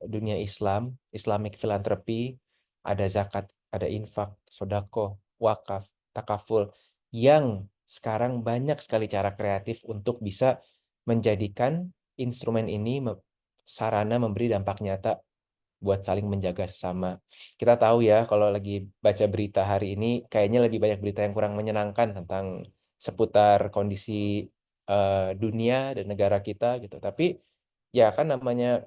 dunia Islam, Islamic philanthropy, ada zakat, ada infak, sodako, wakaf, takaful, yang sekarang banyak sekali cara kreatif untuk bisa menjadikan instrumen ini sarana memberi dampak nyata buat saling menjaga sesama. Kita tahu ya kalau lagi baca berita hari ini kayaknya lebih banyak berita yang kurang menyenangkan tentang seputar kondisi dunia dan negara kita gitu. Tapi ya kan namanya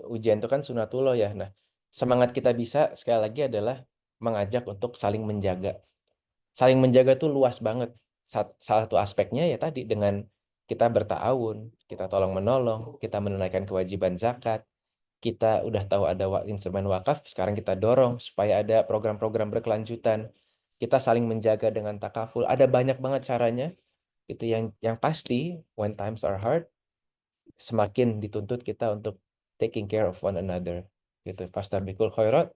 ujian itu kan sunatullah ya. Nah, semangat kita bisa sekali lagi adalah mengajak untuk saling menjaga. Saling menjaga tuh luas banget. Salah satu aspeknya ya tadi dengan kita bertaawun, kita tolong menolong, kita menunaikan kewajiban zakat, kita udah tahu ada instrumen wakaf, sekarang kita dorong supaya ada program-program berkelanjutan. Kita saling menjaga dengan takaful. Ada banyak banget caranya. Itu yang pasti when times are hard, semakin dituntut kita untuk taking care of one another. Gitu. Fastabiqul khairat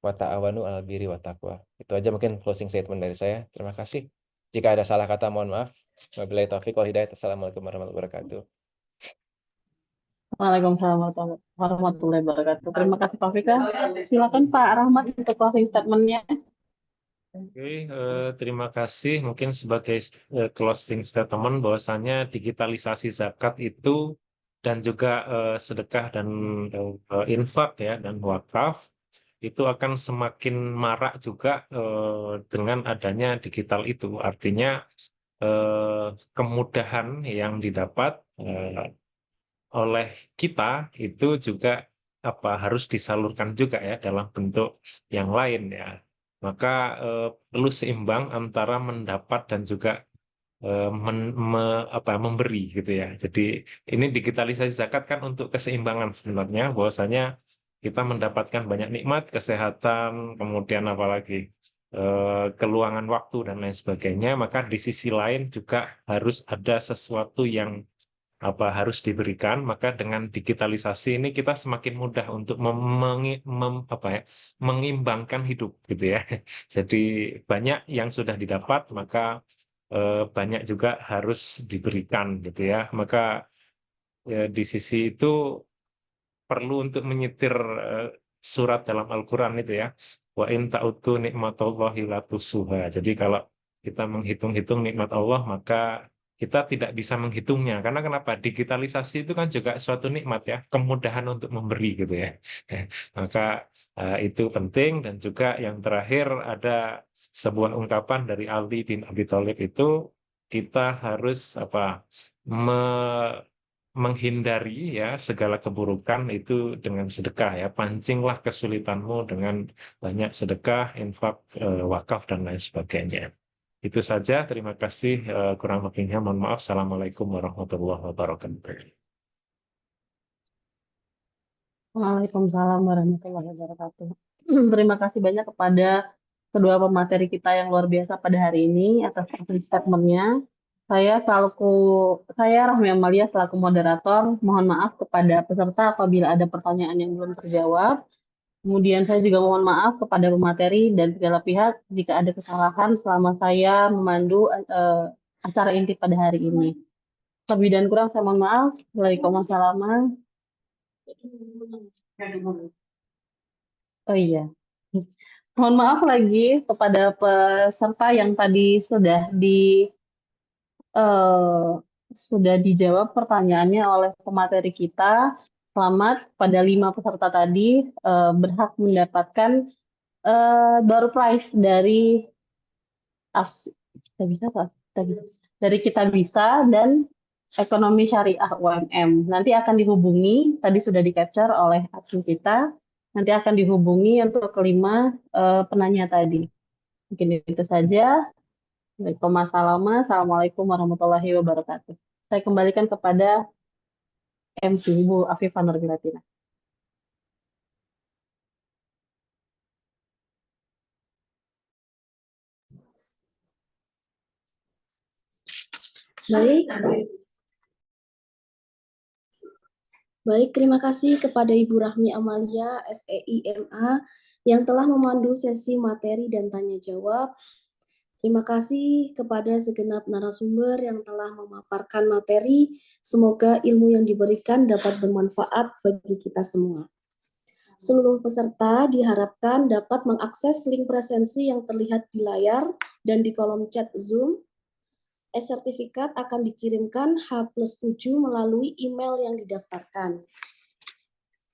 wa ta'awanu 'alal birri wat taqwa. Itu aja mungkin closing statement dari saya. Terima kasih. Jika ada salah kata mohon maaf. Wabillahi taufiq wal hidayah. Assalamualaikum warahmatullahi wabarakatuh. Waalaikumsalam warahmatullahi wabarakatuh. Terima kasih Pak Fika. Silakan Pak Rahmat untuk closing statement-nya. Oke, terima kasih. Mungkin sebagai closing statement bahwasannya digitalisasi zakat itu dan juga sedekah dan infak ya dan wakaf itu akan semakin marak juga dengan adanya digital itu. Artinya kemudahan yang didapat oleh kita itu juga harus disalurkan juga ya dalam bentuk yang lain ya. Maka perlu seimbang antara mendapat dan juga memberi gitu ya. Jadi ini digitalisasi zakat kan untuk keseimbangan sebenarnya, bahwasanya kita mendapatkan banyak nikmat, kesehatan, kemudian apalagi keluangan waktu dan lain sebagainya. Maka di sisi lain juga harus ada sesuatu yang harus diberikan. Maka dengan digitalisasi ini kita semakin mudah untuk mengimbangkan hidup gitu ya. Jadi banyak yang sudah didapat, maka banyak juga harus diberikan gitu ya. Maka di sisi itu perlu untuk menyetir surat dalam Al-Quran itu ya. Wa in ta'udzu nikmatallahi la tuhsuha. Jadi kalau kita menghitung-hitung nikmat Allah, maka kita tidak bisa menghitungnya. Karena kenapa? Digitalisasi itu kan juga suatu nikmat ya, kemudahan untuk memberi gitu ya. Maka itu penting. Dan juga yang terakhir ada sebuah ungkapan dari Ali bin Abi Thalib itu, kita harus menghindari ya segala keburukan itu dengan sedekah ya. Pancinglah kesulitanmu dengan banyak sedekah, infak, wakaf dan lain sebagainya. Itu saja, terima kasih. Kurang lebihnya mohon maaf. Assalamualaikum warahmatullahi wabarakatuh. Waalaikumsalam warahmatullahi wabarakatuh. Terima kasih banyak kepada kedua pemateri kita yang luar biasa pada hari ini atas closing statement-nya. Saya Rahmi Amalia selaku moderator, mohon maaf kepada peserta apabila ada pertanyaan yang belum terjawab. Kemudian saya juga mohon maaf kepada pemateri dan segala pihak jika ada kesalahan selama saya memandu acara inti pada hari ini. Lebih dan kurang saya mohon maaf. Waalaikumsalam. Oh iya. Mohon maaf lagi kepada peserta yang tadi sudah dijawab pertanyaannya oleh pemateri kita. Selamat pada 5 peserta tadi berhak mendapatkan door prize dari Kita Bisa dan Ekonomi Syariah UMM. Nanti akan dihubungi, tadi sudah di-capture oleh admin kita, nanti akan dihubungi untuk kelima penanya tadi. Mungkin itu saja. Assalamualaikum warahmatullahi wabarakatuh. Saya kembalikan kepada MC Ibu Afifah Nurbilatina. Baik, terima kasih kepada Ibu Rahmi Amalia, SEI MA, yang telah memandu sesi materi dan tanya jawab. Terima kasih kepada segenap narasumber yang telah memaparkan materi. Semoga ilmu yang diberikan dapat bermanfaat bagi kita semua. Seluruh peserta diharapkan dapat mengakses link presensi yang terlihat di layar dan di kolom chat Zoom. E-sertifikat akan dikirimkan H+7 melalui email yang didaftarkan.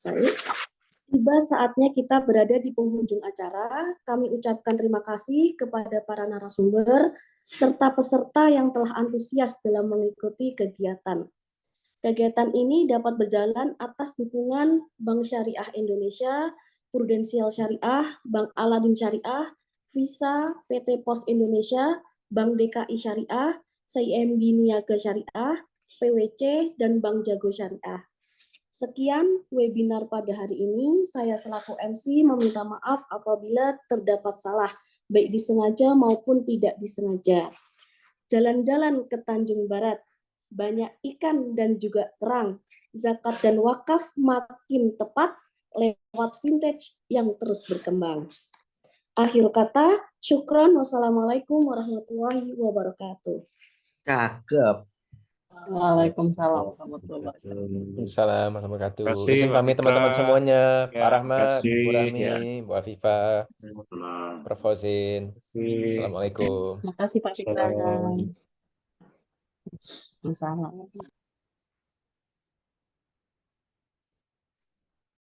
Baik, tiba saatnya kita berada di penghujung acara. Kami ucapkan terima kasih kepada para narasumber serta peserta yang telah antusias dalam mengikuti kegiatan. Kegiatan ini dapat berjalan atas dukungan Bank Syariah Indonesia, Prudensial Syariah, Bank Aladin Syariah, Visa, PT Pos Indonesia, Bank DKI Syariah, CIMB Niaga Syariah, PWC, dan Bank Jago Syariah. Sekian webinar pada hari ini. Saya selaku MC meminta maaf apabila terdapat salah, baik disengaja maupun tidak disengaja. Jalan-jalan ke Tanjung Barat, banyak ikan dan juga terang. Zakat dan wakaf makin tepat lewat vintage yang terus berkembang. Akhir kata, syukron. Wassalamualaikum warahmatullahi wabarakatuh. Cakep. Waalaikumsalam warahmatullahi wabarakatuh. Waalaikumsalam warahmatullahi wabarakatuh. Kasih, Izin Mbak pamit Fitra. teman-teman semuanya. Ya, Pak Rahmat, kasih, Bu Rami, ya. Bu Afifah, Waalaikumsalam. Prof. Fauzin. Kasih. Assalamualaikum. Terima kasih Pak Fitra. Salam. Waalaikumsalam.